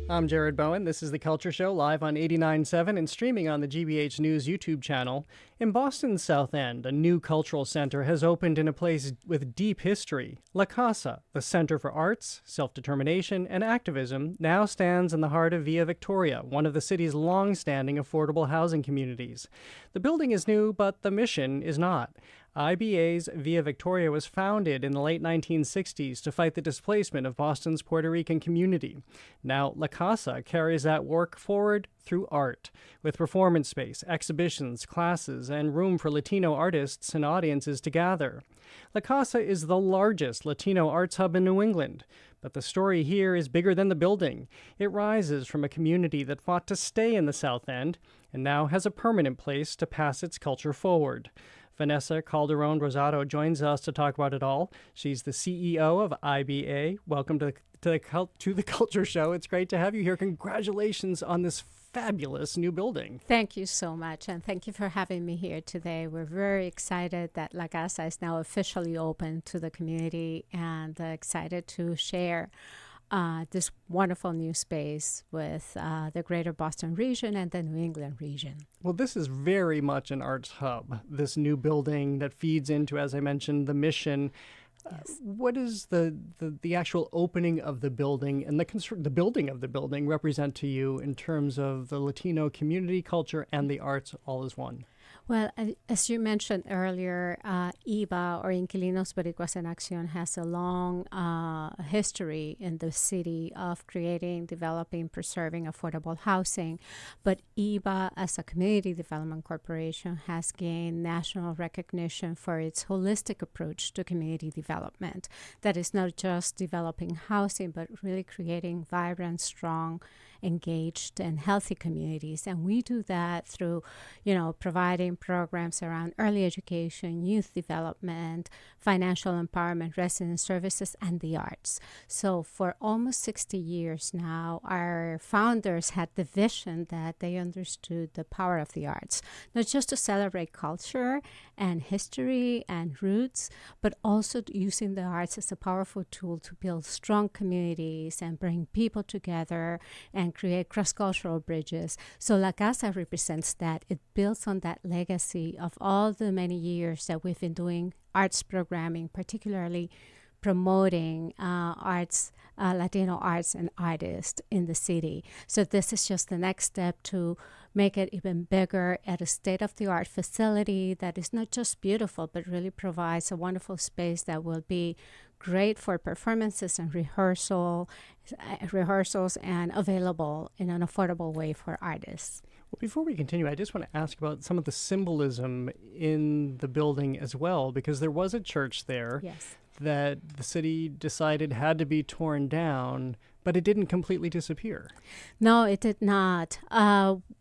I'm Jared Bowen. This is The Culture Show, live on 89.7 and streaming on the GBH News YouTube channel. In Boston's South End, a new cultural center has opened in a place with deep history. La Casa, the Center for Arts, Self-Determination, and Activism, now stands in the heart of Via Victoria, one of the city's long-standing affordable housing communities. The building is new, but the mission is not. IBA's Via Victoria was founded in the late 1960s to fight the displacement of Boston's Puerto Rican community. Now, La Casa carries that work forward through art, with performance space, exhibitions, classes, and room for Latino artists and audiences to gather. La Casa is the largest Latino arts hub in New England, but the story here is bigger than the building. It rises from a community that fought to stay in the South End and now has a permanent place to pass its culture forward. Vanessa Calderon Rosado joins us to talk about it all. She's the CEO of IBA. Welcome to the Culture Show. It's great to have you here. Congratulations on this fabulous new building. Thank you so much, and thank you for having me here today. We're very excited that La Casa is now officially open to the community, and excited to share this wonderful new space with the greater Boston region and the New England region. Well, this is very much an arts hub, this new building that feeds into, as I mentioned, the mission. Yes. What is the actual opening of the building and the building of the building represent to you in terms of the Latino community, culture, and the arts all as one? Well, as you mentioned earlier, IBA, or Inquilinos Boricuas en Acción, has a long history in the city of creating, developing, preserving affordable housing. But IBA, as a community development corporation, has gained national recognition for its holistic approach to community development. That is not just developing housing, but really creating vibrant, strong, engaged, and healthy communities. And we do that through, providing programs around early education, youth development, financial empowerment, resident services, and the arts. So for almost 60 years now, our founders had the vision that they understood the power of the arts, not just to celebrate culture and history and roots, but also using the arts as a powerful tool to build strong communities and bring people together and create cross-cultural bridges. So La Casa represents that. It builds on that legacy of all the many years that we've been doing arts programming, particularly promoting arts, Latino arts and artists in the city. So this is just the next step to make it even bigger at a state-of-the-art facility that is not just beautiful, but really provides a wonderful space that will be great for performances and rehearsals and available in an affordable way for artists. Well, before we continue, I just want to ask about some of the symbolism in the building as well, because there was a church there that the city decided had to be torn down, but it didn't completely disappear. No, it did not.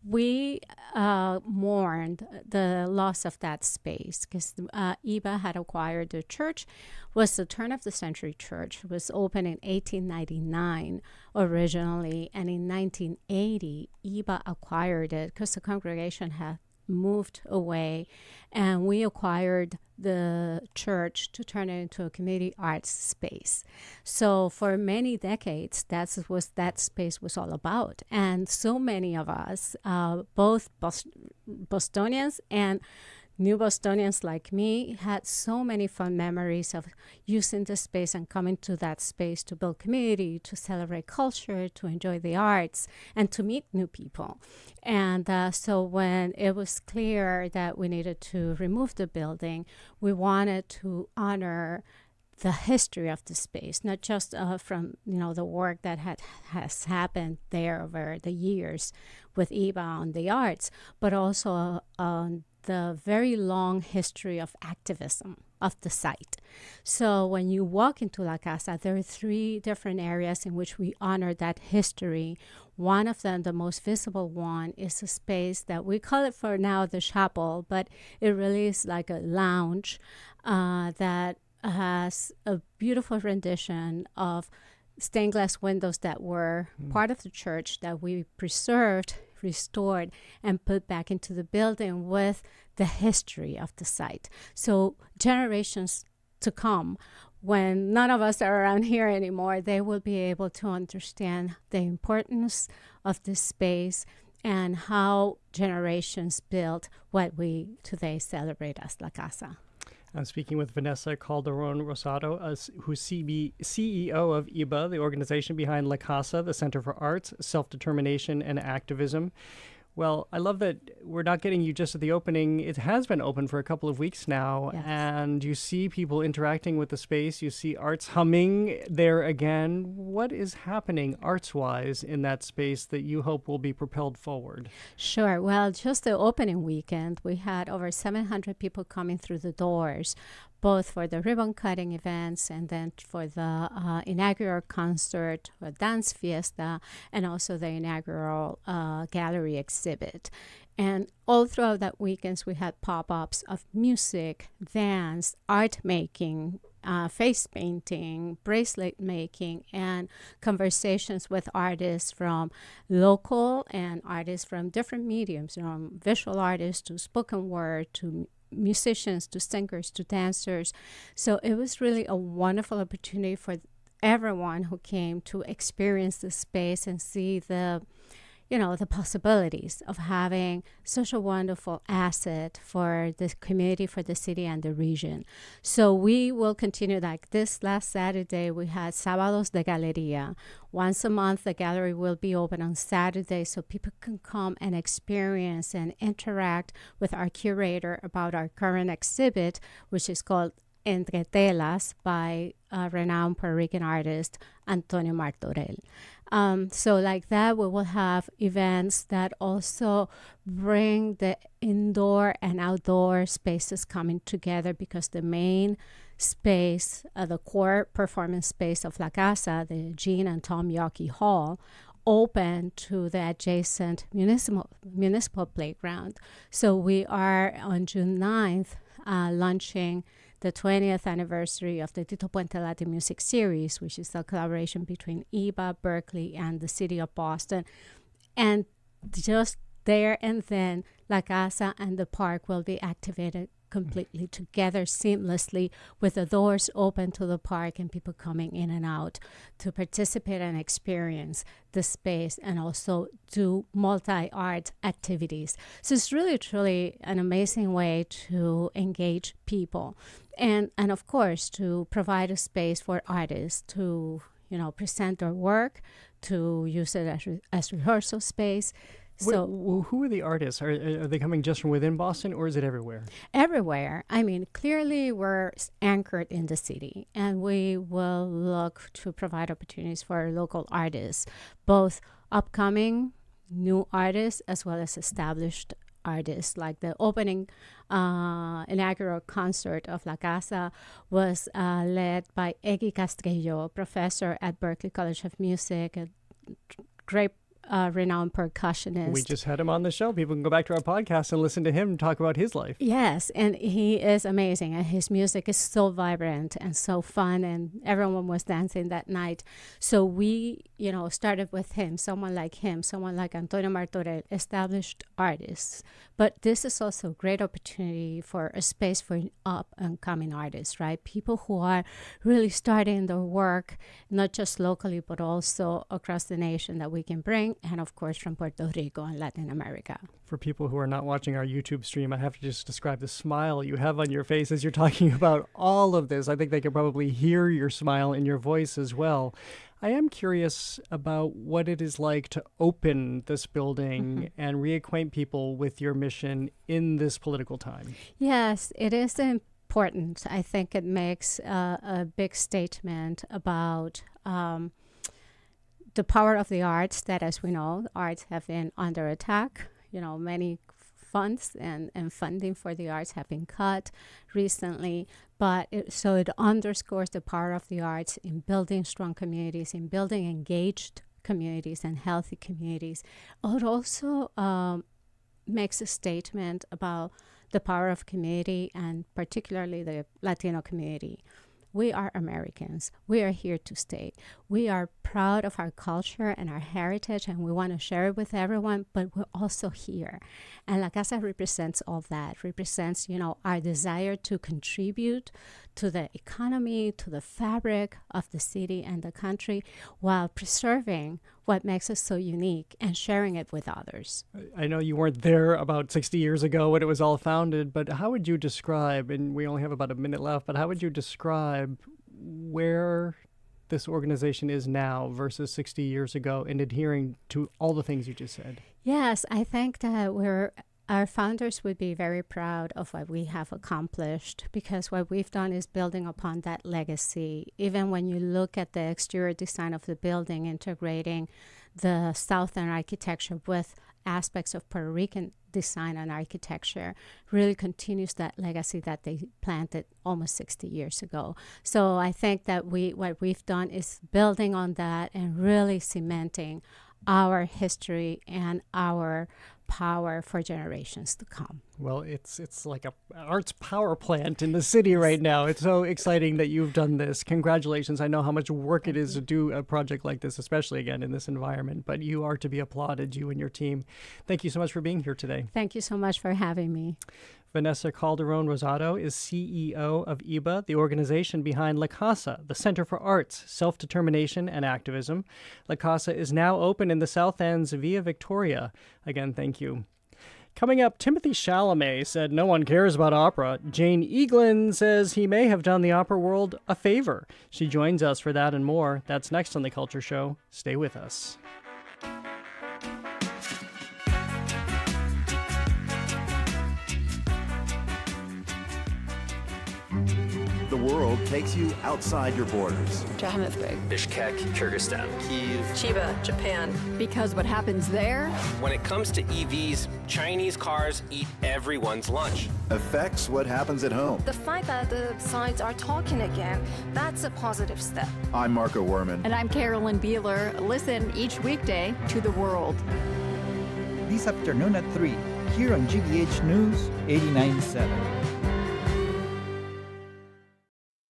We mourned the loss of that space because IBA had acquired the church. Was the turn of the century church. It was opened in 1899 originally, and in 1980, IBA acquired it because the congregation had moved away, and we acquired the church to turn it into a community arts space. So for many decades, that's what that space was all about. And so many of us, both Bostonians and New Bostonians like me, had so many fun memories of using the space and coming to that space to build community, to celebrate culture, to enjoy the arts, and to meet new people. And so when it was clear that we needed to remove the building, we wanted to honor the history of the space, not just from the work that has happened there over the years with IBA on the arts, but also on the very long history of activism of the site. So when you walk into La Casa, there are 3 different areas in which we honor that history. One of them, the most visible one, is a space that we call it for now the chapel, but it really is like a lounge that has a beautiful rendition of stained glass windows that were part of the church that we preserved, restored, and put back into the building with the history of the site. So generations to come, when none of us are around here anymore, they will be able to understand the importance of this space and how generations built what we today celebrate as La Casa. I'm speaking with Vanessa Calderon Rosado, who's CEO of IBA, the organization behind La Casa, the Center for Arts, Self-Determination, and Activism. Well, I love that we're not getting you just at the opening. It has been open for a couple of weeks now, yes. And you see people interacting with the space. You see arts humming there again. What is happening arts-wise in that space that you hope will be propelled forward? Sure. Well, just the opening weekend, we had over 700 people coming through the doors, both for the ribbon cutting events and then for the inaugural concert, or dance fiesta, and also the inaugural gallery exhibit. And all throughout that weekends, we had pop-ups of music, dance, art making, face painting, bracelet making, and conversations with artists from local and artists from different mediums, from visual artists to spoken word to musicians to singers to dancers. So it was really a wonderful opportunity for everyone who came to experience the space and see the possibilities of having such a wonderful asset for the community, for the city and the region. So we will continue. Like this last Saturday, we had Sábados de Galería. Once a month, the gallery will be open on Saturday so people can come and experience and interact with our curator about our current exhibit, which is called Entre Telas by renowned Puerto Rican artist Antonio Martorell. So like that, we will have events that also bring the indoor and outdoor spaces coming together, because the main space, the core performance space of La Casa, the Jean and Tom Yockey Hall, open to the adjacent municipal playground. So we are on June 9th launching the 20th anniversary of the Tito Puente Latin Music Series, which is a collaboration between IBA, Berkeley, and the city of Boston. And just there and then, La Casa and the park will be activated completely together seamlessly, with the doors open to the park and people coming in and out to participate and experience the space, and also do multi-art activities. So it's really, truly an amazing way to engage people. And of course, to provide a space for artists to, present their work, to use it as rehearsal space. So, who are the artists? Are they coming just from within Boston, or is it everywhere? Everywhere. I mean, clearly we're anchored in the city, and we will look to provide opportunities for local artists, both upcoming new artists as well as established artists. Like the opening inaugural concert of La Casa was led by Eggy Castillo, professor at Berklee College of Music, a great renowned percussionist. We just had him on the show. People can go back to our podcast and listen to him talk about his life. Yes, and he is amazing, and his music is so vibrant and so fun, and everyone was dancing that night. So we, started with him, someone like Antonio Martorell, established artists. But this is also a great opportunity for a space for up-and-coming artists, right? People who are really starting their work, not just locally, but also across the nation, that we can bring, and of course from Puerto Rico and Latin America. For people who are not watching our YouTube stream, I have to just describe the smile you have on your face as you're talking about all of this. I think they can probably hear your smile in your voice as well. I am curious about what it is like to open this building and reacquaint people with your mission in this political time. Yes, it is important. I think it makes a big statement about the power of the arts, that, as we know, arts have been under attack. Many funds and funding for the arts have been cut recently. But so it underscores the power of the arts in building strong communities, in building engaged communities and healthy communities. It also makes a statement about the power of community, and particularly the Latino community. We are Americans. We are here to stay. We are proud of our culture and our heritage, and we want to share it with everyone, but we're also here. And La Casa represents all that, represents, our desire to contribute to the economy, to the fabric of the city and the country, while preserving what makes us so unique and sharing it with others. I know you weren't there about 60 years ago when it was all founded, but how would you describe, and we only have about a minute left, but how would you describe where this organization is now versus 60 years ago in adhering to all the things you just said? Yes, I think that our founders would be very proud of what we have accomplished, because what we've done is building upon that legacy. Even when you look at the exterior design of the building, integrating the Southern architecture with aspects of Puerto Rican design and architecture, really continues that legacy that they planted almost 60 years ago. So I think that what we've done is building on that and really cementing our history and our power for generations to come. Well, it's like a arts power plant in the city right now. It's so exciting that you've done this. Congratulations. I know how much work it is to do a project like this, especially again in this environment, but you are to be applauded, you and your team. Thank you so much for being here today. Thank you so much for having me. Vanessa Calderon Rosado is CEO of IBA, the organization behind La Casa, the Center for Arts, Self-Determination, and Activism. La Casa is now open in the South End's Via Victoria. Again, thank you. Coming up, Timothy Chalamet said no one cares about opera. Jane Eaglin says he may have done the opera world a favor. She joins us for that and more. That's next on The Culture Show. Stay with us. The world takes you outside your borders. Johannesburg, Bishkek, Kyrgyzstan, Kyiv, Chiba, Japan. Because what happens there? When it comes to EVs, Chinese cars eat everyone's lunch. Affects what happens at home. The fact that the sides are talking again, that's a positive step. I'm Marco Werman. And I'm Carolyn Beeler. Listen each weekday to The World. This afternoon at 3, here on GBH News 89.7.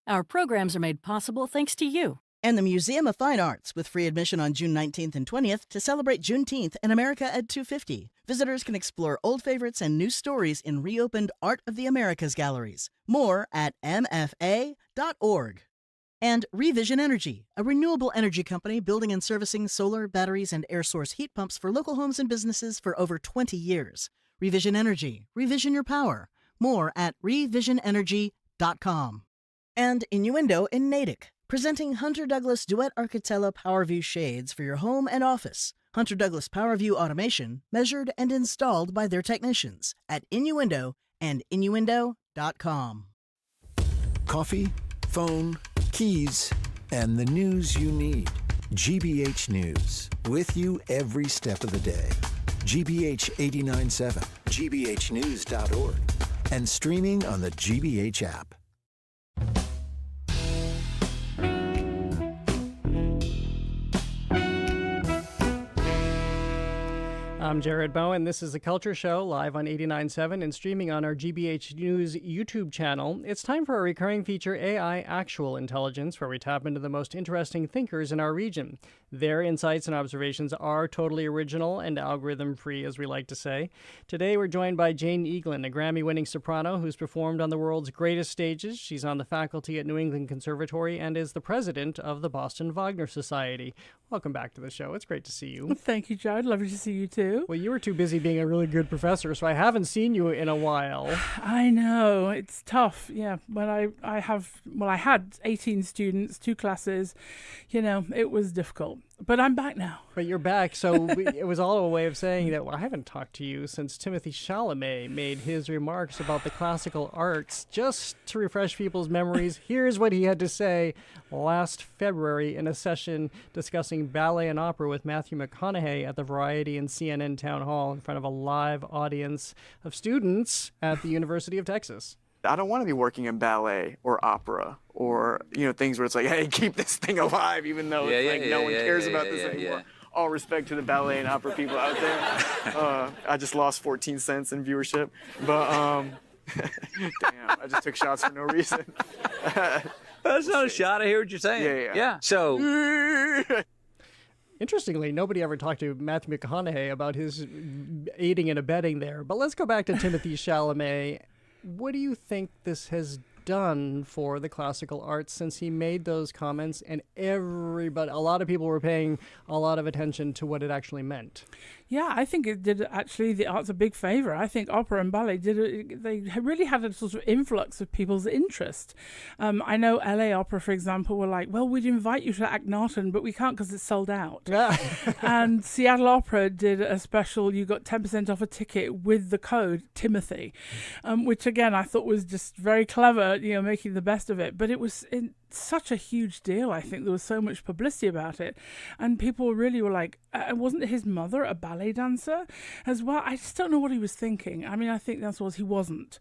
Our programs are made possible thanks to you. And the Museum of Fine Arts, with free admission on June 19th and 20th to celebrate Juneteenth and America at 250. Visitors can explore old favorites and new stories in reopened Art of the Americas galleries. More at mfa.org. And Revision Energy, a renewable energy company building and servicing solar, batteries, and air source heat pumps for local homes and businesses for over 20 years. Revision Energy. Revision your power. More at revisionenergy.com. And Innuendo in Natick, presenting Hunter Douglas Duet Architella PowerView shades for your home and office. Hunter Douglas PowerView automation, measured and installed by their technicians at Innuendo and innuendo.com. Coffee, phone, keys, and the news you need. GBH News, with you every step of the day. GBH 89.7, gbhnews.org, and streaming on the GBH app. I'm Jared Bowen. This is The Culture Show, live on 89.7 and streaming on our GBH News YouTube channel. It's time for our recurring feature, AI Actual Intelligence, where we tap into the most interesting thinkers in our region. Their insights and observations are totally original and algorithm-free, as we like to say. Today, we're joined by Jane Eaglin, a Grammy-winning soprano who's performed on the world's greatest stages. She's on the faculty at New England Conservatory and is the president of the Boston Wagner Society. Welcome back to the show. It's great to see you. Well, thank you, Jared. Lovely to see you too. Well, you were too busy being a really good professor, so I haven't seen you in a while. I know. It's tough. Yeah. When I had 18 students, 2 classes, it was difficult. But I'm back now. But you're back, so it was all a way of saying that I haven't talked to you since Timothée Chalamet made his remarks about the classical arts. Just to refresh people's memories, here's what he had to say last February in a session discussing ballet and opera with Matthew McConaughey at the Variety and CNN Town Hall in front of a live audience of students at the University of Texas. I don't want to be working in ballet or opera or, things where it's like, hey, keep this thing alive, even though no one cares about this anymore. All respect to the ballet and opera people out there. I just lost 14 cents in viewership, but damn, I just took shots for no reason. That's not a shot. I hear what you're saying. Yeah. So. Interestingly, nobody ever talked to Matthew McConaughey about his aiding and abetting there. But let's go back to Timothée Chalamet. What do you think this has done for the classical arts since he made those comments, and a lot of people were paying a lot of attention to what it actually meant? Yeah, I think it did actually the arts a big favor. I think opera and ballet they really had a sort of influx of people's interest. I know LA Opera, for example, were like, well, we'd invite you to Akhenaten, but we can't because it's sold out. And Seattle Opera did a special, you got 10% off a ticket with the code Timothy, which again, I thought was just very clever, making the best of it. But it was such a huge deal. I think there was so much publicity about it, and people really were like, wasn't his mother a ballet dancer as well? I just don't know what he was thinking. I mean, I think that's what he wasn't.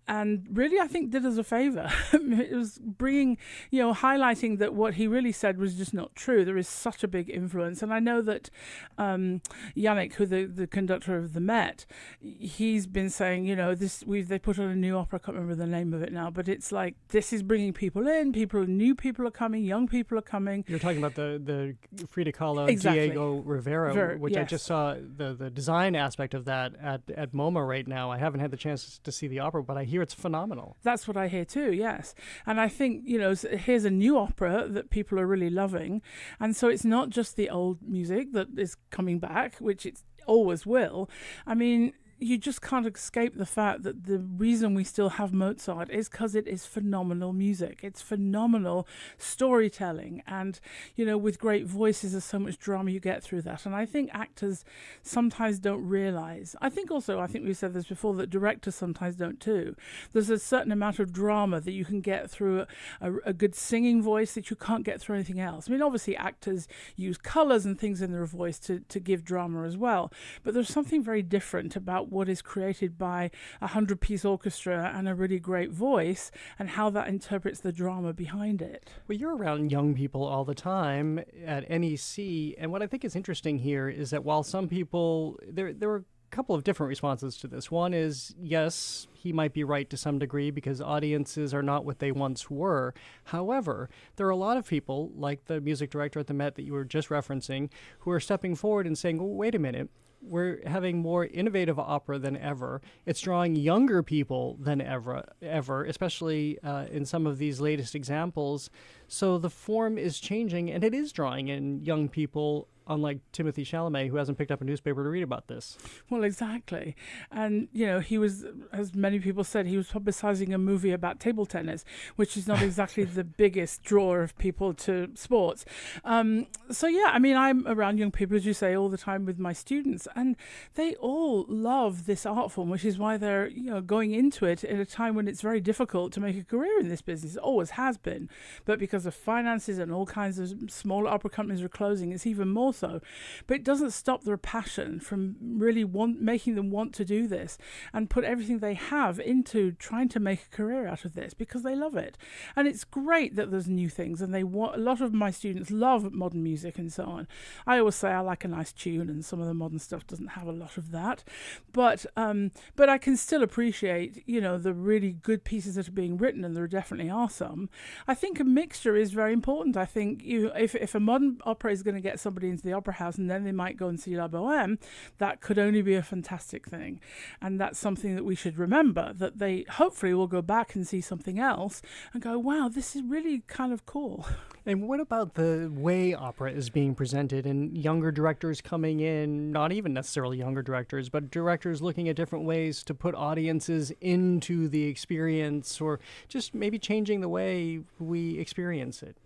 And really, I think did us a favor. It was bringing, highlighting that what he really said was just not true. There is such a big influence. And I know that Yannick, who the conductor of the Met, he's been saying, they put on a new opera. I can't remember the name of it now, but it's like, this is bringing people in. New people are coming. Young people are coming. You're talking about the Frida Kahlo, Exactly. Diego Rivera, which yes. I just saw the design aspect of that at MoMA right now. I haven't had the chance to see the opera, but I hear it's phenomenal. That's what I hear too, yes. And I think, here's a new opera that people are really loving. And so it's not just the old music that is coming back, which it always will. I mean, you just can't escape the fact that the reason we still have Mozart is because it is phenomenal music. It's phenomenal storytelling. And, with great voices, there's so much drama you get through that. And I think actors sometimes don't realize. I think we said this before, that directors sometimes don't too. There's a certain amount of drama that you can get through a good singing voice that you can't get through anything else. I mean, obviously actors use colors and things in their voice to give drama as well. But there's something very different about what is created by a 100-piece orchestra and a really great voice, and how that interprets the drama behind it. Well, you're around young people all the time at NEC, and what I think is interesting here is that while some people, there were a couple of different responses to this. One is, yes, he might be right to some degree because audiences are not what they once were. However, there are a lot of people, like the music director at the Met that you were just referencing, who are stepping forward and saying, well, wait a minute, we're having more innovative opera than ever. It's drawing younger people than ever, especially in some of these latest examples. So the form is changing, and it is drawing in young people, unlike Timothée Chalamet, who hasn't picked up a newspaper to read about this. Well, exactly. And, he was, as many people said, he was publicizing a movie about table tennis, which is not exactly the biggest drawer of people to sports. So, yeah, I mean, I'm around young people, as you say, all the time with my students, and they all love this art form, which is why they're, going into it at a time when it's very difficult to make a career in this business. It always has been. But because of finances and all kinds of smaller opera companies are closing, it's even more so. But it doesn't stop their passion from really making them want to do this and put everything they have into trying to make a career out of this, because they love it. And it's great that there's new things, and a lot of my students love modern music and so on. I always say I like a nice tune, and some of the modern stuff doesn't have a lot of that. But I can still appreciate, the really good pieces that are being written, and there definitely are some. I think a mixture is very important. I think if a modern opera is going to get somebody into the opera house and then they might go and see La Bohème, that could only be a fantastic thing. And that's something that we should remember, that they hopefully will go back and see something else and go, wow, this is really kind of cool. And what about the way opera is being presented, and younger directors coming in, not even necessarily younger directors, but directors looking at different ways to put audiences into the experience, or just maybe changing the way we experience it?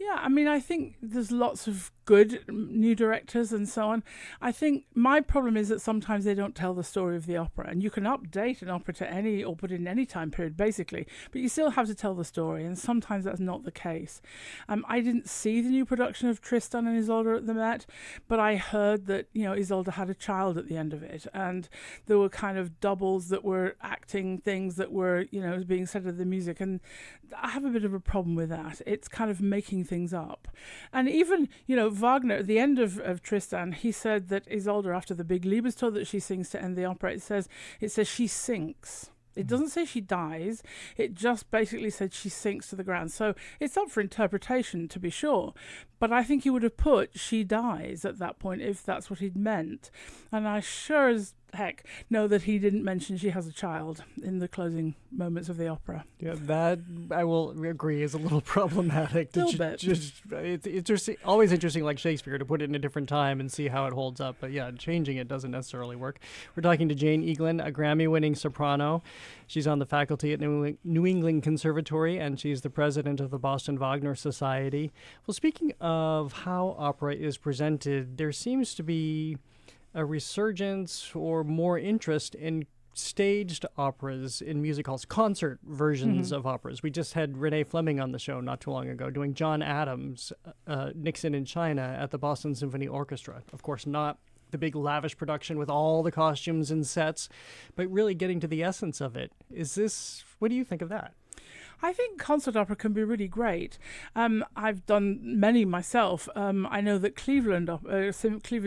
Yeah, I mean, I think there's lots of good new directors and so on. I think my problem is that sometimes they don't tell the story of the opera, and you can update an opera to any or put it in any time period, basically, but you still have to tell the story, and sometimes that's not the case. I didn't see the new production of Tristan and Isolde at the Met, but I heard that, Isolde had a child at the end of it, and there were kind of doubles that were acting things that were, being said of the music, and I have a bit of a problem with that. It's kind of making things up. And even, Wagner, at the end of Tristan, he said that Isolde, after the big Liebestod that she sings to end the opera, it says she sinks. It doesn't say she dies. It just basically said she sinks to the ground. So it's up for interpretation, to be sure. But I think he would have put she dies at that point if that's what he'd meant. And I sure as heck know that he didn't mention she has a child in the closing moments of the opera. Yeah, that I will agree is a little problematic. It's always interesting, like Shakespeare, to put it in a different time and see how it holds up. But yeah, changing it doesn't necessarily work. We're talking to Jane Eaglin, a Grammy-winning soprano. She's on the faculty at New England Conservatory, and she's the president of the Boston Wagner Society. Well, speaking of how opera is presented, there seems to be a resurgence or more interest in staged operas in music halls, concert versions of operas. We just had Renee Fleming on the show not too long ago doing John Adams' Nixon in China at the Boston Symphony Orchestra. Of course, not the big lavish production with all the costumes and sets, but really getting to the essence of it. What do you think of that? I think concert opera can be really great. I've done many myself. I know that Cleveland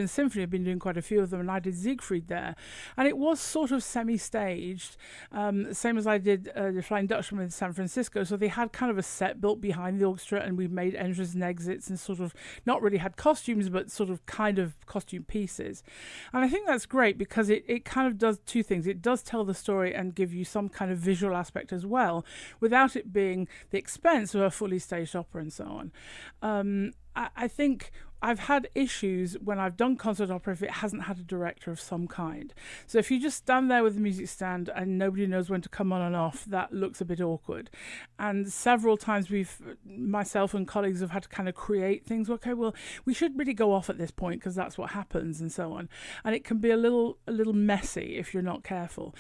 Symphony have been doing quite a few of them, and I did Siegfried there. And it was sort of semi-staged, same as I did the Flying Dutchman in San Francisco. So they had kind of a set built behind the orchestra, and we made entrances and exits and sort of not really had costumes, but sort of kind of costume pieces. And I think that's great because it kind of does two things. It does tell the story and give you some kind of visual aspect as well, without it being the expense of a fully staged opera and so on. I think I've had issues when I've done concert opera if it hasn't had a director of some kind. So if you just stand there with the music stand and nobody knows when to come on and off, that looks a bit awkward. And several times myself and colleagues have had to kind of create things. Okay, well, we should really go off at this point because that's what happens and so on. And it can be a little messy if you're not careful.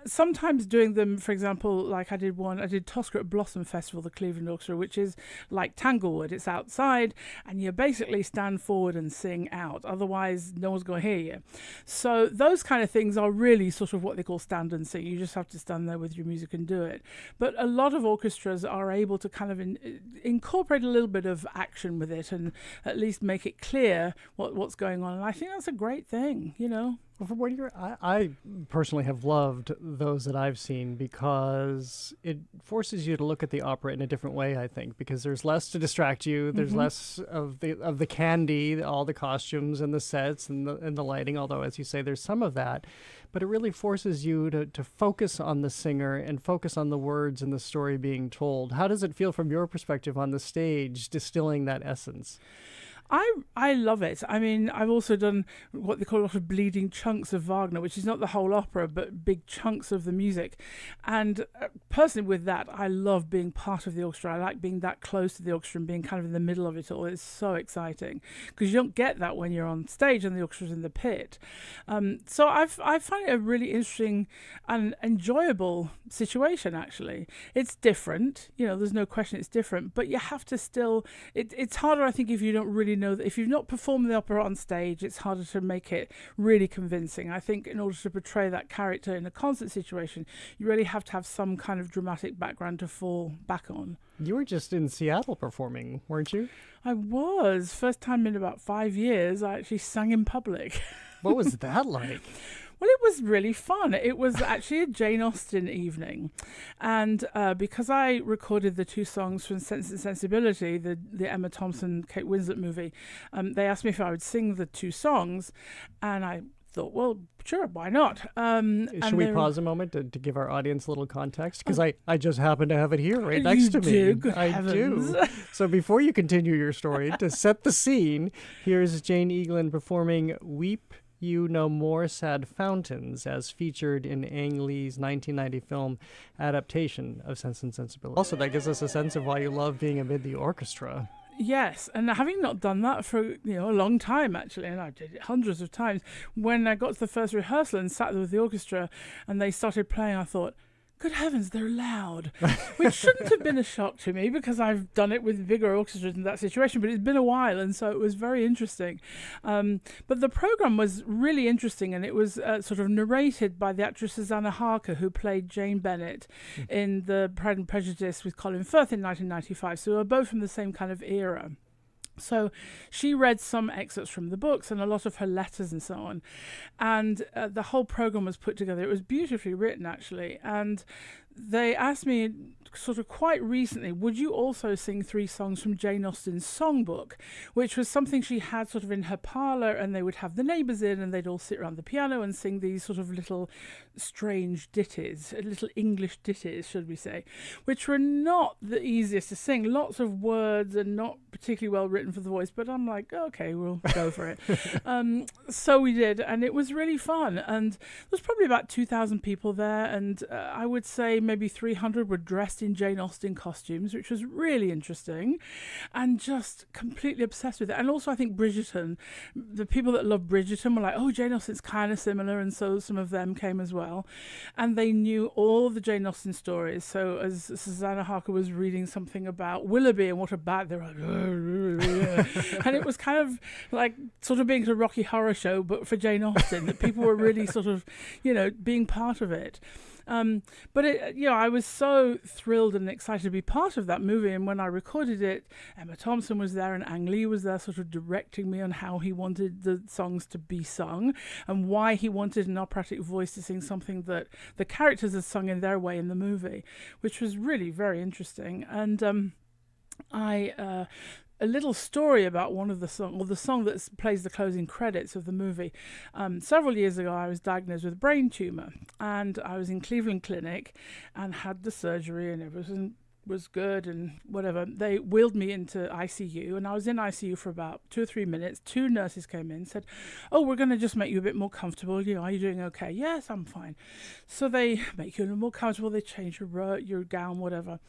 Sometimes doing them, for example, like I did Tosca at Blossom Festival, the Cleveland Orchestra, which is like Tanglewood. It's outside, and you basically stand forward and sing out. Otherwise, no one's going to hear you. So those kind of things are really sort of what they call stand and sing. You just have to stand there with your music and do it. But a lot of orchestras are able to kind of incorporate a little bit of action with it and at least make it clear what's going on. And I think that's a great thing, Well, from what I personally have loved those that I've seen because it forces you to look at the opera in a different way, I think, because there's less to distract you. There's less of the candy, all the costumes and the sets and the lighting, although, as you say, there's some of that. But it really forces you to focus on the singer and focus on the words and the story being told. How does it feel from your perspective on the stage, distilling that essence? I love it. I mean, I've also done what they call a lot of bleeding chunks of Wagner, which is not the whole opera, but big chunks of the music. And personally with that, I love being part of the orchestra. I like being that close to the orchestra and being kind of in the middle of it all. It's so exciting because you don't get that when you're on stage and the orchestra's in the pit. So I find it a really interesting and enjoyable situation, actually. It's different. There's no question it's different, but you have to still... It's harder, I think, if you don't really know that if you've not performed the opera on stage, it's harder to make it really convincing. I think in order to portray that character in a concert situation, you really have to have some kind of dramatic background to fall back on. You were just in Seattle performing, weren't you? I was. First time in about 5 years, I actually sang in public. What was that like? Well, it was really fun. It was actually a Jane Austen evening. And because I recorded the two songs from Sense and Sensibility, the Emma Thompson, Kate Winslet movie, they asked me if I would sing the two songs. And I thought, well, sure, why not? Should we pause a moment to give our audience a little context? Because I just happen to have it here right next to me. I do. So before you continue your story, to set the scene, here's Jane Eaglin performing Weep you know more sad fountains as featured in Ang Lee's 1990 film adaptation of Sense and Sensibility. Also, that gives us a sense of why you love being amid the orchestra. Yes, and having not done that for a long time actually, and I did it hundreds of times, when I got to the first rehearsal and sat there with the orchestra and they started playing, I thought, good heavens, they're loud, which shouldn't have been a shock to me because I've done it with bigger orchestras in that situation, but it's been a while, and so it was very interesting. But the program was really interesting, and it was sort of narrated by the actress Susanna Harker, who played Jane Bennett in the Pride and Prejudice with Colin Firth in 1995, so we're both from the same kind of era. So she read some excerpts from the books and a lot of her letters and so on. And the whole program was put together. It was beautifully written, actually. And they asked me sort of quite recently, would you also sing 3 songs from Jane Austen's songbook, which was something she had sort of in her parlour, and they would have the neighbours in and they'd all sit around the piano and sing these sort of little strange ditties, little English ditties, should we say, which were not the easiest to sing. Lots of words and not particularly well written for the voice, but I'm like, okay, we'll go for it. So we did, and it was really fun. And there was probably about 2,000 people there, and I would say maybe 300 were dressed in Jane Austen costumes, which was really interesting, and just completely obsessed with it. And also I think Bridgerton, the people that love Bridgerton were like, oh, Jane Austen's kind of similar, and so some of them came as well. And they knew all the Jane Austen stories. So as Susanna Harker was reading something about Willoughby and what about, they were like, and it was kind of like sort of being a Rocky Horror Show, but for Jane Austen, that people were really sort of, being part of it. But I was so thrilled and excited to be part of that movie. And when I recorded it, Emma Thompson was there and Ang Lee was there sort of directing me on how he wanted the songs to be sung and why he wanted an operatic voice to sing something that the characters had sung in their way in the movie, which was really very interesting. And a little story about one of the the song that plays the closing credits of the movie. Several years ago, I was diagnosed with a brain tumor, and I was in Cleveland Clinic and had the surgery, and everything was good and whatever. They wheeled me into ICU, and I was in ICU for about 2 or 3 minutes. 2 nurses came in and said, oh, we're going to just make you a bit more comfortable. Are you doing okay? Yes, I'm fine. So they make you a little more comfortable. They change your gown, whatever.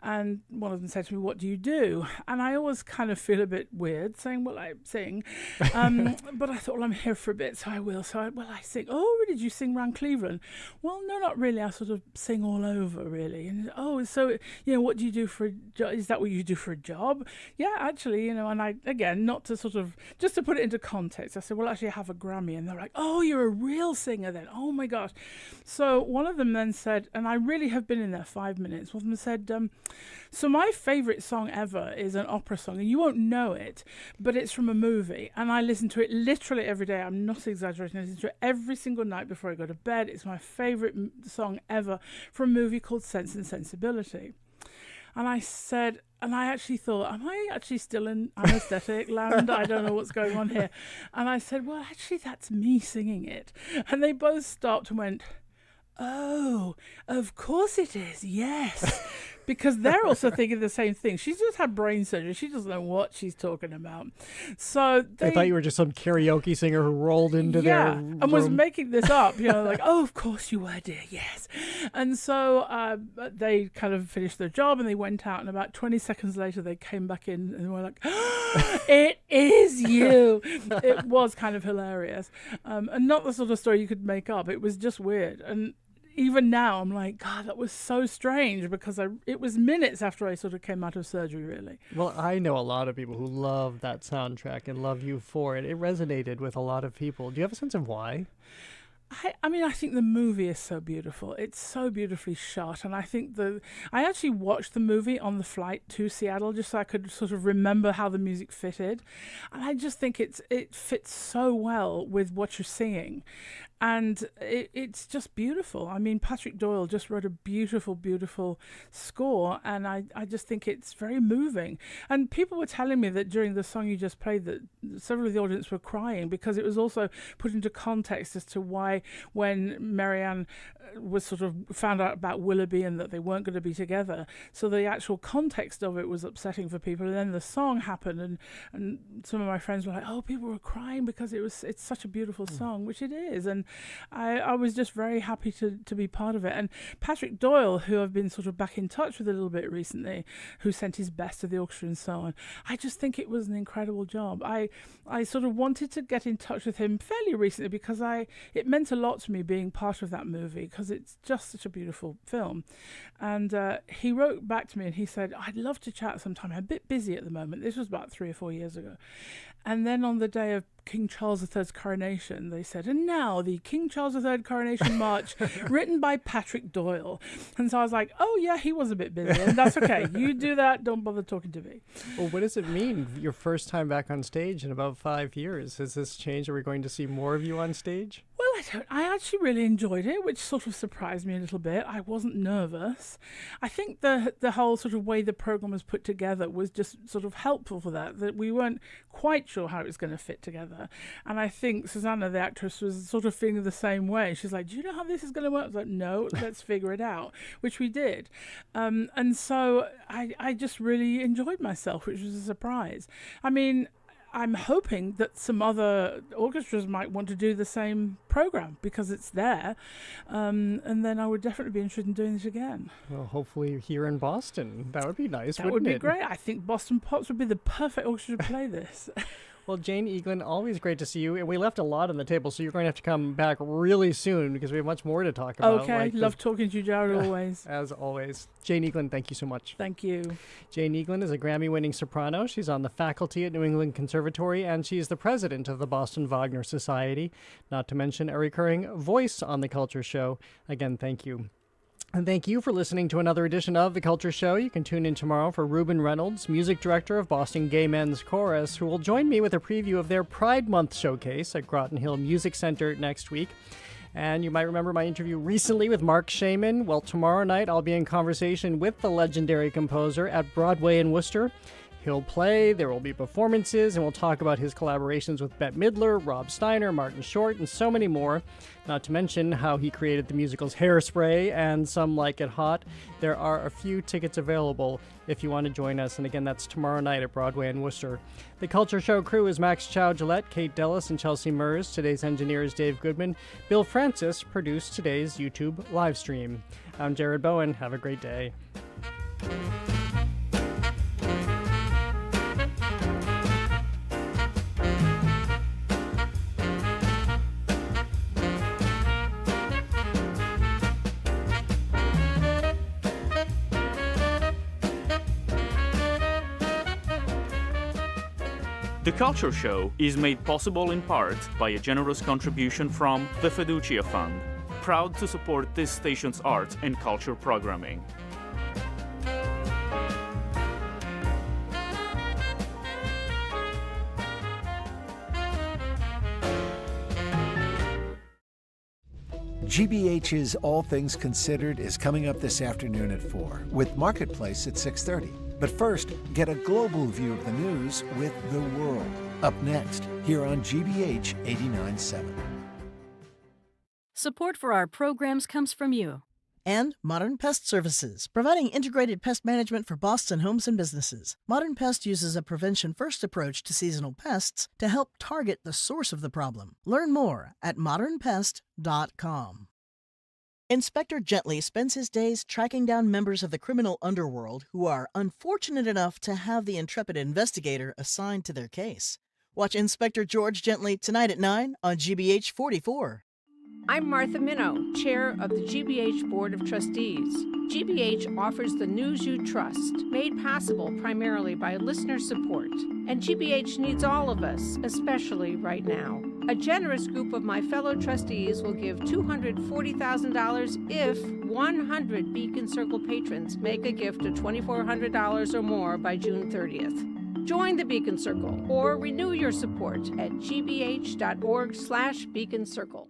And one of them said to me, what do you do? And I always kind of feel a bit weird saying, well, I sing. But I thought, well, I'm here for a bit, so I will. So I sing. Oh, did you sing around Cleveland? Well, no, not really. I sort of sing all over, really. And so, what do you do for a job? Is that what you do for a job? Yeah, actually, and I, again, not to sort of, just to put it into context, I said, well, actually, I have a Grammy. And they're like, oh, you're a real singer then. Oh, my gosh. So one of them then said, and I really have been in there 5 minutes, one of them said, so my favourite song ever is an opera song, and you won't know it, but it's from a movie, and I listen to it literally every day. I'm not exaggerating. I listen to it every single night before I go to bed. It's my favourite song ever from a movie called Sense and Sensibility. And I said, and I actually thought, am I actually still in anaesthetic land? I don't know what's going on here. And I said, well, actually, that's me singing it. And they both stopped and went, oh, of course it is, yes. Because they're also thinking the same thing. She's just had brain surgery. She doesn't know what she's talking about. So they thought you were just some karaoke singer who rolled into their room. And was making this up, like, oh, of course you were, dear, yes. And so they kind of finished their job and they went out, and about 20 seconds later they came back in and were like, oh, it is you. It was kind of hilarious. And not the sort of story you could make up. It was just weird. And even now, I'm like, God, that was so strange, because it was minutes after I sort of came out of surgery, really. Well, I know a lot of people who love that soundtrack and love you for it. It resonated with a lot of people. Do you have a sense of why? I think the movie is so beautiful. It's so beautifully shot, and I think I actually watched the movie on the flight to Seattle just so I could sort of remember how the music fitted, and I just think it fits so well with what you're singing. And it's just beautiful. I mean, Patrick Doyle just wrote a beautiful, beautiful score, and I just think it's very moving. And people were telling me that during the song you just played that several of the audience were crying because it was also put into context as to why when Marianne was sort of found out about Willoughby and that they weren't going to be together. So the actual context of it was upsetting for people. And then the song happened, and some of my friends were like, oh, people were crying because it's such a beautiful song, which it is. And I was just very happy to be part of it. And Patrick Doyle, who I've been sort of back in touch with a little bit recently, who sent his best to the orchestra and so on, I just think it was an incredible job. I sort of wanted to get in touch with him fairly recently because it meant a lot to me being part of that movie, because it's just such a beautiful film. And he wrote back to me and he said, I'd love to chat sometime. I'm a bit busy at the moment. This was about 3 or 4 years ago. And then on the day of King Charles III's coronation, they said, and now the King Charles III Coronation March, written by Patrick Doyle. And so I was like, oh yeah, he was a bit busy, and that's okay. You do that, don't bother talking to me. Well, what does it mean, your first time back on stage in about 5 years? Has this changed? Are we going to see more of you on stage? Well, I actually really enjoyed it, which sort of surprised me a little bit. I wasn't nervous. I think the whole sort of way the program was put together was just sort of helpful for that we weren't quite sure how it was going to fit together. And I think Susanna, the actress, was sort of feeling the same way. She's like, do you know how this is going to work? I was like, no, let's figure it out, which we did. And so I just really enjoyed myself, which was a surprise. I mean, I'm hoping that some other orchestras might want to do the same program because it's there. And then I would definitely be interested in doing this again. Well, hopefully here in Boston. That would be nice, wouldn't it? That would be great. I think Boston Pops would be the perfect orchestra to play this. Well, Jane Eaglin, always great to see you. And we left a lot on the table, so you're going to have to come back really soon because we have much more to talk about. Okay, love talking to you, Jared, always. As always. Jane Eaglin, thank you so much. Thank you. Jane Eaglin is a Grammy-winning soprano. She's on the faculty at New England Conservatory, and she's the president of the Boston Wagner Society, not to mention a recurring voice on The Culture Show. Again, thank you. And thank you for listening to another edition of The Culture Show. You can tune in tomorrow for Reuben Reynolds, music director of Boston Gay Men's Chorus, who will join me with a preview of their Pride Month showcase at Groton Hill Music Center next week. And you might remember my interview recently with Mark Shaman. Well, tomorrow night I'll be in conversation with the legendary composer at Broadway in Worcester. He'll play, there will be performances, and we'll talk about his collaborations with Bette Midler, Rob Steiner, Martin Short, and so many more. Not to mention how he created the musicals Hairspray and Some Like It Hot. There are a few tickets available if you want to join us, and again, that's tomorrow night at Broadway in Worcester. The Culture Show crew is Max Chow-Gillette, Kate Dellis, and Chelsea Mers. Today's engineer is Dave Goodman. Bill Francis produced today's YouTube live stream. I'm Jared Bowen. Have a great day. The Culture Show is made possible in part by a generous contribution from the Fiducia Fund, proud to support this station's art and culture programming. GBH's All Things Considered is coming up this afternoon at 4, with Marketplace at 6:30. But first, get a global view of the news with The World. Up next, here on GBH 89.7. Support for our programs comes from you. And Modern Pest Services, providing integrated pest management for Boston homes and businesses. Modern Pest uses a prevention-first approach to seasonal pests to help target the source of the problem. Learn more at modernpest.com. Inspector Gently spends his days tracking down members of the criminal underworld who are unfortunate enough to have the intrepid investigator assigned to their case. Watch Inspector George Gently tonight at 9 on GBH 44. I'm Martha Minow, Chair of the GBH Board of Trustees. GBH offers the news you trust, made possible primarily by listener support. And GBH needs all of us, especially right now. A generous group of my fellow trustees will give $240,000 if 100 Beacon Circle patrons make a gift of $2,400 or more by June 30th. Join the Beacon Circle or renew your support at gbh.org/Beacon Circle.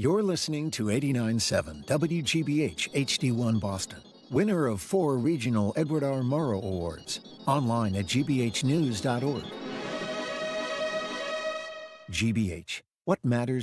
You're listening to 89.7 WGBH HD1 Boston, winner of 4 regional Edward R. Murrow Awards. Online at gbhnews.org. GBH, what matters